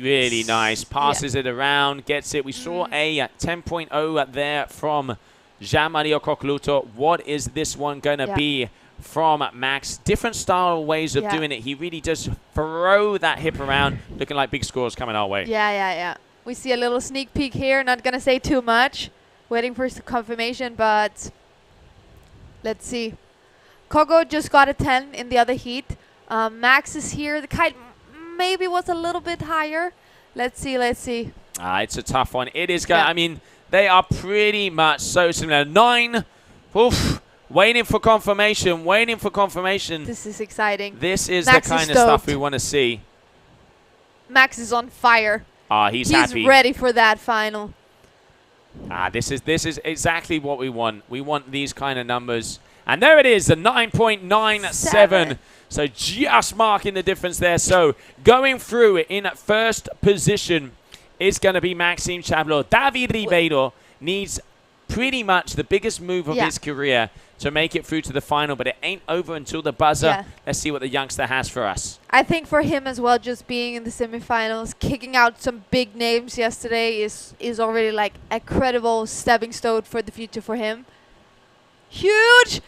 Really nice. Passes it around, gets it. We saw a 10.0 there from Jean-Marie Coccoluto. What is this one going to be from Max? Different style ways of doing it. He really does throw that hip around, looking like big scores coming our way. Yeah. We see a little sneak peek here. Not going to say too much. Waiting for confirmation, but let's see. Coco just got a 10 in the other heat. Max is here. The Kite maybe was a little bit higher. Let's see. It's a tough one. It is going. Yeah. I mean, they are pretty much so similar. 9. Oof. Waiting for confirmation. This is exciting. This is Max the is kind of stuff stoked. we want to see. Max is on fire. He's happy. He's ready for that final. This is exactly what we want. We want these kind of numbers. And there it is, the 9.97. So just marking the difference there. So going through it in first position is going to be Maxime Chablot. David Ribeiro needs pretty much the biggest move of his career to make it through to the final, but it ain't over until the buzzer. Yeah. Let's see what the youngster has for us. I think for him as well, just being in the semifinals, kicking out some big names yesterday is already like a credible stepping stone for the future for him. Huge!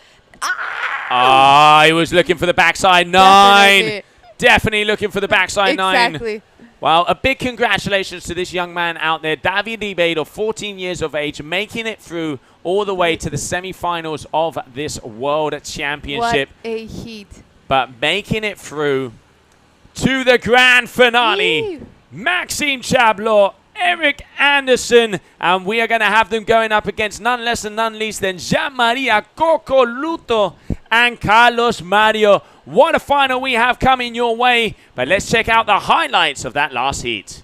He was looking for the backside 9. Definitely looking for the backside 9. Exactly. Well, a big congratulations to this young man out there, David Ribeiro, 14 years of age, making it through all the way to the semifinals of this World Championship. What a heat. But making it through to the grand finale, Yee. Maxime Chablot, Eric Anderson, and we are going to have them going up against none less and none least than Jean-Marie Coccoluto and Carlos Mario. What a final we have coming your way. But let's check out the highlights of that last heat.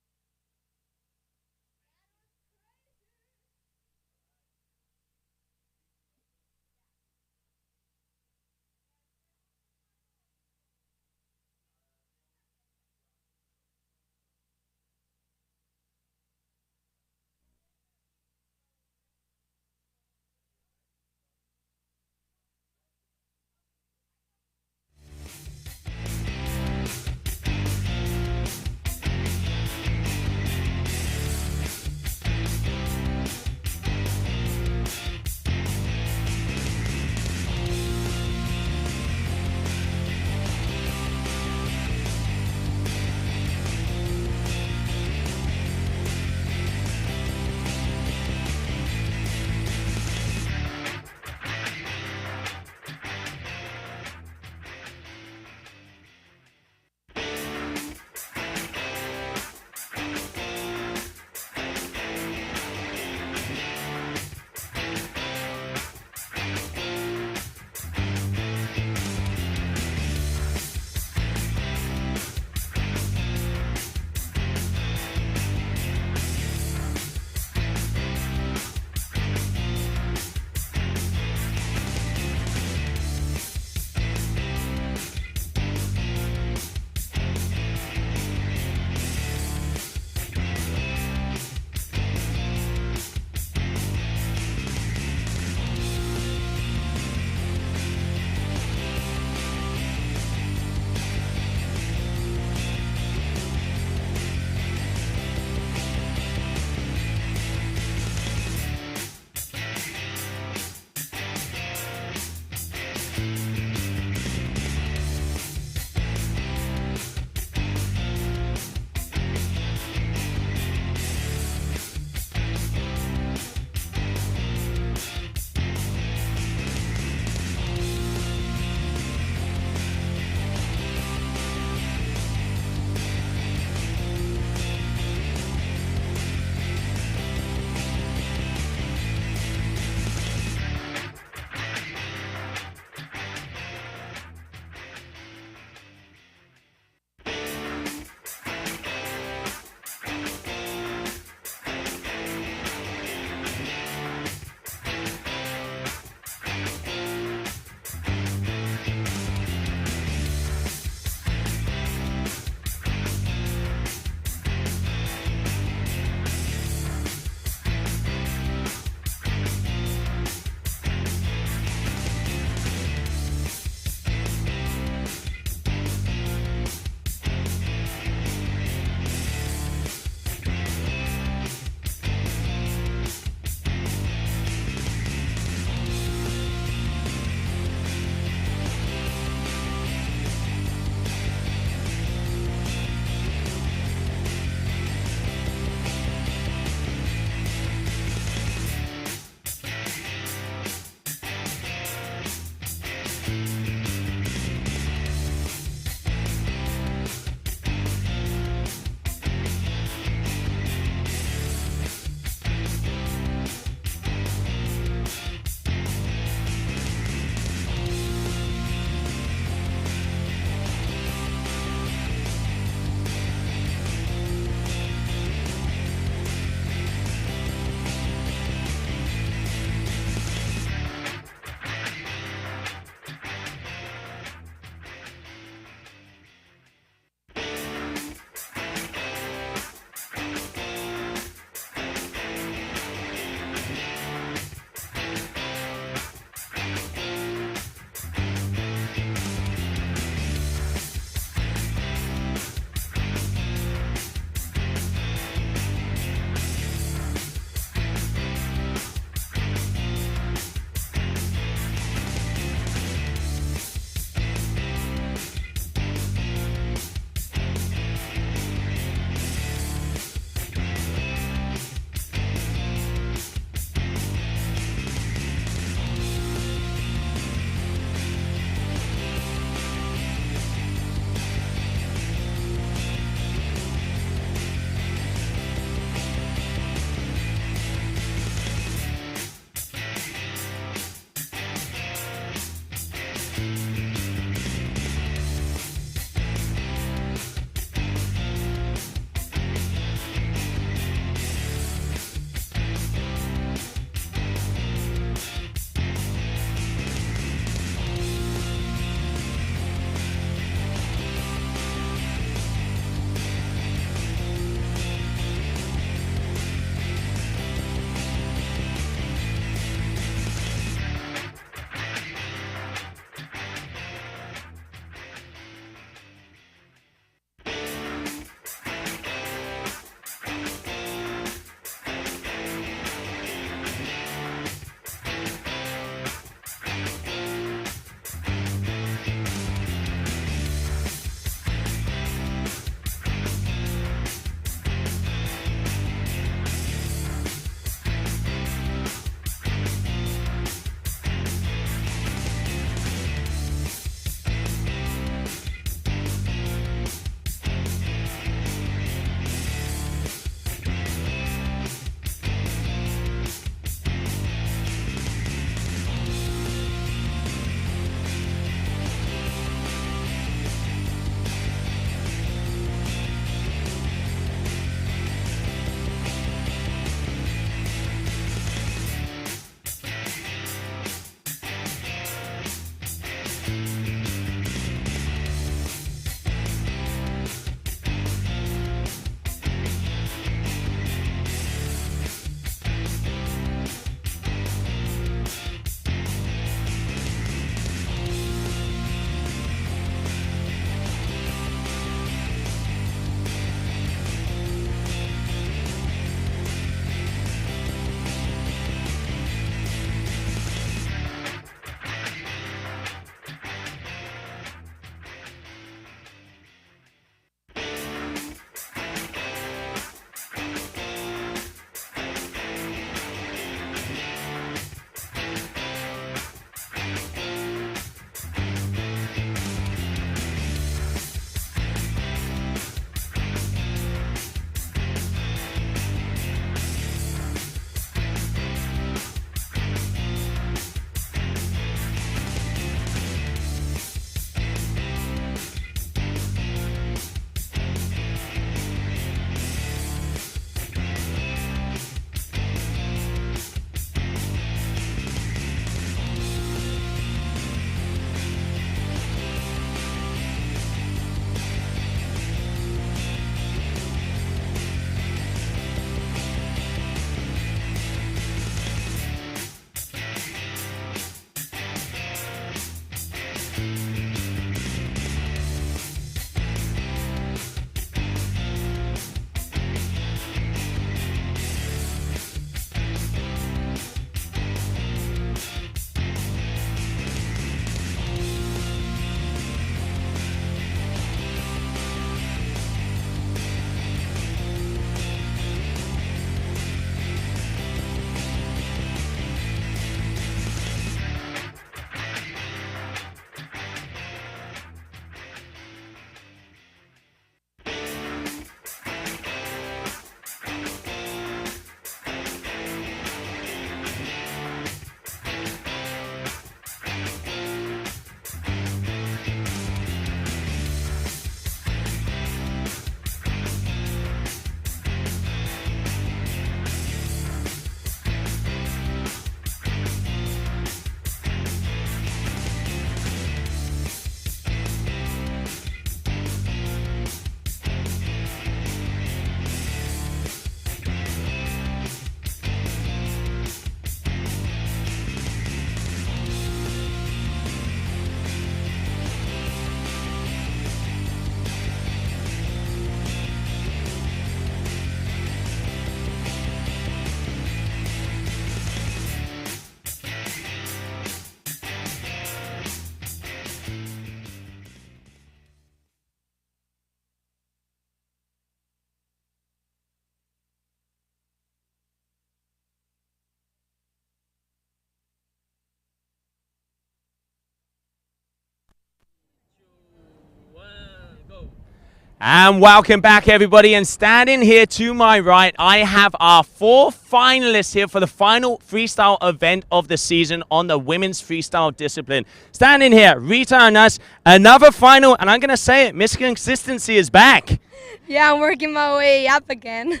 And welcome back, everybody. And standing here to my right, I have our 4 finalists here for the final freestyle event of the season on the women's freestyle discipline. Standing here, Rita and us, another final, and I'm going to say it, Miss Consistency is back. Yeah, I'm working my way up again.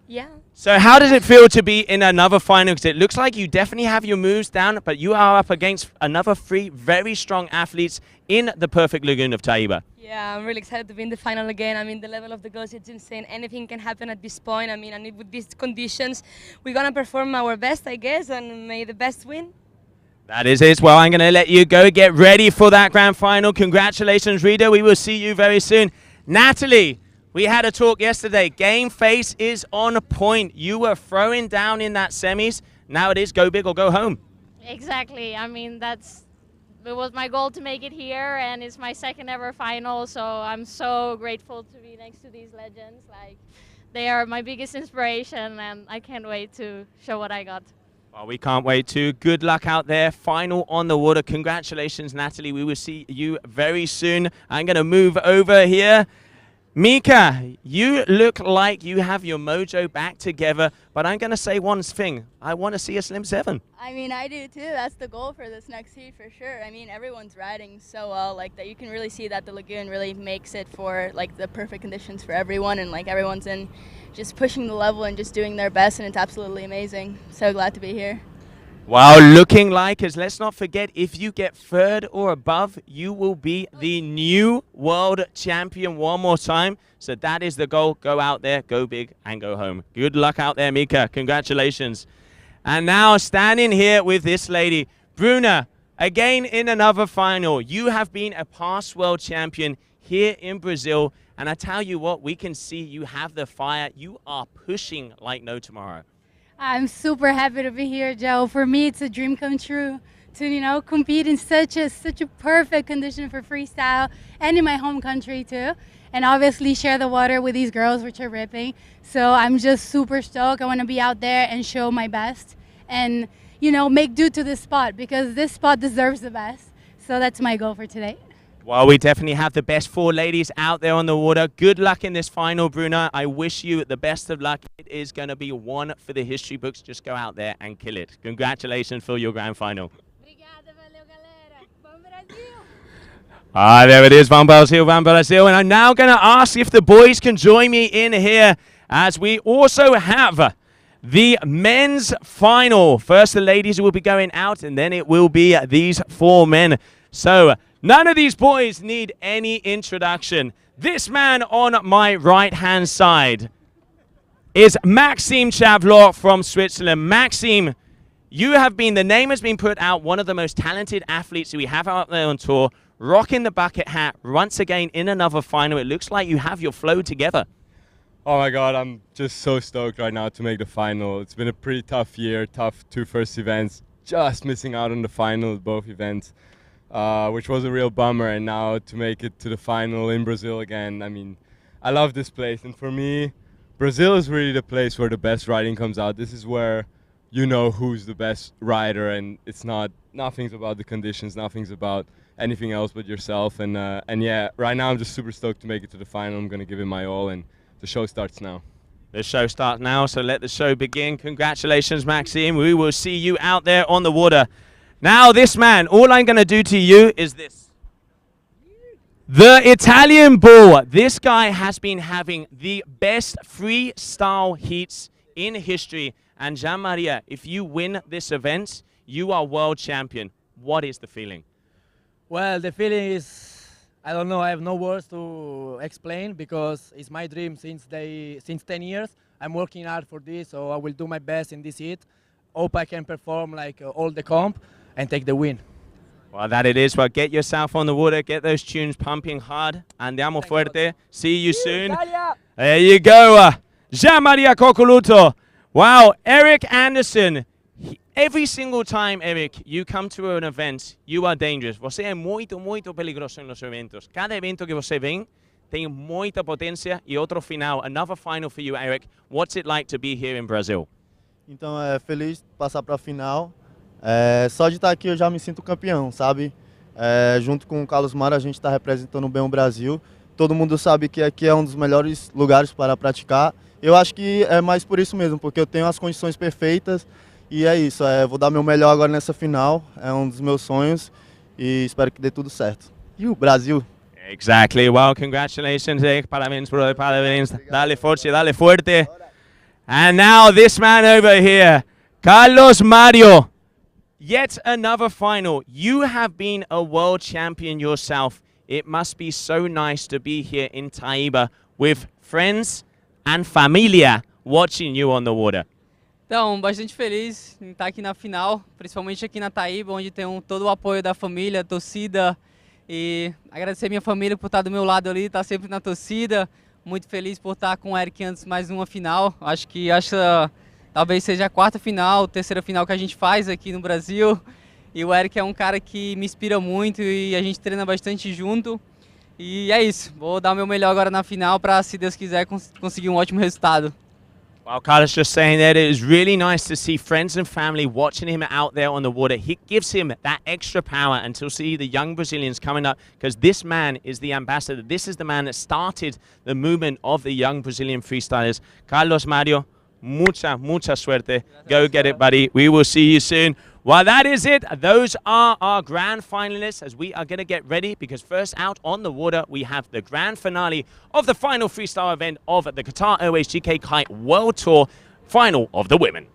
Yeah. So how does it feel to be in another final? Because it looks like you definitely have your moves down, but you are up against another 3 very strong athletes in the perfect lagoon of Taiba. Yeah, I'm really excited to be in the final again. I mean, the level of the girls is insane. Anything can happen at this point. I mean, and with these conditions, we're going to perform our best, I guess, and may the best win. That is it. Well, I'm going to let you go. Get ready for that grand final. Congratulations, Rita. We will see you very soon. Natalie, we had a talk yesterday. Game face is on point. You were throwing down in that semis. Now it is go big or go home. Exactly. I mean, it was my goal to make it here, and it's my 2nd ever final. So I'm so grateful to be next to these legends. Like, they are my biggest inspiration, and I can't wait to show what I got. Well, we can't wait to. Good luck out there. Final on the water. Congratulations, Natalie. We will see you very soon. I'm going to move over here. Mika, you look like you have your mojo back together, but I'm going to say one thing. I want to see a Slim 7. I mean, I do too. That's the goal for this next heat for sure. I mean, everyone's riding so well, like that you can really see that the lagoon really makes it for like the perfect conditions for everyone, and like everyone's in just pushing the level and just doing their best, and it's absolutely amazing. So glad to be here. Well, looking like, as let's not forget, if you get 3rd or above, you will be the new world champion one more time. So that is the goal. Go out there, go big, and go home. Good luck out there, Mika. Congratulations. And now standing here with this lady, Bruna, again in another final. You have been a past world champion here in Brazil. And I tell you what, we can see you have the fire. You are pushing like no tomorrow. I'm super happy to be here, Joe. For me, it's a dream come true to, you know, compete in such a perfect condition for freestyle and in my home country too. And obviously share the water with these girls, which are ripping. So I'm just super stoked. I want to be out there and show my best and, you know, make do to this spot because this spot deserves the best. So that's my goal for today. Well, we definitely have the best 4 ladies out there on the water. Good luck in this final, Bruna. I wish you the best of luck. It is going to be one for the history books. Just go out there and kill it. Congratulations for your grand final. There it is, Van Brazil, Van Brazil. And I'm now going to ask if the boys can join me in here as we also have the men's final. First, the ladies will be going out, and then it will be these 4 men. So none of these boys need any introduction. This man on my right-hand side is Maxime Chavlot from Switzerland. Maxime, the name has been put out, one of the most talented athletes that we have out there on tour, rocking the bucket hat once again in another final. It looks like you have your flow together. Oh my God, I'm just so stoked right now to make the final. It's been a pretty tough year, tough 2 first events, just missing out on the final at both events. Which was a real bummer, and now to make it to the final in Brazil again. I mean, I love this place, and for me, Brazil is really the place where the best riding comes out. This is where you know who's the best rider, and nothing's about the conditions, nothing's about anything else but yourself. And yeah, right now I'm just super stoked to make it to the final. I'm gonna give it my all, and the show starts now. The show starts now, so let the show begin. Congratulations, Maxime. We will see you out there on the water. Now this man, all I'm going to do to you is this. The Italian bull. This guy has been having the best freestyle heats in history. And Jean-Maria, if you win this event, you are world champion. What is the feeling? Well, the feeling is, I don't know, I have no words to explain because it's my dream since 10 years. I'm working hard for this, so I will do my best in this heat. Hope I can perform like all the comp and take the win. Well, that it is. Well, get yourself on the water, get those tunes pumping hard. Andiamo fuerte. See you soon. There you go. Jean-Maria Coccoluto. Wow, Eric Anderson. Every single time, Eric, you come to an event, you are dangerous. Você é muito, muito peligroso em los eventos. Cada evento que você vem tem muita potência e outro final. Another final for you, Eric. What's it like to be here in Brazil? Então, feliz de passar para a final. Só de estar aqui eu já me sinto campeão, sabe? Junto com o Carlos Mara a gente está representando bem o Brasil todo mundo sabe que aqui é um dos melhores lugares para praticar. Eu acho que é mais por isso mesmo, porque eu tenho as condições perfeitas e é isso. Vou dar meu melhor agora nessa final, é um dos meus sonhos e espero que dê tudo certo. E o Brasil! Exactly. Well, congratulations, parabéns, brother, parabéns. Dale forte, dale fuerte. And now this man over here, Carlos Mario. Yet another final. You have been a world champion yourself. It must be so nice to be here in Taiba with friends and familia watching you on the water. Então, bastante feliz em estar aqui na final, principalmente aqui na Taiba, onde tem todo o apoio da família, torcida. E agradecer a minha família por estar do meu lado ali, estar sempre na torcida. Muito feliz por estar com o Eric antes mais uma final. Acho que talvez seja a quarta final, terceira final que a gente faz aqui no Brasil. E o Eric é um cara que me inspira muito e a gente treina bastante junto. E é isso, vou dar o meu melhor agora na final para, se Deus quiser, conseguir um ótimo resultado. Well, Carlos just saying that it is really nice to see friends and family watching him out there on the water. It gives him that extra power and to see the young Brazilians coming up, because this man is the ambassador. This is the man that started the movement of the young Brazilian freestylers. Carlos Mario, mucha suerte. Go get it, buddy. We will see you soon. Well, that is it. Those are our grand finalists as we are going to get ready, because first out on the water, we have the grand finale of the final freestyle event of the Qatar Airways GKA Kite World Tour, final of the women.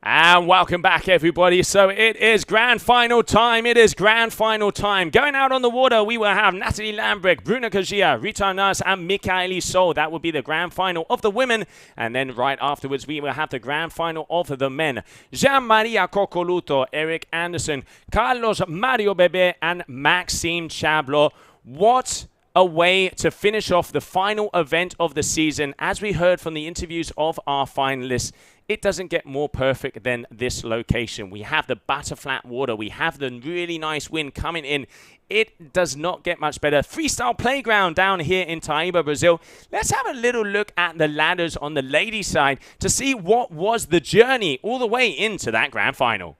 And welcome back, everybody. So it is grand final time. It is grand final time. Going out on the water, we will have Natalie Lambrecht, Bruna Kajia, Rita Arnaus, and Mikaeli Sol. That will be the grand final of the women. And then right afterwards, we will have the grand final of the men. Jean-Maria Coccoluto, Eric Anderson, Carlos Mario Bebe, and Maxime Chablo. What a way to finish off the final event of the season. As we heard from the interviews of our finalists, it doesn't get more perfect than this location. We have the butterflat water. We have the really nice wind coming in. It does not get much better. Freestyle playground down here in Taiba, Brazil. Let's have a little look at the ladders on the ladies' side to see what was the journey all the way into that grand final.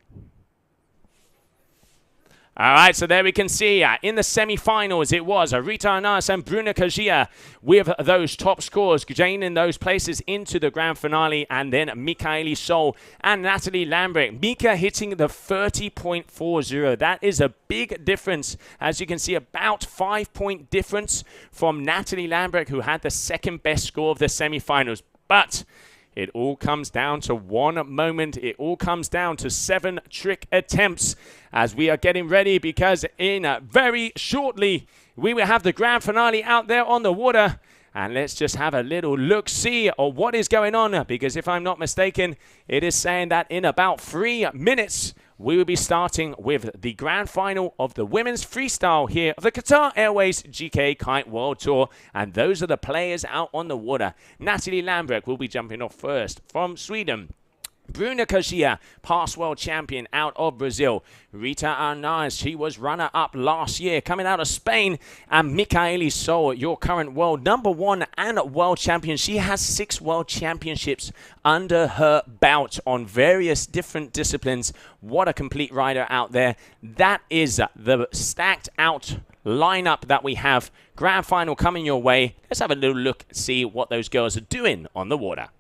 All right, so there we can see in the semi-finals, it was Rita Arnaus and Bruna Kajia with those top scores, gaining those places into the grand finale, and then Mikaeli Sol and Natalie Lambrecht. Mika hitting the 30.40. That is a big difference. As you can see, about 5-point difference from Natalie Lambrecht, who had the second best score of the semi-finals. But it all comes down to one moment. It all comes down to 7 trick attempts as we are getting ready, because in very shortly we will have the grand finale out there on the water. And let's just have a little look-see of what is going on, because if I'm not mistaken, it is saying that in about 3 minutes, we will be starting with the grand final of the women's freestyle here of the Qatar Airways GKA Kite World Tour. And those are the players out on the water. Natalie Lambrecht will be jumping off first from Sweden. Bruna Kajia, past world champion out of Brazil. Rita Arnaus, she was runner-up last year, coming out of Spain. And Mikaeli Sol, your current world #1 and world champion. She has 6 world championships under her belt on various different disciplines. What a complete rider out there. That is the stacked out lineup that we have. Grand final coming your way. Let's have a little look, see what those girls are doing on the water.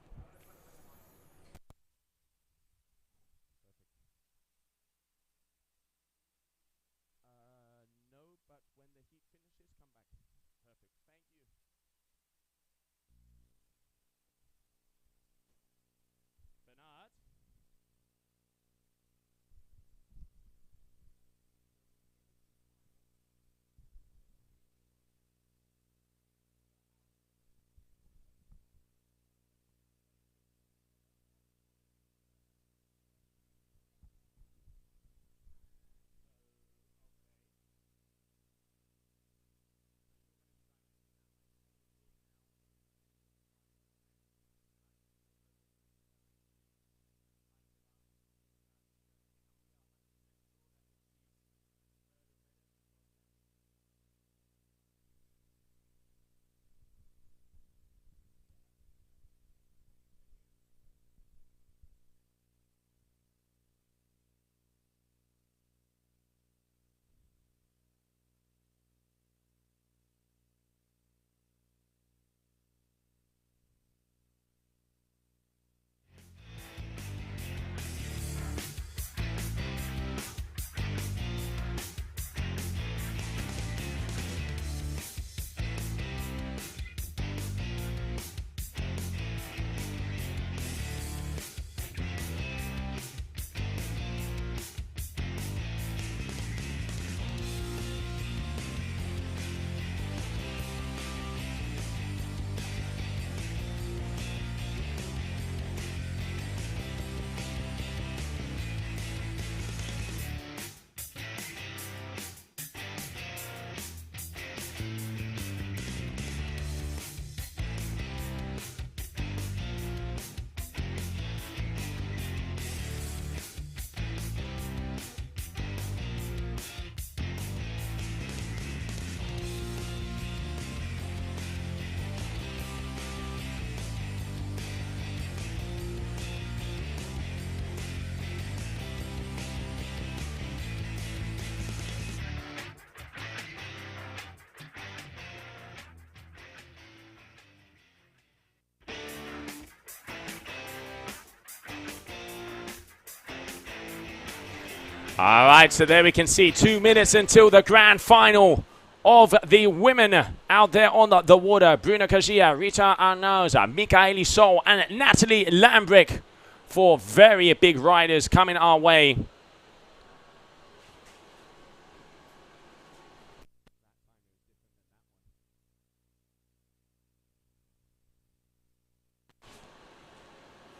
All right, so there we can see 2 minutes until the grand final of the women out there on the water. Bruna Kajia, Rita Arnaus, Mikaeli Sol, and Natalie Lambrecht for very big riders coming our way.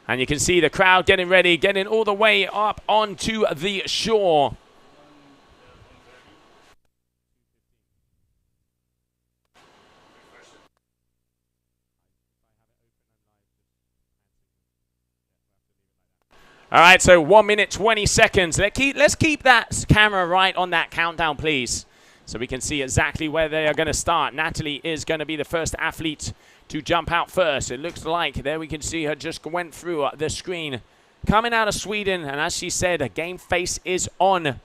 And you can see the crowd getting ready, getting all the way up onto the shore. All right, so 1 minute, 20 seconds. Let's keep that camera right on that countdown, please, so we can see exactly where they are going to start. Natalie is going to be the first athlete to jump out first. It looks like there we can see her just went through the screen. Coming out of Sweden, and as she said, a game face is on.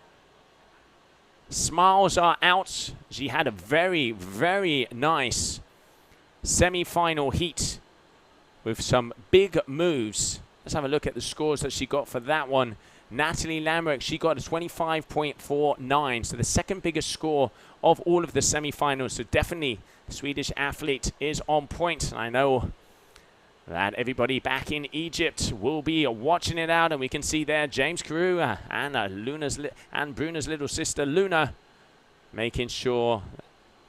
Smiles are out. She had a very, very nice semi-final heat with some big moves. Let's have a look at the scores that she got for that one. Natalie Lamreck, she got a 25.49, so the second biggest score of all of the semi-finals. So definitely the Swedish athlete is on point. I know that everybody back in Egypt will be watching it out, and we can see there James Carew and Bruna's little sister Luna making sure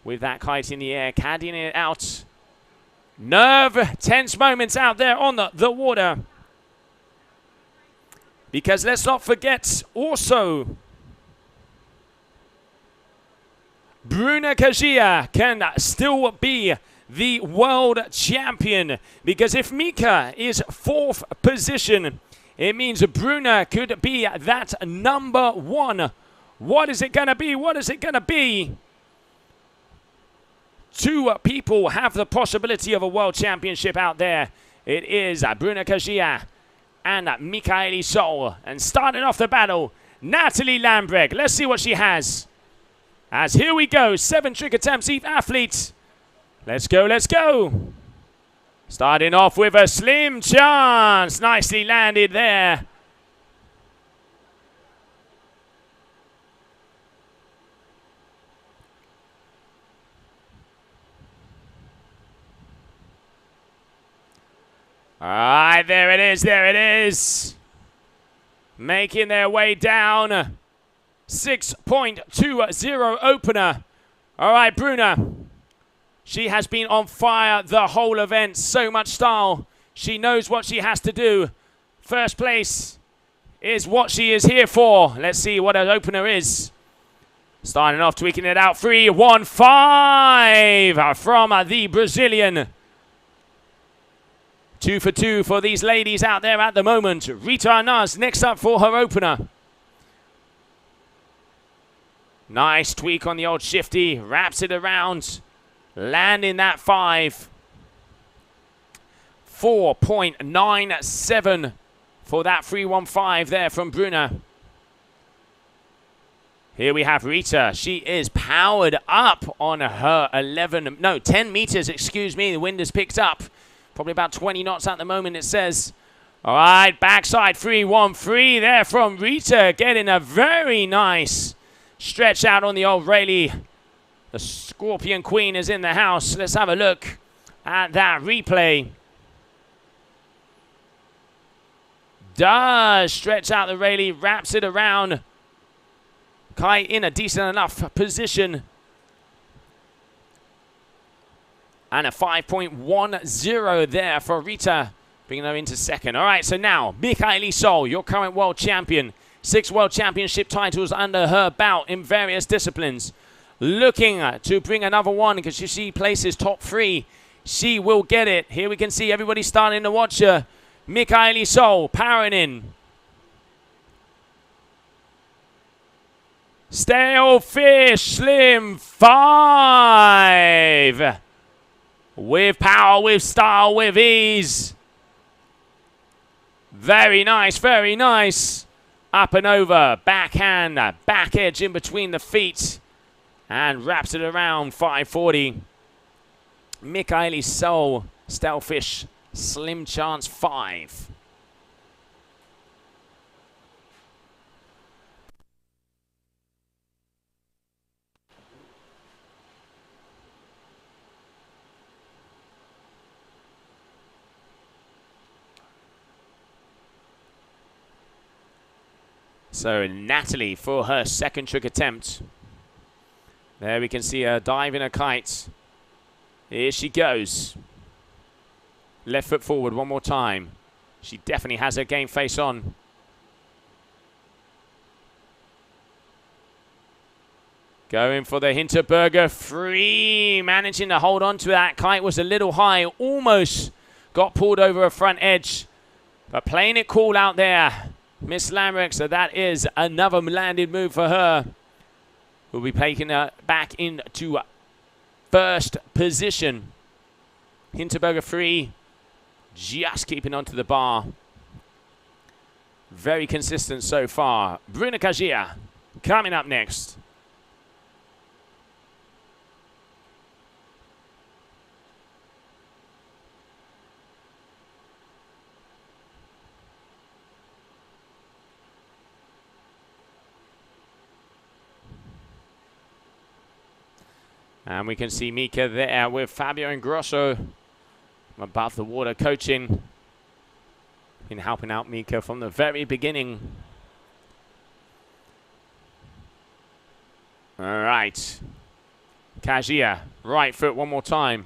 with that kite in the air, caddying it out. Tense moments out there on the water. Because let's not forget also, Bruna Kajia can still be the world champion. Because if Mika is 4th position, it means Bruna could be that number 1. What is it going to be? What is it going to be? 2 people have the possibility of a world championship out there. It is Bruna Kajia and Mikaeli Sol. And starting off the battle, Natalie Lambrek. Let's see what she has. As here we go, 7 trick attempts each athlete. Let's go, let's go. Starting off with a slim chance. Nicely landed there. All right, there it is, there it is. Making their way down. 6.20 opener. All right, Bruna. She has been on fire the whole event. So much style. She knows what she has to do. First place is what she is here for. Let's see what her opener is. Starting off, tweaking it out. 3-1-5 from the Brazilian. 2 for 2 for these ladies out there at the moment. Rita Arnaz next up for her opener. Nice tweak on the old shifty. Wraps it around. Landing that 5. 4.97 for that 3-1-5 there from Bruna. Here we have Rita. She is powered up on her 10 meters, excuse me. The wind has picked up. Probably about 20 knots at the moment, it says. All right, backside 3-1-3 there from Rita. Getting a very nice stretch out on the old Rayleigh. The Scorpion Queen is in the house. Let's have a look at that replay. Does stretch out the Rayleigh, wraps it around. Kite in a decent enough position. And a 5.10 there for Rita, bringing her into second. All right, so now, Mikaeli Sol, your current world champion. 6 world championship titles under her belt in various disciplines. Looking to bring another one because she places top 3. She will get it. Here we can see everybody starting to watch her. Mikaeli Sol powering in. Stale Fish Slim 5. With power, with style, with ease. Very nice, very nice. Up and over, backhand, back edge in between the feet. And wraps it around 540. Mikaeli Sol, Stalefish, Slim Chance 5. So Natalie for her second trick attempt. There we can see her dive in a kite. Here she goes. Left foot forward one more time. She definitely has her game face on. Going for the Hinterberger free. Managing to hold on to that. Kite was a little high. Almost got pulled over her front edge. But playing it cool out there. Miss Lamreck. So that is another landed move for her. We'll be taking her back into first position. Hinterberger free. Just keeping onto the bar. Very consistent so far. Bruna Kajia coming up next. And we can see Mika there with Fabio and Grosso above the water coaching. Been helping out Mika from the very beginning. All right. Kajia, right foot one more time.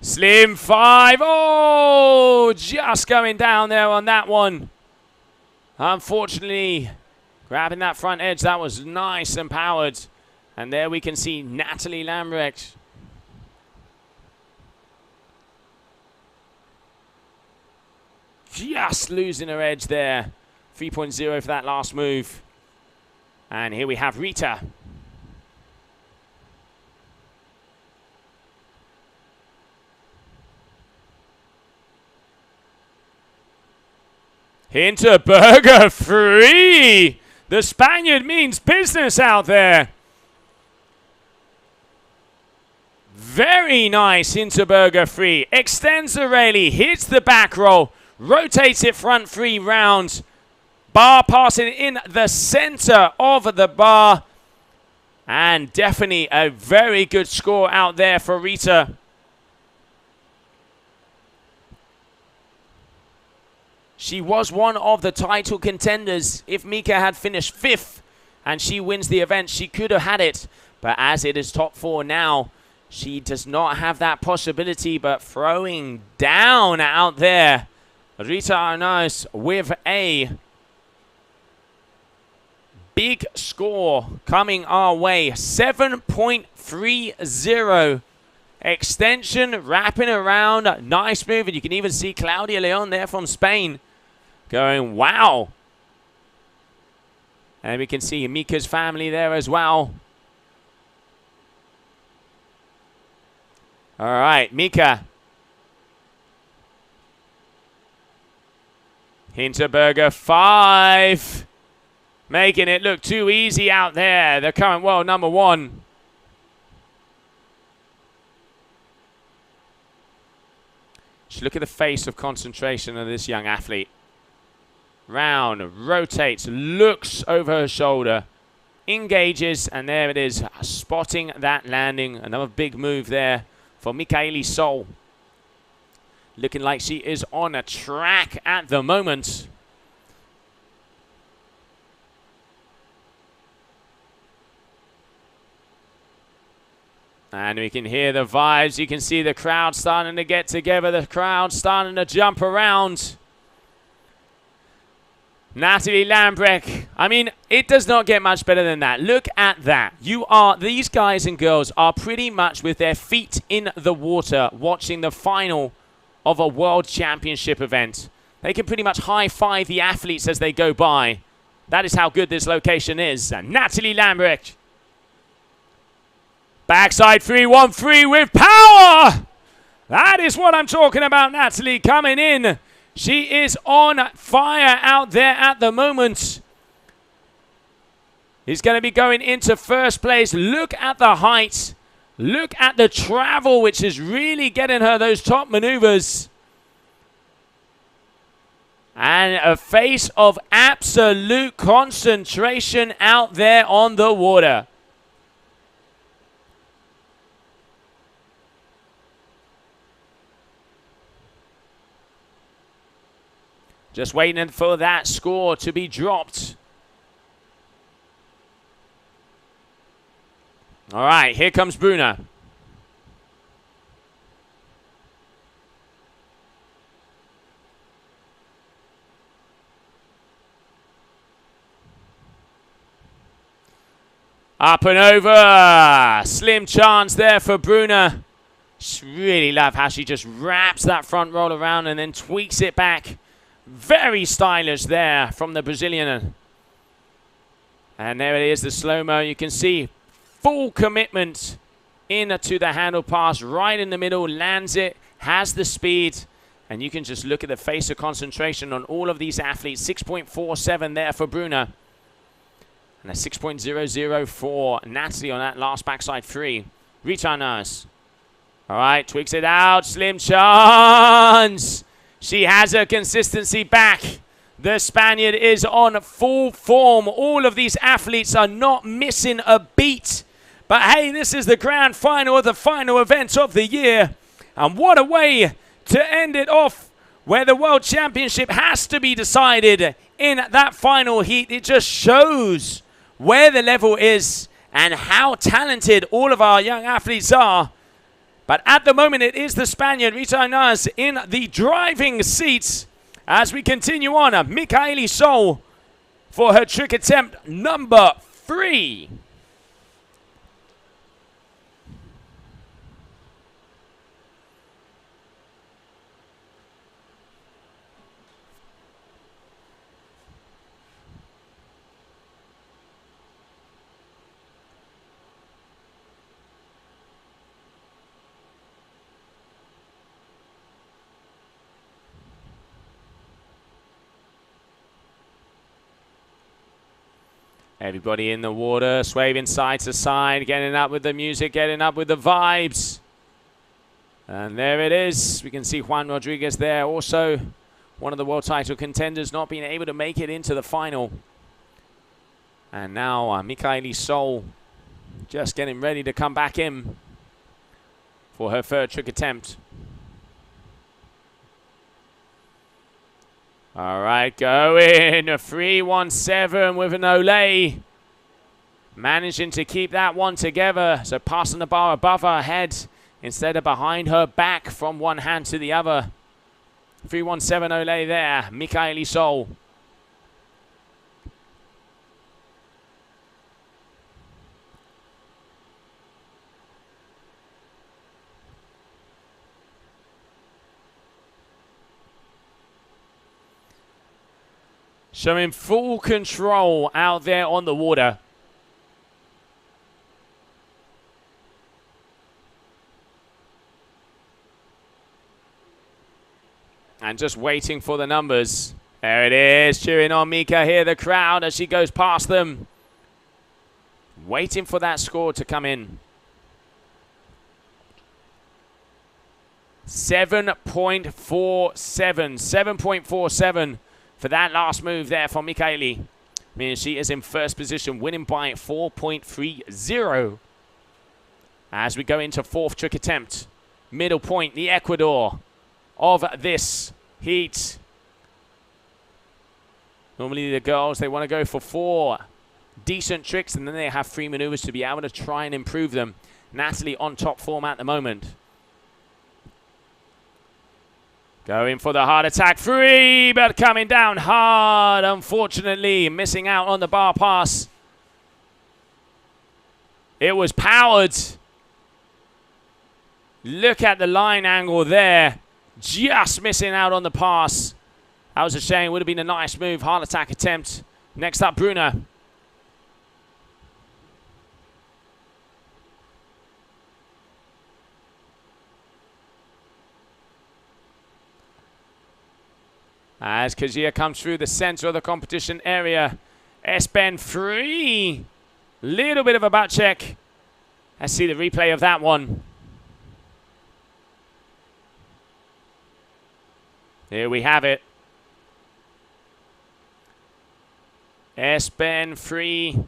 Slim 5. Oh, just going down there on that one. Unfortunately, grabbing that front edge, that was nice and powered. And there we can see Natalie Lambrecht. Just losing her edge there. 3.0 for that last move. And here we have Rita. Hinterberger free. The Spaniard means business out there. Very nice Hinterberger free. Extends the railie, hits the back roll, rotates it front free round. Bar passing in the center of the bar. And definitely a very good score out there for Rita. She was one of the title contenders. If Mika had finished 5th and she wins the event, she could have had it. But as it is top 4 now, she does not have that possibility. But throwing down out there, Rita Arnaus with a big score coming our way. 7.30. Extension wrapping around. Nice move. And you can even see Claudia Leon there from Spain. Going, wow. And we can see Mika's family there as well. All right, Mika. Hinterberger 5. Making it look too easy out there. The current world number 1. Just look at the face of concentration of this young athlete. Round, rotates, looks over her shoulder, engages, and there it is, spotting that landing. Another big move there for Michaeli Sol. Looking like she is on a track at the moment. And we can hear the vibes. You can see the crowd starting to get together. The crowd starting to jump around. Natalie Lambrecht. I mean, it does not get much better than that. Look at that. These guys and girls are pretty much with their feet in the water watching the final of a world championship event. They can pretty much high-five the athletes as they go by. That is how good this location is. And Natalie Lambrecht. Backside 3-1-3 with power. That is what I'm talking about, Natalie coming in. She is on fire out there at the moment. He's going to be going into first place. Look at the height. Look at the travel, which is really getting her those top maneuvers. And a face of absolute concentration out there on the water. Just waiting for that score to be dropped. All right, here comes Bruna. Up and over. Slim chance there for Bruna. Just really love how she just wraps that front roll around and then tweaks it back. Very stylish there from the Brazilian. And there it is, the slow-mo. You can see full commitment into the handle pass right in the middle. Lands it, has the speed. And you can just look at the face of concentration on all of these athletes. 6.47 there for Bruna. And a 6.00 for Natalie on that last backside free. Returns. All right, tweaks it out. Slim chance. She has her consistency back. The Spaniard is on full form. All of these athletes are not missing a beat. But hey, this is the grand final of the final event of the year. And what a way to end it off, where the World Championship has to be decided in that final heat. It just shows where the level is and how talented all of our young athletes are. But at the moment, it is the Spaniard, Rita Inaz, in the driving seats as we continue on. Michaeli Sol for her trick attempt number 3. Everybody in the water, swaying side to side, getting up with the music, getting up with the vibes. And there it is. We can see Juan Rodriguez there, also one of the world title contenders, not being able to make it into the final. And now Michaeli Sol just getting ready to come back in for her third trick attempt. All right, going a 3-1-7 with an Olay. Managing to keep that one together. So passing the bar above her head instead of behind her back from one hand to the other. 3-1-7 Olay there, Michaeli Sol. Showing full control out there on the water. And just waiting for the numbers. There it is, cheering on Mika here, the crowd as she goes past them. Waiting for that score to come in. 7.47 for that last move there for Michaeli. Meaning she is in first position, winning by 4.30. As we go into fourth trick attempt. Middle point, the Ecuador of this heat. Normally the girls, they want to go for 4 decent tricks and then they have 3 maneuvers to be able to try and improve them. Natalie on top form at the moment. Going for the hard attack, free, but coming down hard, unfortunately, missing out on the bar pass. It was powered. Look at the line angle there. Just missing out on the pass. That was a shame. Would have been a nice move. Hard attack attempt. Next up, Bruna. As Kajia comes through the center of the competition area. Espen free. Little bit of a butt check. Let's see the replay of that one. Here we have it. Espen free.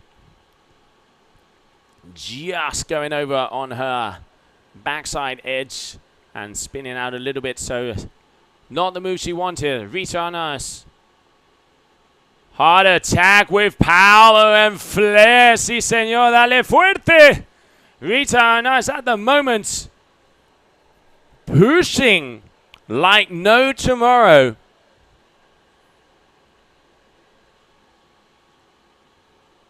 Just going over on her backside edge and spinning out a little bit, so not the move she wanted. Rita Arnas Hard attack with power and flair. Sí, señor. Dale fuerte. Rita Arnaz at the moment pushing like no tomorrow.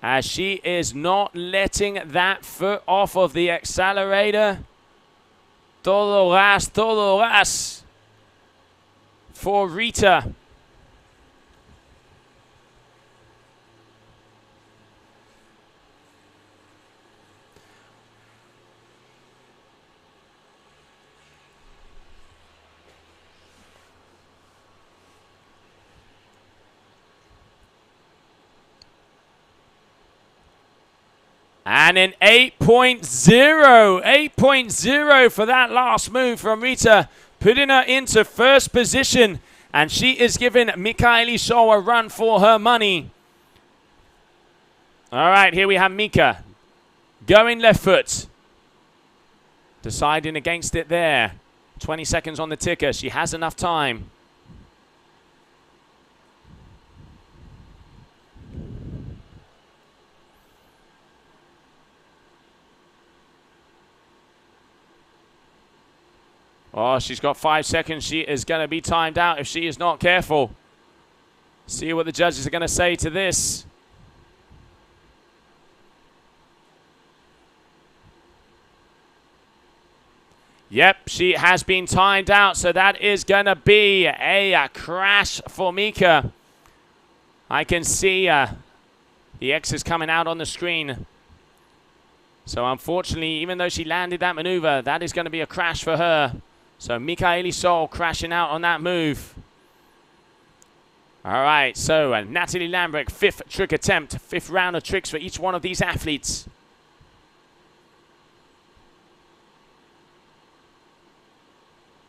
As she is not letting that foot off of the accelerator. Todo gas for Rita. And an 8.0 for that last move from Rita, putting her into first position. And she is giving Mikaeli Shaw a run for her money. All right, here we have Mika going left foot. Deciding against it there. 20 seconds on the ticker. She has enough time. Oh, she's got 5 seconds. She is going to be timed out if she is not careful. See what the judges are going to say to this. Yep, she has been timed out, so that is going to be a crash for Mika. I can see the X is coming out on the screen. So unfortunately, even though she landed that maneuver, that is going to be a crash for her. So Mikaeli Sol crashing out on that move. All right, so Natalie Lambrecht, 5th trick attempt, 5th round of tricks for each one of these athletes.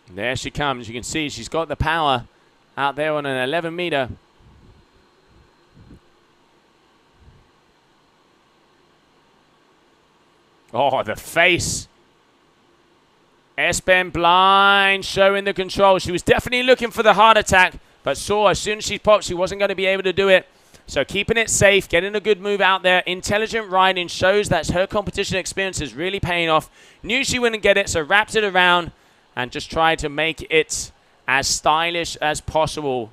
There she comes. You can see she's got the power out there on an 11 meter. Oh, the face. Espen Blind showing the control. She was definitely looking for the heart attack, but saw as soon as she popped, she wasn't going to be able to do it. So keeping it safe, getting a good move out there. Intelligent riding shows that her competition experience is really paying off. Knew she wouldn't get it, so wrapped it around and just tried to make it as stylish as possible.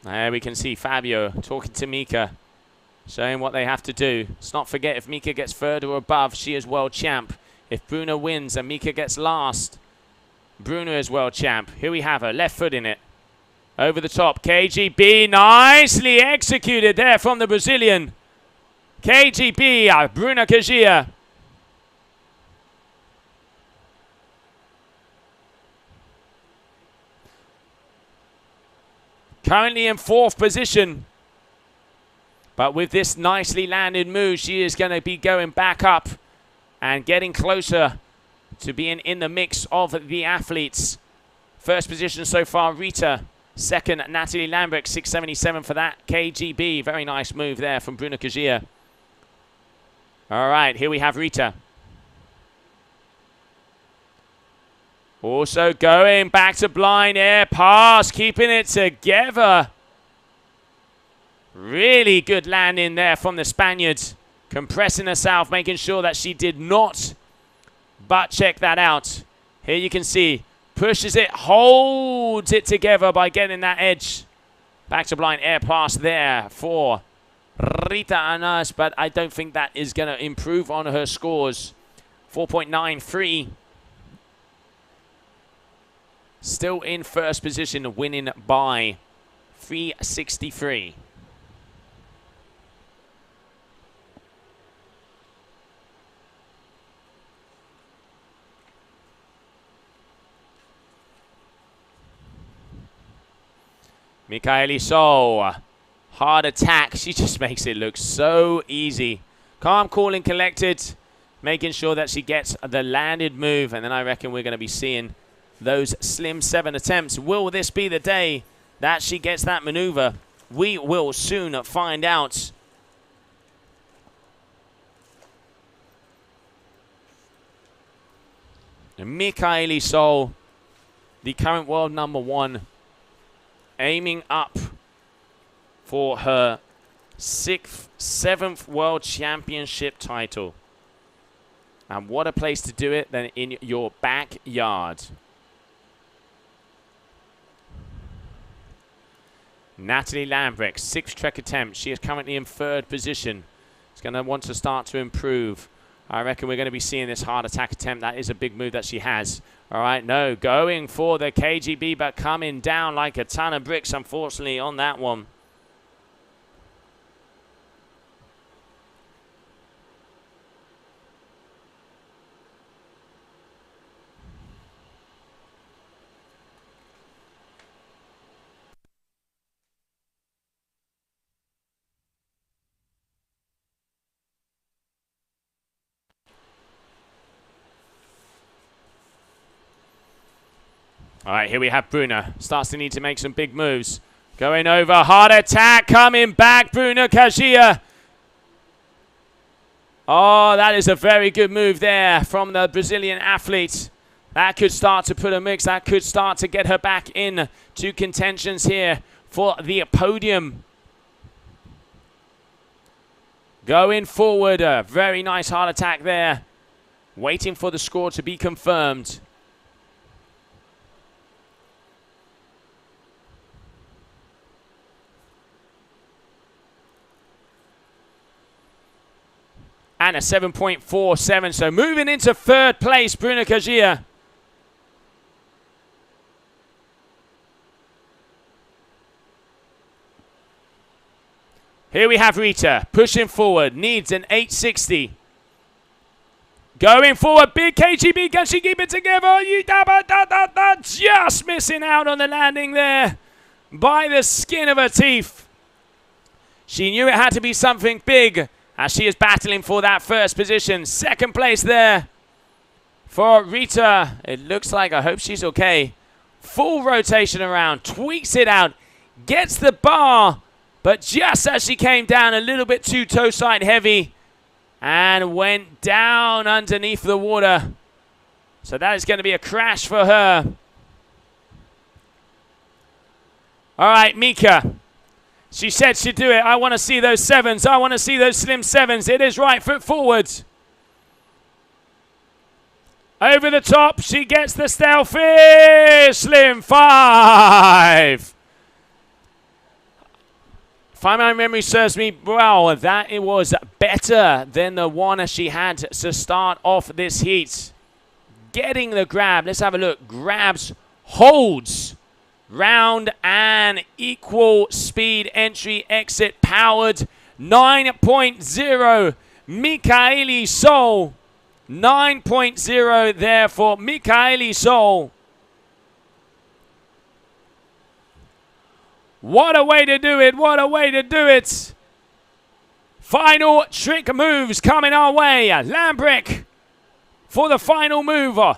There we can see Fabio talking to Mika, showing what they have to do. Let's not forget, if Mika gets third or above, she is world champ. If Bruno wins and Mika gets last, Bruno is world champ. Here we have her, left foot in it. Over the top, KGB, nicely executed there from the Brazilian. KGB, Bruna Kajia. Currently in 4th position. But with this nicely landed move, she is going to be going back up and getting closer to being in the mix of the athletes. First position so far, Rita. Second, Natalie Lambrecht, 677 for that. KGB, very nice move there from Bruna Kajia. All right, here we have Rita. Also going back to blind air pass, keeping it together. Really good landing there from the Spaniards. Compressing herself, making sure that she did not butt check that out. Here you can see, pushes it, holds it together by getting that edge. Back to blind air pass there for Rita Arnaz, but I don't think that is going to improve on her scores. 4.93. Still in first position, winning by 363. Mikaeli Sol, hard attack. She just makes it look so easy. Calm, cool, and collected, making sure that she gets the landed move. And then I reckon we're going to be seeing those slim 7 attempts. Will this be the day that she gets that maneuver? We will soon find out. Mikaeli Sol, the current world #1. aiming up for her 7th World Championship title. And what a place to do it than in your backyard. Natalie Lambrecht, 6th trek attempt. She is currently in 3rd position. She's going to want to start to improve. I reckon we're going to be seeing this hard attack attempt. That is a big move that she has. All right, no, going for the KGB, but coming down like a ton of bricks, unfortunately, on that one. All right, here we have Bruna. Starts to need to make some big moves. Going over, hard attack, coming back, Bruna Kajia. Oh, that is a very good move there from the Brazilian athlete. That could start to put a mix. That could start to get her back in to contentions here for the podium. Going forward, a very nice hard attack there. Waiting for the score to be confirmed. And a 7.47, so moving into 3rd place, Bruna Kajia. Here we have Rita, pushing forward, needs an 860. Going forward, big KGB, can she keep it together? Just missing out on the landing there by the skin of her teeth. She knew it had to be something big, as she is battling for that 1st position. 2nd place there for Rita. It looks like, I hope she's okay. Full rotation around, tweaks it out, gets the bar, but just as she came down, a little bit too toe side heavy and went down underneath the water. So that is going to be a crash for her. All right, Mika. She said she'd do it. I want to see those 7s. I want to see those slim 7s. It is right foot forward. Over the top. She gets the stealthy slim 5. If my memory serves me well, that it was better than the one she had to start off this heat. Getting the grab. Let's have a look. Grabs, holds. Round and equal speed entry exit powered 9.0 Mikaeli Sol. 9.0 there for Mikaeli Sol. What a way to do it. What a way to do it. Final trick moves coming our way. Lambrecht for the final mover.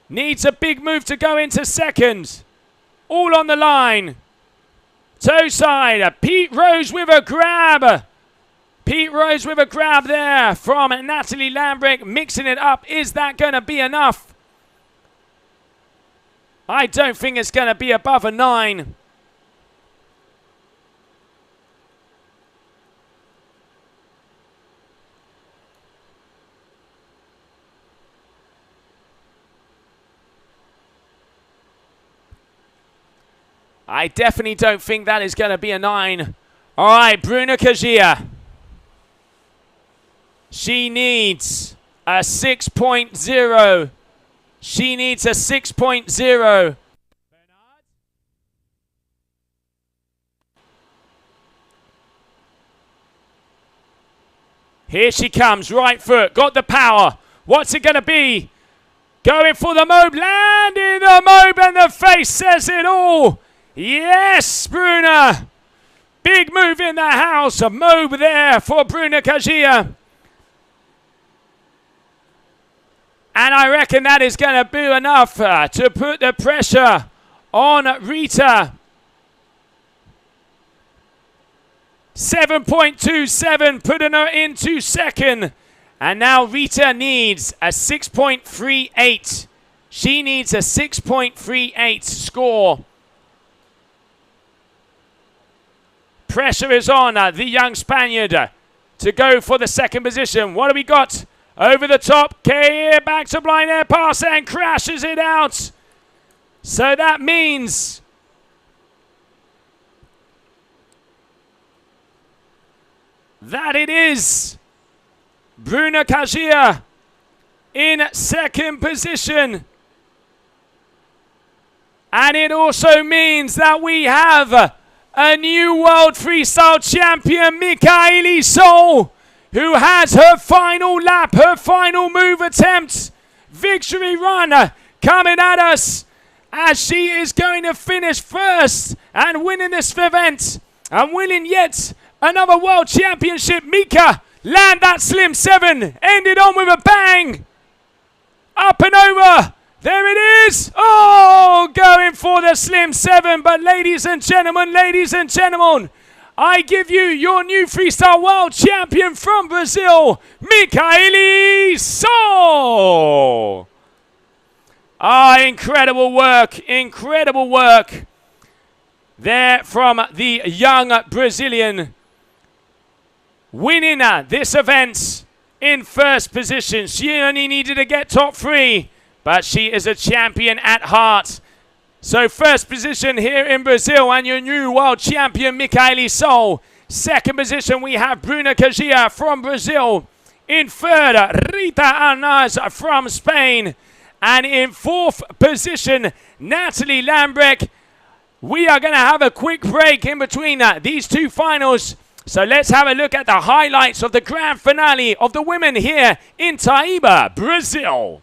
Needs a big move to go into 2nd. All on the line. Toe side. Pete Rose with a grab. Pete Rose with a grab there from Natalie Lambrecht. Mixing it up. Is that going to be enough? I don't think it's going to be above a 9. I definitely don't think that is going to be a 9. All right, Bruna Kajia. She needs a 6.0. She needs a 6.0. Here she comes, right foot, got the power. What's it going to be? Going for the mobe, landing the mobe, and the face says it all. Yes, Bruna. Big move in the house. A mobe there for Bruna Kajia. And I reckon that is going to be enough to put the pressure on Rita. 7.27, putting her into 2nd. And now Rita needs a 6.38. She needs a 6.38 score pressure is on the young Spaniard to go for the second position. What do we got? Over the top, KA back to blind air pass and crashes it out. So that means that it is Bruna Kajia in second position. And it also means that we have a new world freestyle champion, Mikaeli Sol, who has her final lap, her final move attempt. Victory run coming at us as she is going to finish first and winning this event and winning yet another world championship. Mika, land that slim 7, end it on with a bang. Up and over. There it is. Oh, going for the slim 7. But ladies and gentlemen, I give you your new freestyle world champion from Brazil, Mikaeli Sol. Ah, incredible work there from the young Brazilian, winning this event in first position. She only needed to get top 3, but she is a champion at heart. So first position here in Brazil and your new world champion, Mikaeli Sol. Second position, we have Bruna Kajia from Brazil. In third, Rita Arnaz from Spain. And in fourth position, Natalie Lambrecht. We are going to have a quick break in between these two finals. So let's have a look at the highlights of the grand finale of the women here in Taiba, Brazil.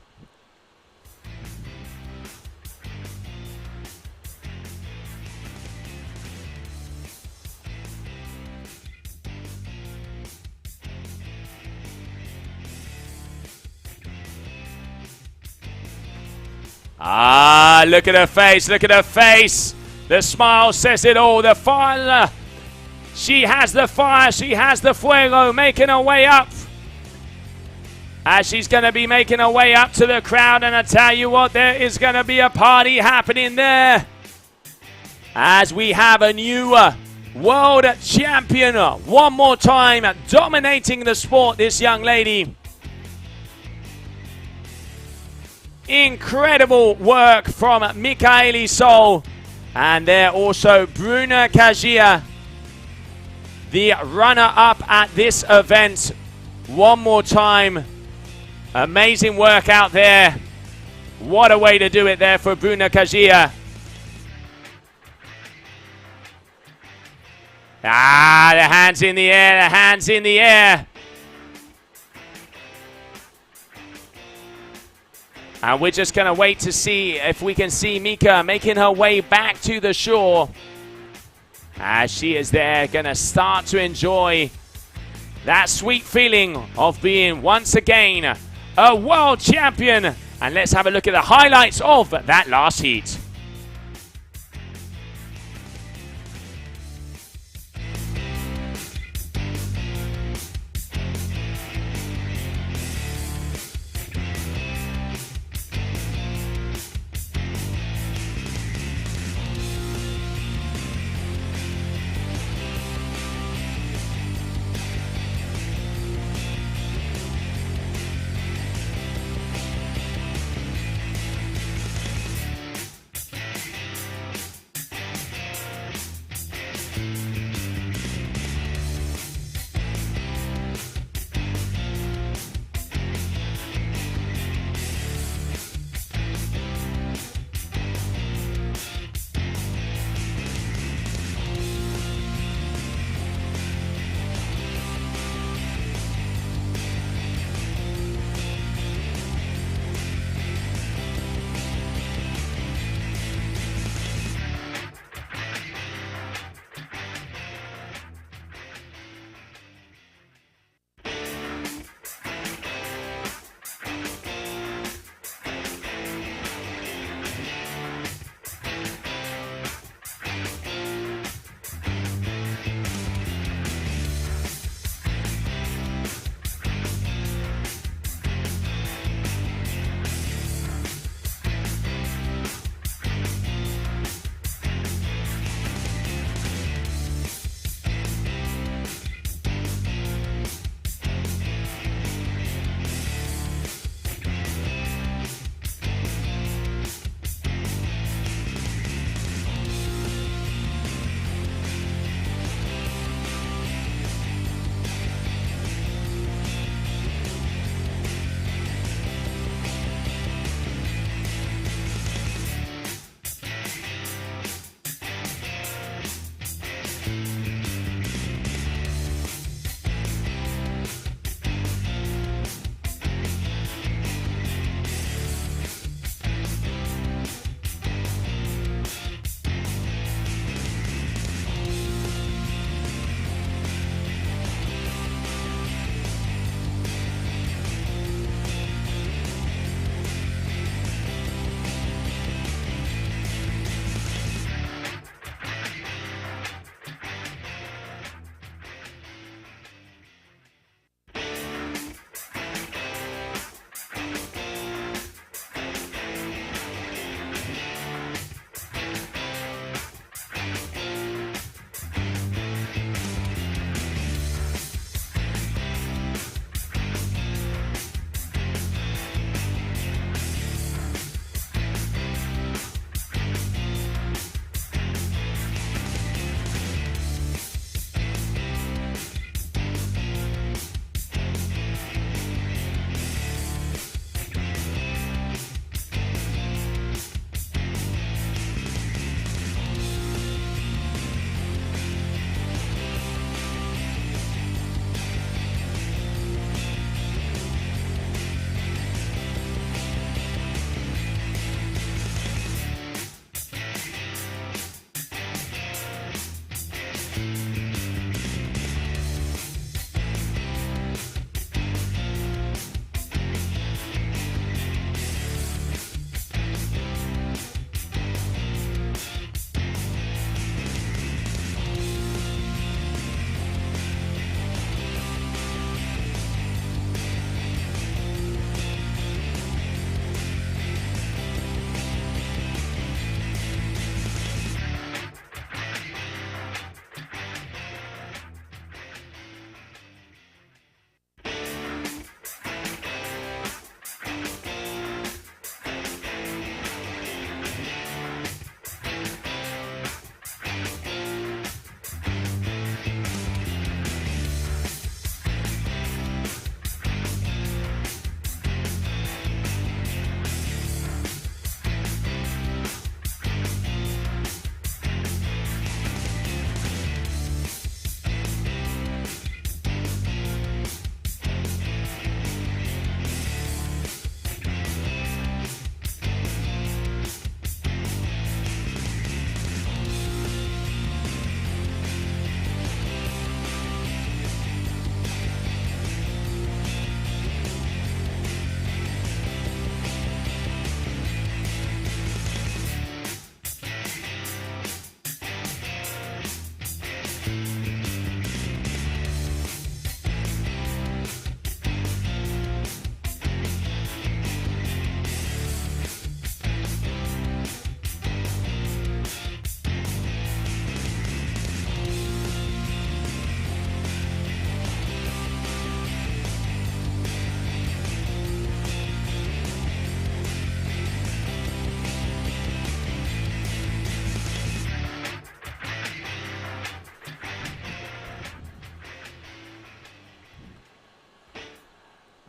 Ah, look at her face, The smile says it all. The fire, she has the fire, she has the fuego, making her way up. As she's going to be making her way up to the crowd, and I tell you what, there is going to be a party happening there. As we have a new world champion, one more time, dominating the sport, this young lady. Incredible work from Mikaeli Sol. And there also Bruna Kajia, the runner-up at this event. One more time. Amazing work out there. What a way to do it there for Bruna Kajia. Ah, the hands in the air, And we're just going to wait to see if we can see Mika making her way back to the shore. As she is there, going to start to enjoy that sweet feeling of being once again a world champion. And let's have a look at the highlights of that last heat.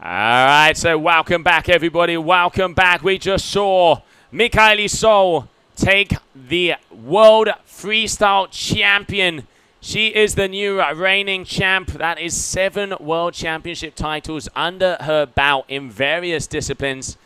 All right, so welcome back, everybody. Welcome back. We just saw Michaeli Sol take the World Freestyle Champion. She is the new reigning champ. That is 7 World Championship titles under her belt in various disciplines.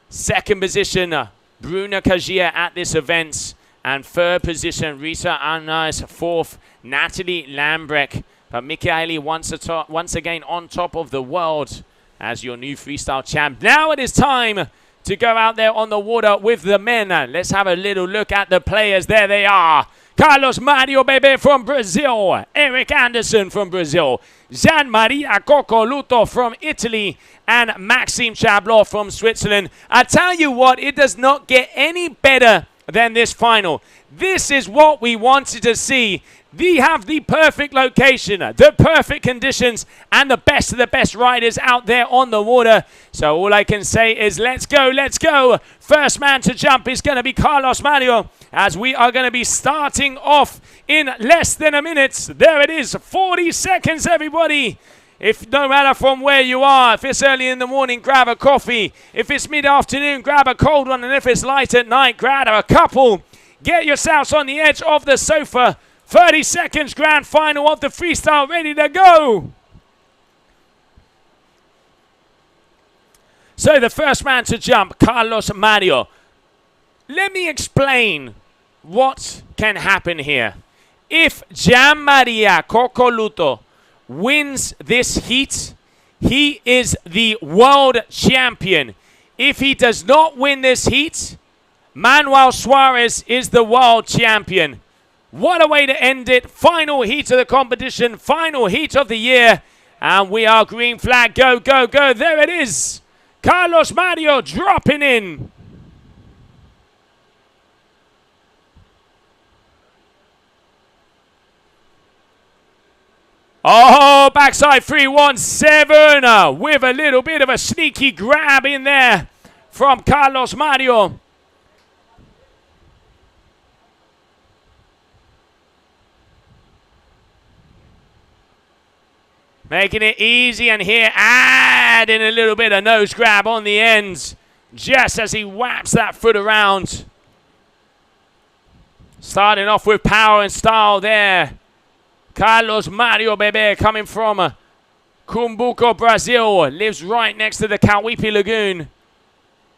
Second position, Bruna Kajia at this event. And third position, Rita Arnaz. Fourth, Natalie Lambrecht. But Michaeli once again on top of the world as your new freestyle champ. Now it is time to go out there on the water with the men. Let's have a little look at the players. There they are. Carlos Mario Bebe from Brazil. Eric Anderson from Brazil. Gian Maria Coccoluto from Italy. And Maxime Chablot from Switzerland. I tell you what, it does not get any better than this final. This is what we wanted to see. We have the perfect location, the perfect conditions, and the best of the best riders out there on the water. So all I can say is let's go, let's go. First man to jump is going to be Carlos Mario, as we are going to be starting off in less than a minute. There it is, 40 seconds, everybody. If no matter from where you are, if it's early in the morning, grab a coffee. If it's mid-afternoon, grab a cold one. And if it's light at night, grab a couple. Get yourselves on the edge of the sofa. 30 seconds, grand final of the freestyle, ready to go. So the first man to jump, Carlos Mario. Let me explain what can happen here. If Gian Maria Coccoluto wins this heat, he is the world champion. If he does not win this heat, Manuel Suarez is the world champion. What a way to end it. Final heat of the competition, final heat of the year. And we are green flag, go, go, go. There it is. Carlos Mario dropping in. Oh, backside 317 with a little bit of a sneaky grab in there from Carlos Mario. Making it easy, and here adding a little bit of nose grab on the ends just as he whaps that foot around. Starting off with power and style there. Carlos Mario Bebe coming from Cumbuco, Brazil. Lives right next to the Kauipi Lagoon.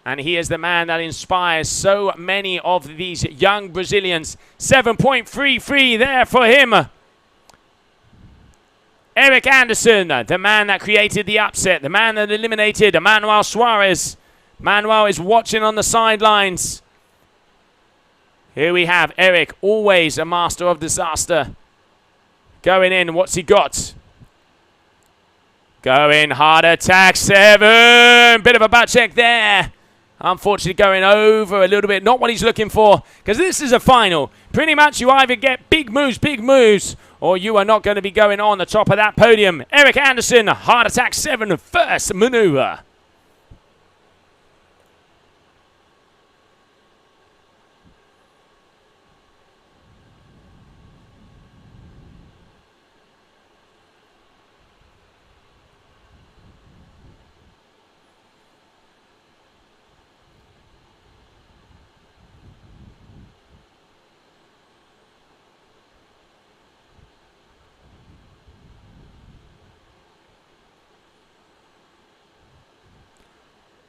And he is the man that inspires so many of these young Brazilians. 7.33 there for him. Eric Anderson, the man that created the upset, the man that eliminated Manuel Suarez. Manuel is watching on the sidelines. Here we have Eric, always a master of disaster. Going in, what's he got? Going, hard attack, 7. Bit of a butt check there. Unfortunately going over a little bit. Not what he's looking for, because this is a final. Pretty much you either get big moves, or you are not going to be going on the top of that podium. Eric Anderson, hard attack 7, first maneuver.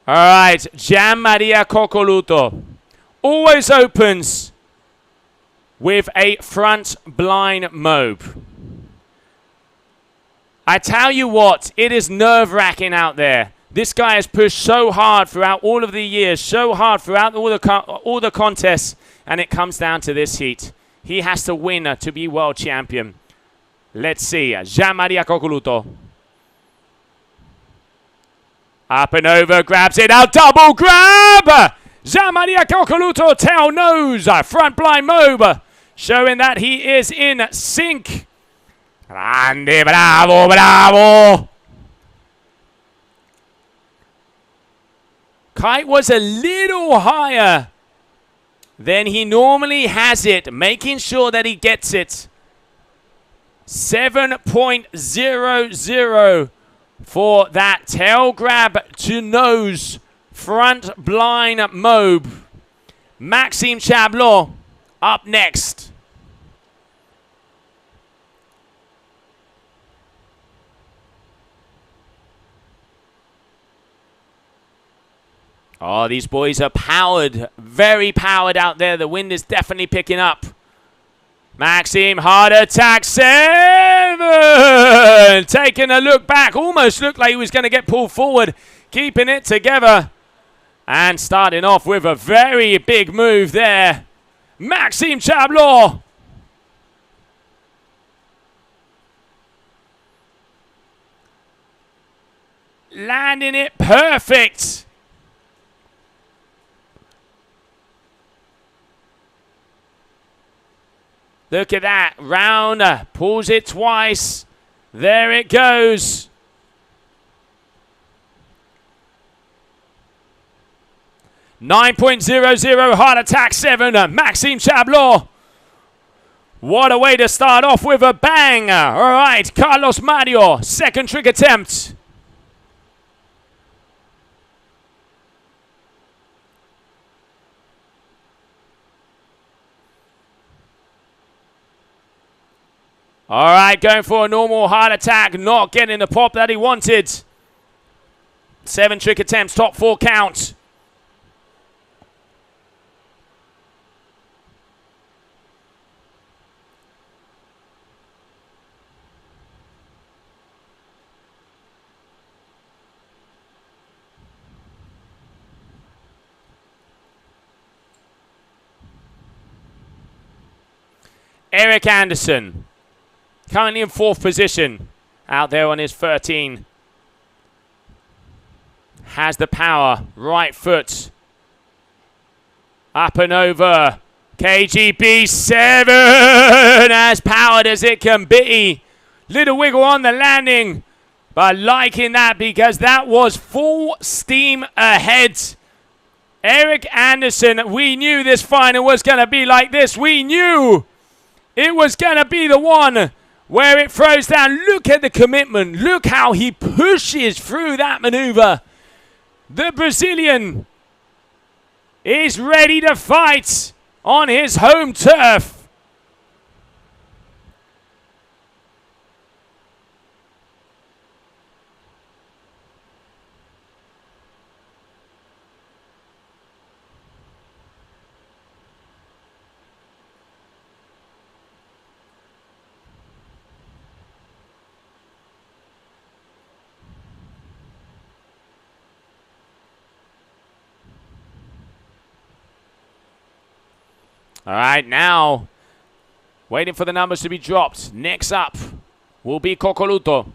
All right, Gian Maria Coccoluto always opens with a front blind mobe. I tell you what, it is nerve-wracking out there. This guy has pushed so hard throughout all of the years, so hard throughout all the contests, and it comes down to this heat. He has to win to be world champion. Let's see, Gian Maria Coccoluto. Up and over, grabs it out, double grab! Gian Maria Coccoluto, tail nose, front blind mobe, showing that he is in sync. Grande, bravo, bravo! Kite was a little higher than he normally has it, making sure that he gets it. 7.00 for that tail grab to nose front blind mobe. Maxime Chablot up next. Oh, these boys are powered, very powered out there. The wind is definitely picking up. Maxime, hard attack, 7! Taking a look back, almost looked like he was going to get pulled forward. Keeping it together. And starting off with a very big move there. Maxime Chablot. Landing it perfect. Look at that. Round, pulls it twice. There it goes. .00 heart attack 7. Maxime Chablot. What a way to start off with a bang. All right, Carlos Mario, second trick attempt. All right, going for a normal heart attack, not getting the pop that he wanted. 7 trick attempts, top 4 count. Eric Anderson. Currently in 4th position, out there on his 13. Has the power, right foot. Up and over. KGB 7, as powered as it can be. Little wiggle on the landing, but liking that because that was full steam ahead. Eric Anderson, we knew this final was going to be like this. We knew it was going to be the one where it throws down. Look at the commitment. Look how he pushes through that maneuver. The Brazilian is ready to fight on his home turf. All right, now waiting for the numbers to be dropped. Next up will be Cocoluto.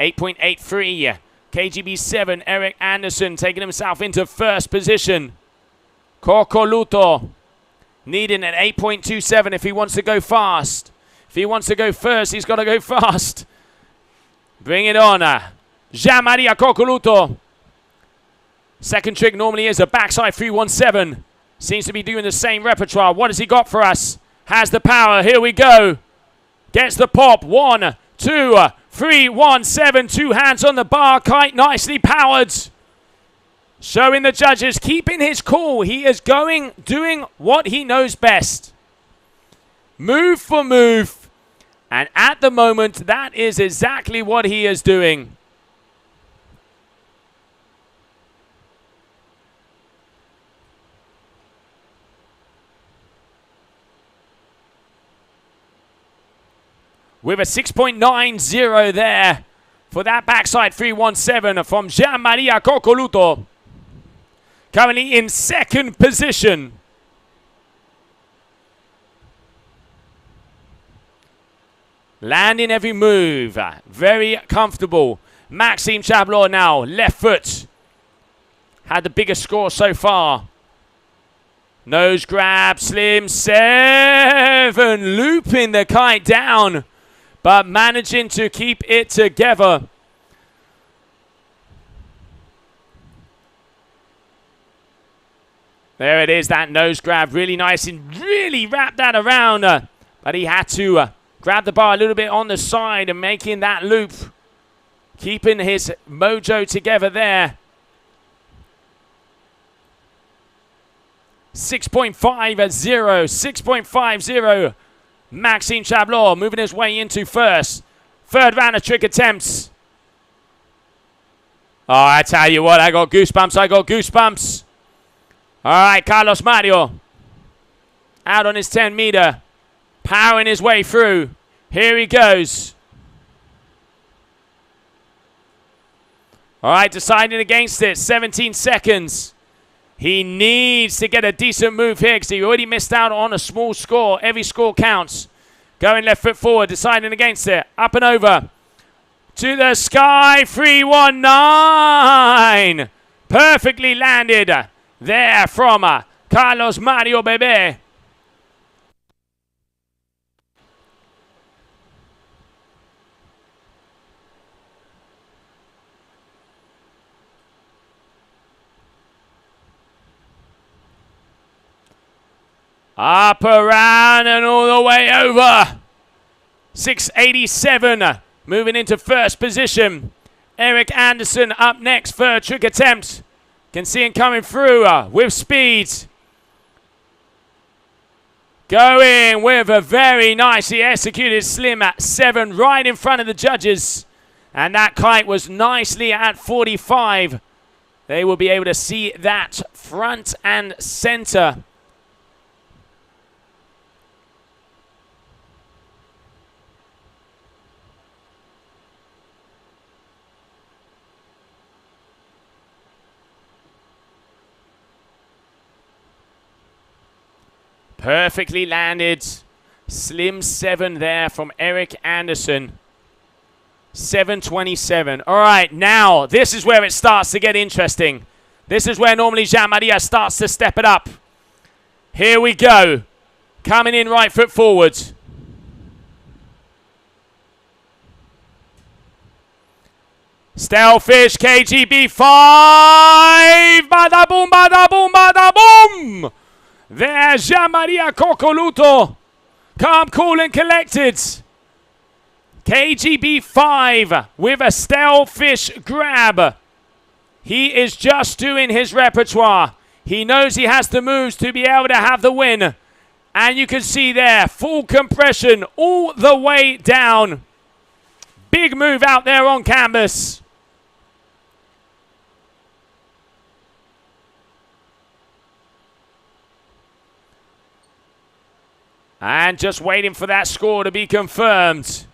8.83. KGB 7, Eric Anderson taking himself into first position. Cocoluto needing an 8.27 if he wants to go fast. If he wants to go first, he's got to go fast. Bring it on. Jean-Maria Cocoluto. Second trick normally is a backside 317. Seems to be doing the same repertoire. What has he got for us? Has the power. Here we go. Gets the pop. 1, 2, 3, 1, 7. 2 hands on the bar. Kite nicely powered. Showing the judges, keeping his cool. He is doing what he knows best. Move for move. And at the moment, that is exactly what he is doing. With a 6.90 there for that backside 317 from Jean-Maria Cocoluto. Currently in second position. Landing every move. Very comfortable. Maxime Chablot now, left foot. Had the biggest score so far. Nose grab, slim 7. Looping the kite down, but managing to keep it together. There it is, that nose grab. Really nice and really wrapped that around. But he had to grab the bar a little bit on the side and making that loop. keeping his mojo together there. 6.50, 6.50. Maxime Chablot moving his way into first. Third round of trick attempts. Oh, I tell you what, I got goosebumps. All right, Carlos Mario. Out on his 10-meter. Powering his way through. Here he goes. All right, deciding against it. 17 seconds. He needs to get a decent move here because he already missed out on a small score. Every score counts. Going left foot forward, deciding against it. Up and over. To the sky, 319. Perfectly landed there from Carlos Mario Bebé. Up, around, and all the way over. 687, moving into first position. Eric Anderson up next for a trick attempt. Can see him coming through with speed. Going with a very nicely executed slim at 7 right in front of the judges. And that kite was nicely at 45. They will be able to see that front and center. Perfectly landed. Slim 7 there from Eric Anderson. 7:27. All right, now this is where it starts to get interesting. This is where normally Jean-Maria starts to step it up. Here we go. Coming in right foot forward. Stalefish, KGB 5. Bada boom, bada boom, bada boom. There's Jean-Maria Coccoluto. Calm, cool, and collected. KGB 5 with a Stalefish grab. He is just doing his repertoire. He knows he has the moves to be able to have the win. And you can see there, full compression all the way down. Big move out there on canvas. And just waiting for that score to be confirmed.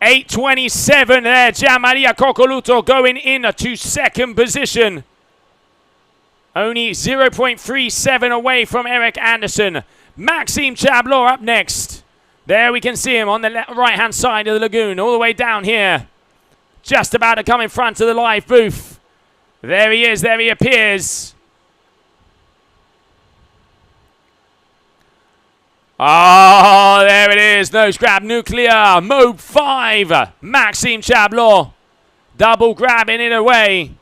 8:27 there. Jean-Maria Coccoluto going into second position. Only 0.37 away from Eric Anderson. Maxime Chablot up next. There we can see him on the right-hand side of the lagoon. All the way down here. Just about to come in front of the live booth. There he is. There he appears. Oh, there it is. Nose grab nuclear. Mode 5. Maxime Chablot. Double grabbing it away.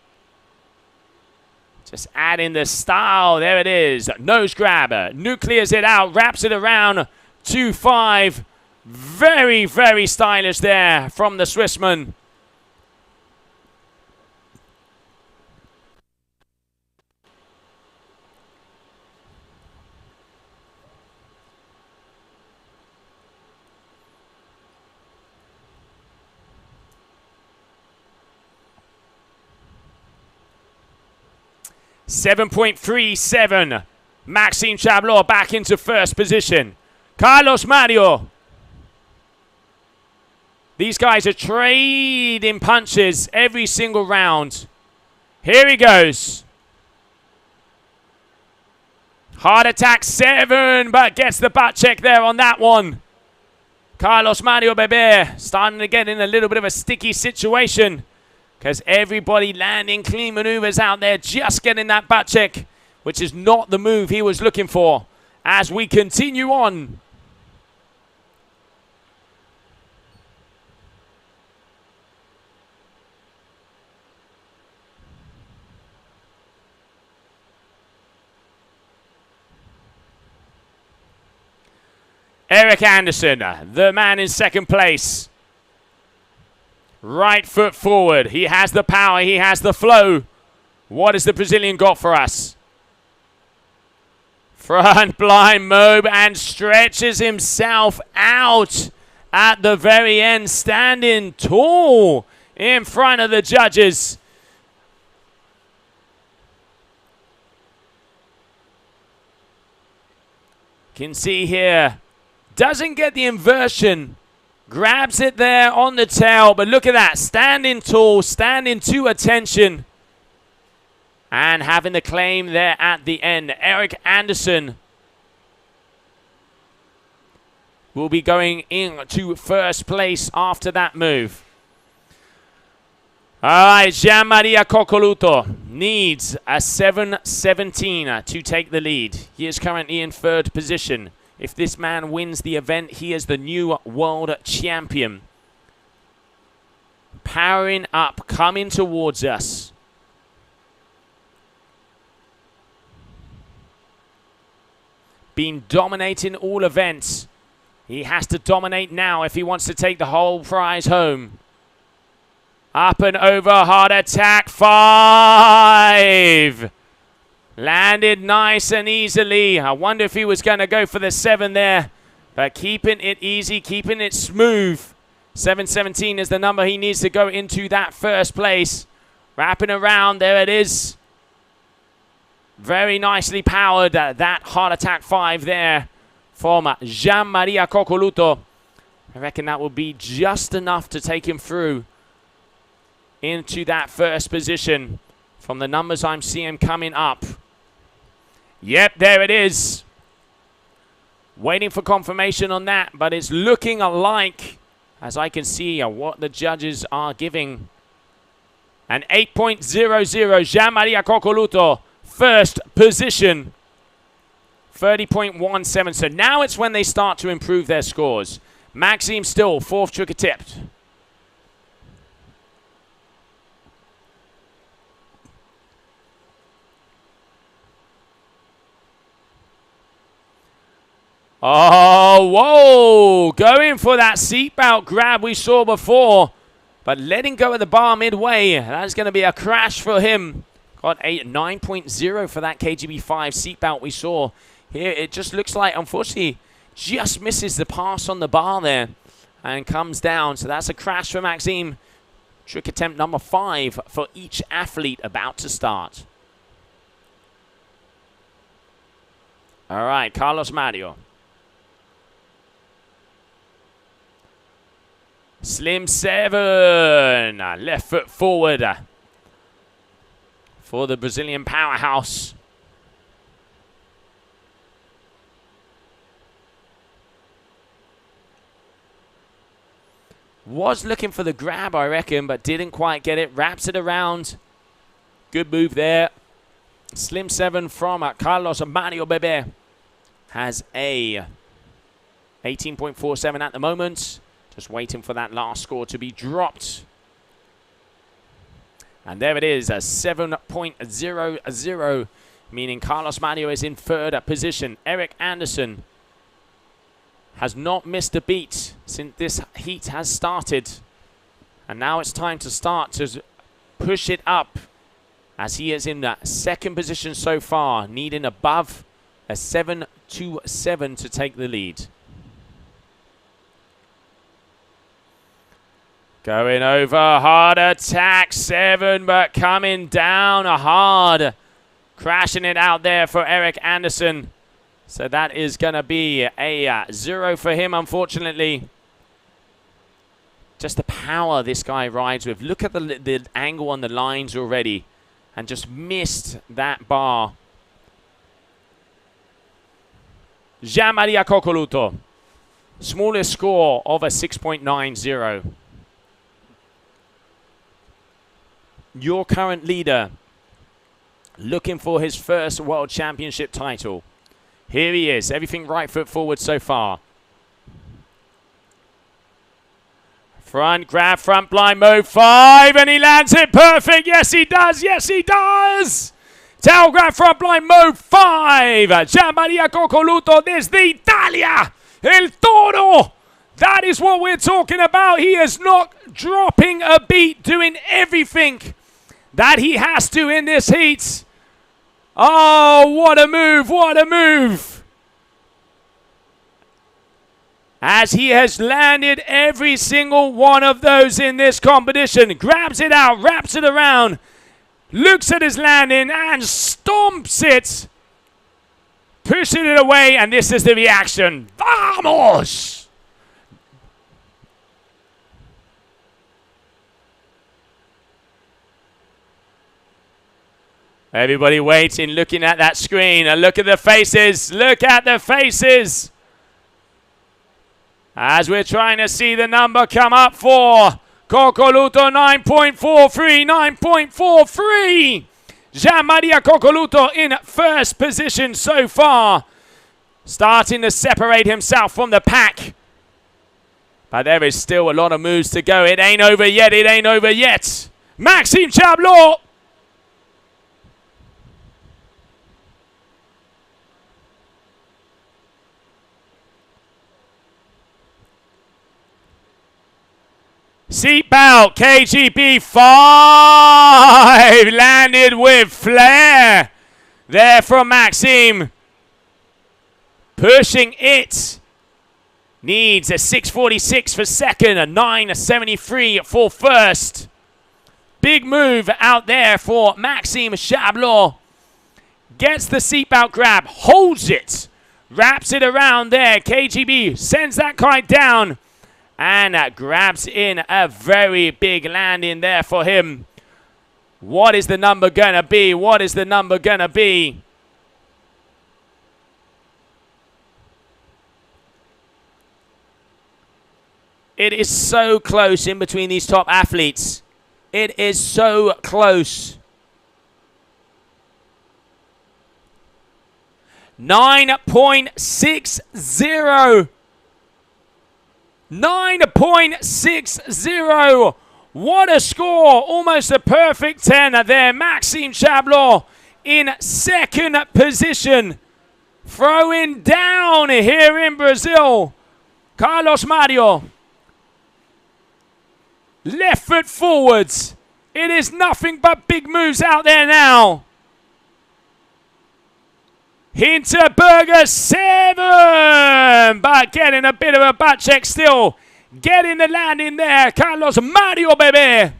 Just adding the style. There it is. Nose grab. Nuclears it out. Wraps it around. 2-5. Very, very stylish there from the Swissman. $7.37. Maxime Chablot back into first position. Carlos Mario. These guys are trading punches every single round. Here he goes. Heart attack 7, but gets the butt check there on that one. Carlos Mario Bebé starting to get in a little bit of a sticky situation. Because everybody landing clean maneuvers out there, just getting that butt check, which is not the move he was looking for. As we continue on. Eric Anderson, the man in second place. Right foot forward. He has the power. He has the flow. What has the Brazilian got for us? Front blind mobe and stretches himself out at the very end, standing tall in front of the judges. Can see here, doesn't get the inversion, grabs it there on the tail, but look at that, standing tall, standing to attention. And having the claim there at the end. Eric Anderson will be going into first place after that move. All right, Jean-Maria Coccoluto needs a 7:17 to take the lead. He is currently in third position. If this man wins the event, he is the new world champion. Powering up, coming towards us. Been dominating all events. He has to dominate now if he wants to take the whole prize home. Up and over, hard attack, 5. Landed nice and easily. I wonder if he was going to go for the 7 there. But keeping it easy, keeping it smooth. 7:17 is the number he needs to go into that first place. Wrapping around, there it is. Very nicely powered, that hard attack 5 there from Jean-Maria Coccoluto. I reckon that will be just enough to take him through into that first position from the numbers I'm seeing coming up. Yep, there it is. Waiting for confirmation on that, but it's looking like, as I can see, what the judges are giving. An 8.00, Jean-Maria Coccoluto. First position, 30.17. So now it's when they start to improve their scores. Maxime still, 4th trick attempt. Oh, whoa. Going for that seatbelt grab we saw before, but letting go of the bar midway. That's going to be a crash for him. Got a 9.0 for that KGB5 seatbelt we saw. Here it just looks like, unfortunately, just misses the pass on the bar there and comes down. So that's a crash for Maxime. Trick attempt number 5 for each athlete about to start. All right, Carlos Mario. Slim 7. Left foot forward. For the Brazilian powerhouse. Was looking for the grab, I reckon, but didn't quite get it. Wraps it around. Good move there. Slim 7 from Carlos Mario Bebe. Has a 18.47 at the moment. Just waiting for that last score to be dropped. And there it is, a 7.00, meaning Carlos Mario is in third position. Eric Anderson has not missed a beat since this heat has started. And now it's time to start to push it up, as he is in that second position so far, needing above a 7.27 to take the lead. Going over, hard attack, 7, but coming down hard. Crashing it out there for Eric Anderson. So that is going to be a 0 for him, unfortunately. Just the power this guy rides with. Look at the angle on the lines already. And just missed that bar. Jean-Maria Coccoluto. Smallest score of a 6.90. Your current leader, looking for his first World Championship title. Here he is, everything right foot forward so far. Front grab, front blind move, 5, and he lands it perfect. Yes, he does. Yes, he does. Tail grab, front blind move, 5. Jean-Maria Coccoluto desde Italia, el toro That is what we're talking about. He is not dropping a beat, doing everything that he has to in this heat. Oh, what a move, what a move. As he has landed every single one of those in this competition. Grabs it out, wraps it around, looks at his landing and stomps it. Pushing it away, and this is the reaction. Vamos! Everybody waiting, looking at that screen. And look at the faces. Look at the faces. As we're trying to see the number come up for Cocoluto, 9.43, 9.43. Jean-Maria Cocoluto in first position so far. Starting to separate himself from the pack. But there is still a lot of moves to go. It ain't over yet, it ain't over yet. Maxime Chablot. Seatbelt, KGB 5, landed with flair there from Maxime. Pushing it, needs a 6.46 for second, a 9.73 for first. Big move out there for Maxime Chablot. Gets the seatbelt grab, holds it, wraps it around there. KGB sends that kite down. And grabs in a very big landing there for him. What is the number gonna be? What is the number gonna be? It is so close in between these top athletes. It is so close. 9.60. 9.60. What a score. Almost a perfect 10 there. Maxime Chablot in second position. Throwing down here in Brazil. Carlos Mario. Left foot forwards. It is nothing but big moves out there now. Hinterberger 7, but getting a bit of a butt check still. Getting the landing there, Carlos Mario, baby.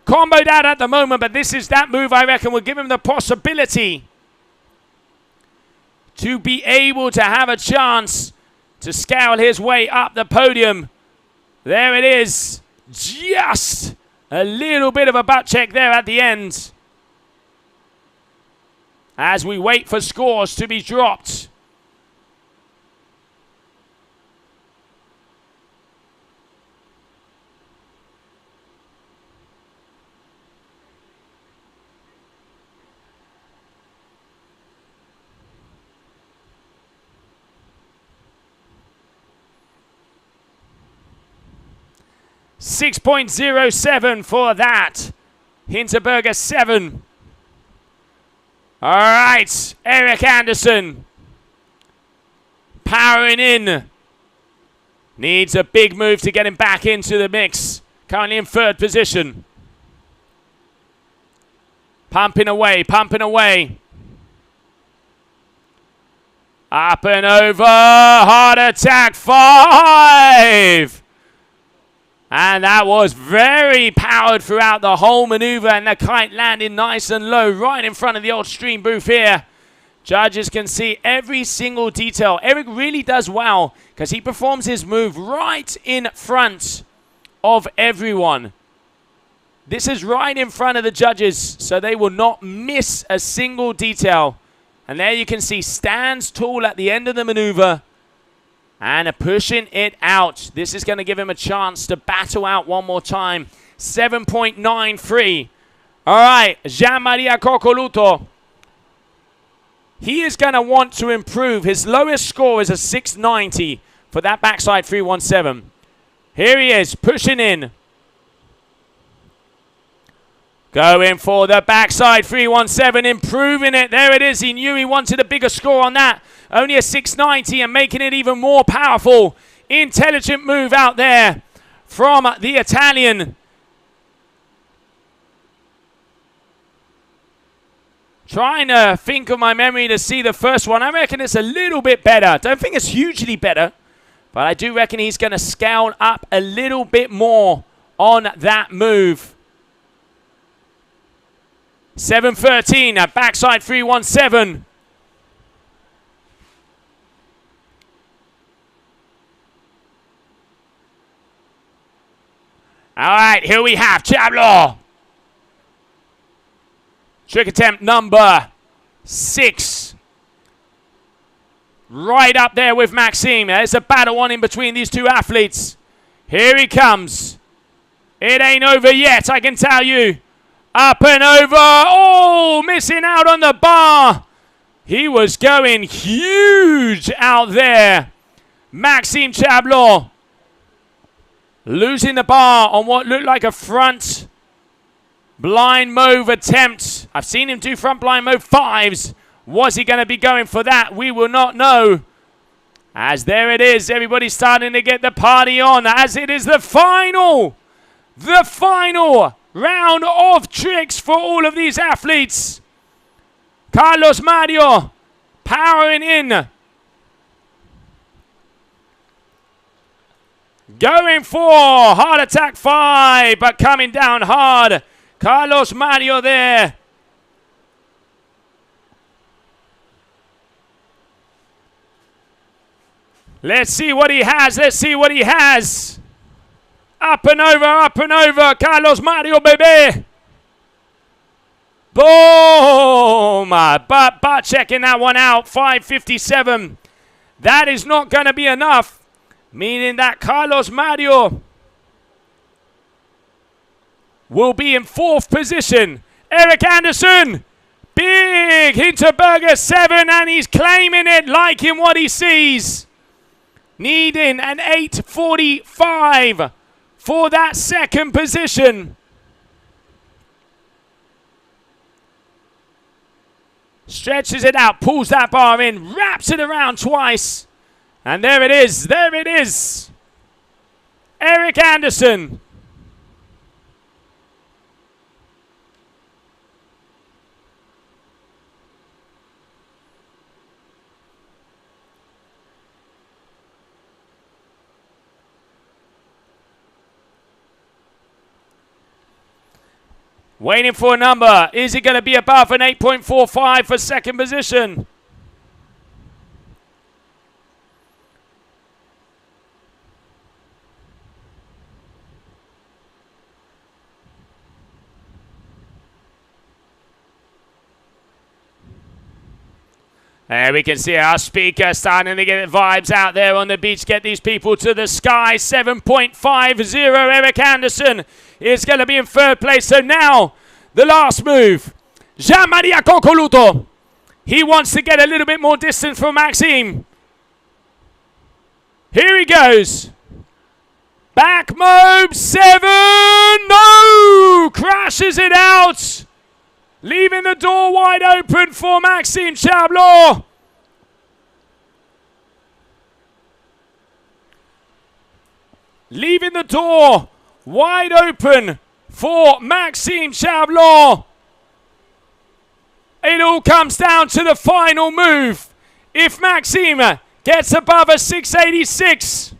Comboed out at the moment, but this is that move I reckon will give him the possibility to be able to have a chance to scale his way up the podium. There it is. Just a little bit of a butt check there at the end. As we wait for scores to be dropped. $6.07 for that. Hinterberger 7. All right, Eric Anderson powering in. Needs a big move to get him back into the mix. Currently in third position. Pumping away, pumping away. Up and over, heart attack 5. And that was very powered throughout the whole maneuver, and the kite landing nice and low right in front of the old stream booth here. Judges can see every single detail. Eric really does well because he performs his move right in front of everyone. This is right in front of the judges, so they will not miss a single detail. And there you can see stands tall at the end of the maneuver. And pushing it out. This is going to give him a chance to battle out one more time. 7.93. All right, Jean-Maria Cocoluto. He is going to want to improve. His lowest score is a 690 for that backside 317. Here he is, pushing in. Going for the backside 317, improving it. There it is. He knew he wanted a bigger score on that. Only a 690 and making it even more powerful intelligent move out there from the Italian. Trying to think of my memory to see the first one. I reckon it's a little bit better. Don't think it's hugely better, but I do reckon he's going to scale up a little bit more on that move. 7:13 at backside 317. All right, here we have Chablo. Trick attempt number 6. Right up there with Maxime. There's a battle on in between these two athletes. Here he comes. It ain't over yet, I can tell you. Up and over. Oh, missing out on the bar. He was going huge out there. Maxime Chablo losing the bar on what looked like a front blind move attempt. I've seen him do front blind move 5s. Was he going to be going for that? We will not know. As there it is, everybody's starting to get the party on as it is the final round of tricks for all of these athletes. Carlos Mario powering in. Going for heart attack 5, but coming down hard. Carlos Mario there. Let's see what he has. Let's see what he has. Up and over. Carlos Mario, baby. Boom. But checking that one out. 5:57. That is not going to be enough. Meaning that Carlos Mario will be in 4th position. Eric Anderson, big Hinterberger 7, and he's claiming it, liking what he sees. Needing an 8:45 for that 2nd position. Stretches it out, pulls that bar in, wraps it around twice. And there it is, Eric Anderson. Waiting for a number. Is it going to be above an 8.45 for 2nd position? There we can see our speaker starting to get vibes out there on the beach. Get these people to the sky. 7.50. Eric Anderson is going to be in 3rd place. So now, the last move. Jean-Maria Coccoluto. He wants to get a little bit more distance from Maxime. Here he goes. Back move 7. No! Crashes it out. Leaving the door wide open for Maxime Chablo. Leaving the door wide open for Maxime Chablo. It all comes down to the final move. If Maxime gets above a 686,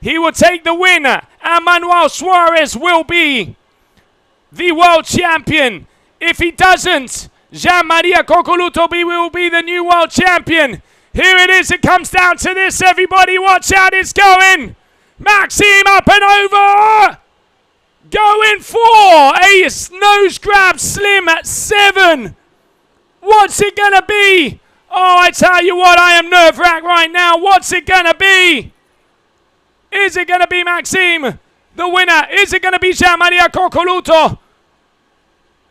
he will take the win, and Manuel Suarez will be the world champion. If he doesn't, Jean-Maria Coccoluto will be the new world champion. Here it is. It comes down to this. Everybody watch out. It's going. Maxime up and over. Going for a nose grab slim at 7. What's it going to be? Oh, I tell you what, I am nerve-wracked right now. What's it going to be? Is it going to be Maxime, the winner? Is it going to be Jean-Maria Coccoluto?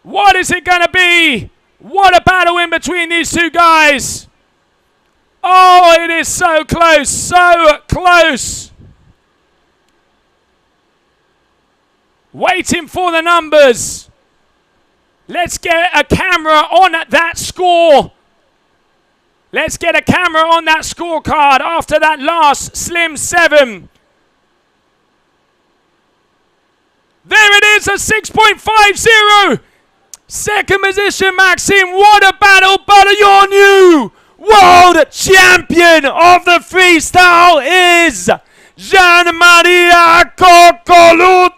What is it going to be? What a battle in between these two guys. Oh, it is so close, so close. Waiting for the numbers. Let's get a camera on that score. Let's get a camera on that scorecard after that last slim 7. There it is, a 6.50. Second position, Maxime. What a battle, but your new world champion of the freestyle is Gian-Maria Coccoluto!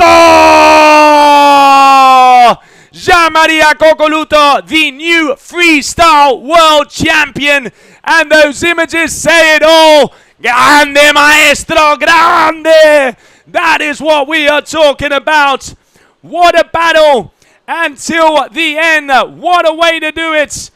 Gian-Maria Coccoluto, the new freestyle world champion. And those images say it all. Grande maestro, grande! That is what we are talking about. What a battle until the end. What a way to do it.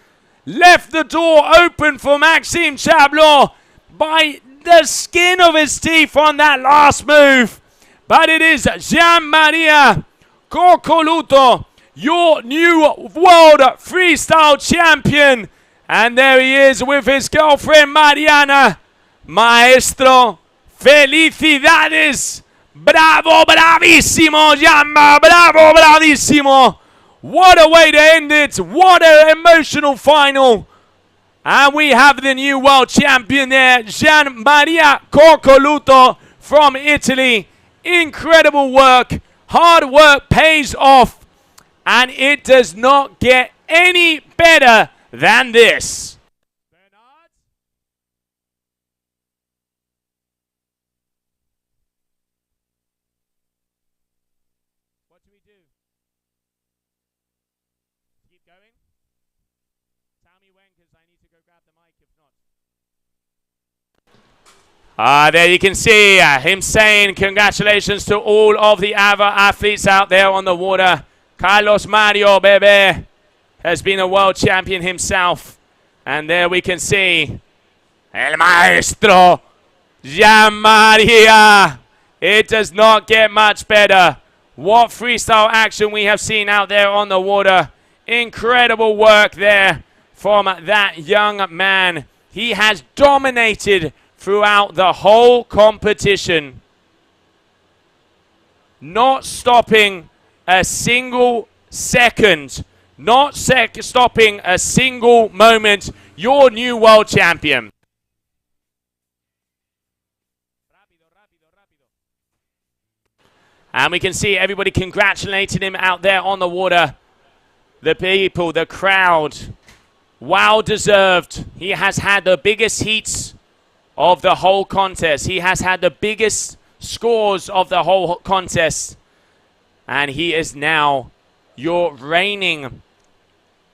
Left the door open for Maxime Chablot by the skin of his teeth on that last move. But it is Gian-Maria Coccoluto, your new world freestyle champion. And there he is with his girlfriend Mariana. Maestro, felicidades. Bravo, bravissimo, Gianma. Bravo, bravissimo. What a way to end it. What an emotional final. And we have the new world champion there, Gian-Maria Coccoluto from Italy. Incredible work. Hard work pays off. And it does not get any better than this. What do we do? Keep going? Tell me when, because I need to go grab the mic if not. There you can see him saying congratulations to all of the other athletes out there on the water. Carlos Mario Bebe has been a world champion himself. And there we can see El Maestro Gian-Maria. It does not get much better. What freestyle action we have seen out there on the water. Incredible work there from that young man. He has dominated throughout the whole competition. Not stopping a single second. Not stopping a single moment. Your new world champion. And we can see everybody congratulating him out there on the water. The people, the crowd, well deserved. He has had the biggest heats of the whole contest. He has had the biggest scores of the whole contest. And he is now your reigning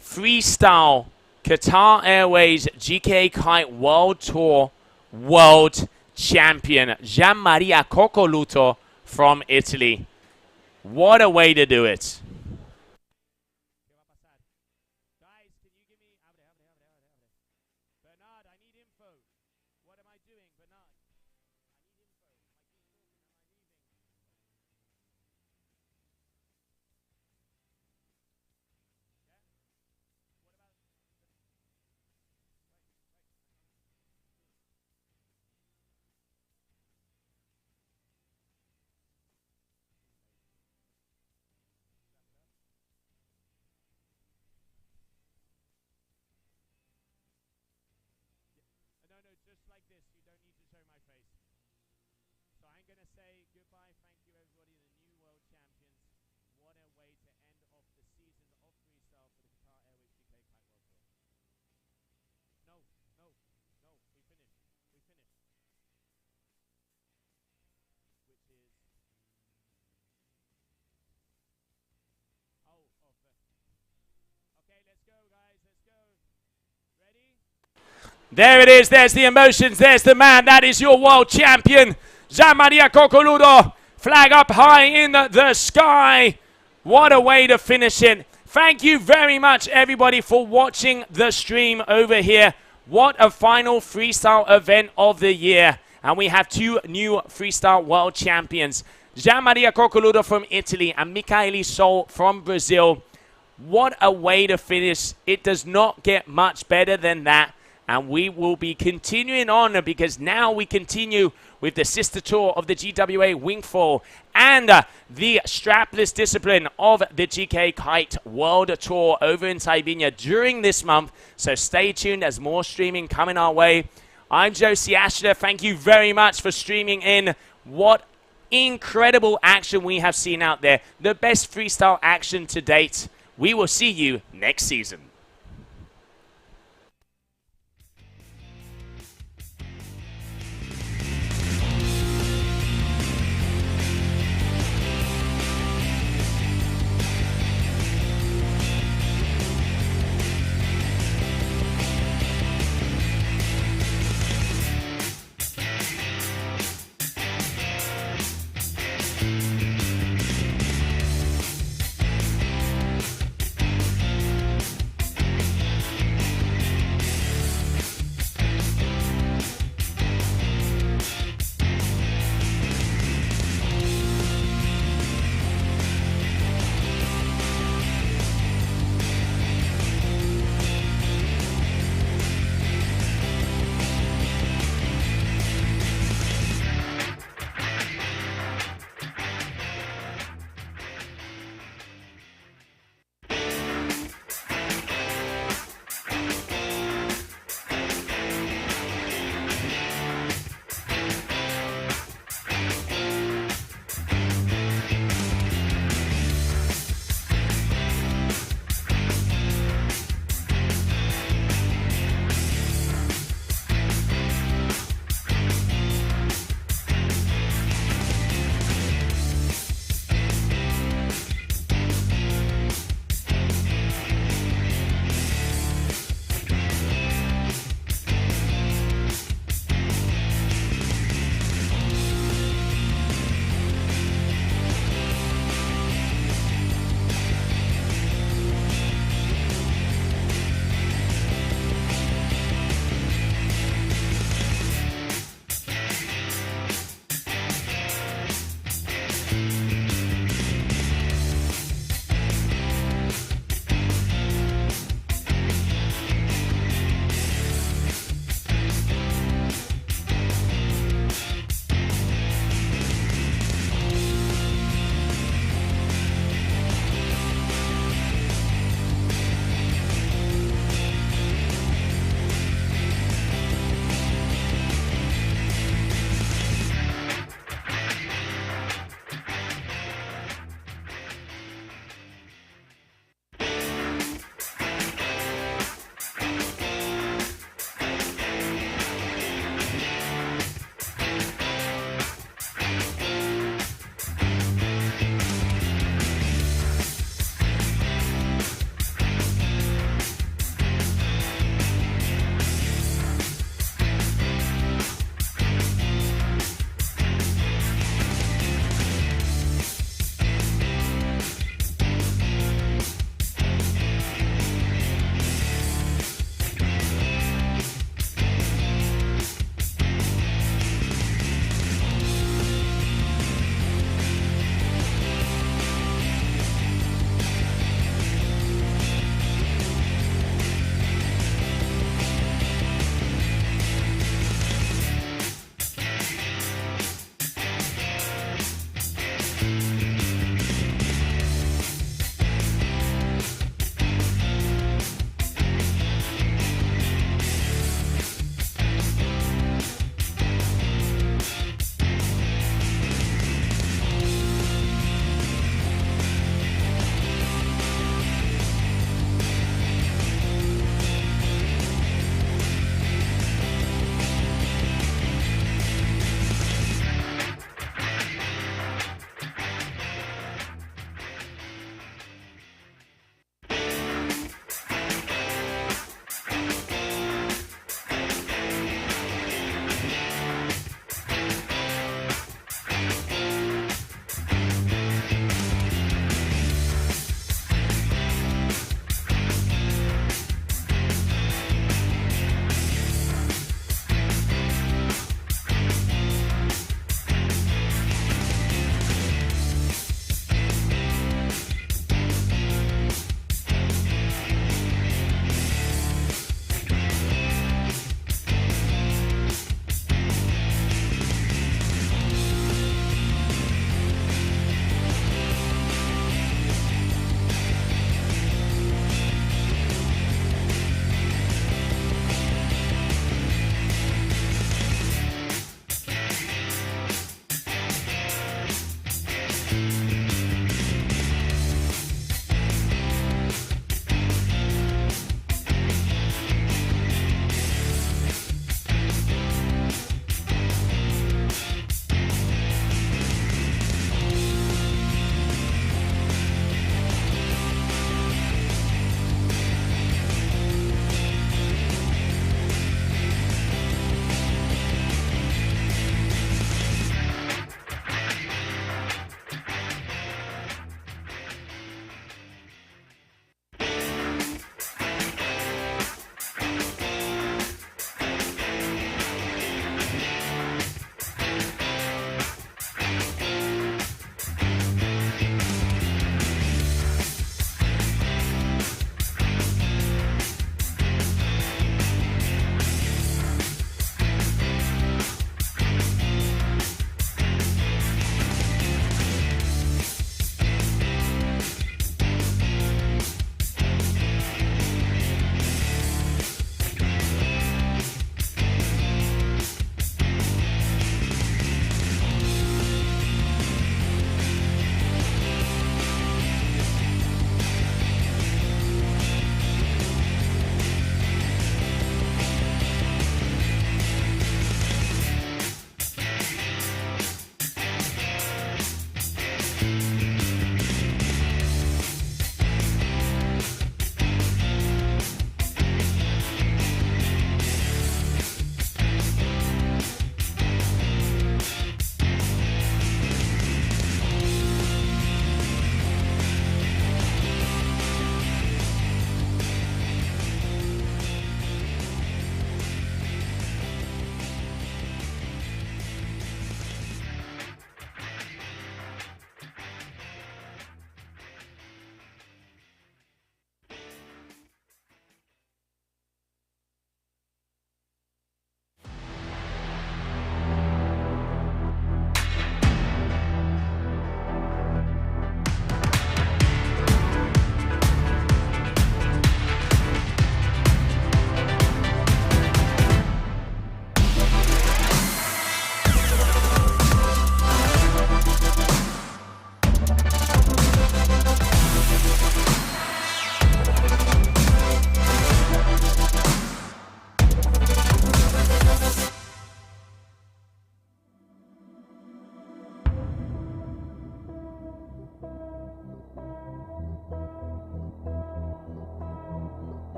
freestyle Qatar Airways GKA Kite World Tour world champion, Gian-Maria Coccoluto from Italy. What a way to do it. Guys, can you give me... Bernard, I need info. What am I doing, Bernard? I need info. No, just like this. You don't need to show my face. So I'm going to say goodbye. Thank you, everybody. The new world champions. What a way to end off the season of freestyle for the Qatar Airways GKA Kite World Tour. No. We finished. Which is... Okay, let's go, guys. Let's go. Ready? There it is. There's the emotions. There's the man. That is your world champion, Gian-Maria Coccoluto. Flag up high in the sky. What a way to finish it. Thank you very much, everybody, for watching the stream over here. What a final freestyle event of the year. And we have two new freestyle world champions, Gian-Maria Coccoluto from Italy and Michaele Sol from Brazil. What a way to finish. It does not get much better than that. And we will be continuing on because now we continue with the sister tour of the GWA Wingfoil and the strapless discipline of the GKA Kite World Tour over in Sardinia during this month. So stay tuned as more streaming coming our way. I'm Josie Ashler. Thank you very much for streaming in. What incredible action we have seen out there. The best freestyle action to date. We will see you next season.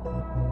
Thank you.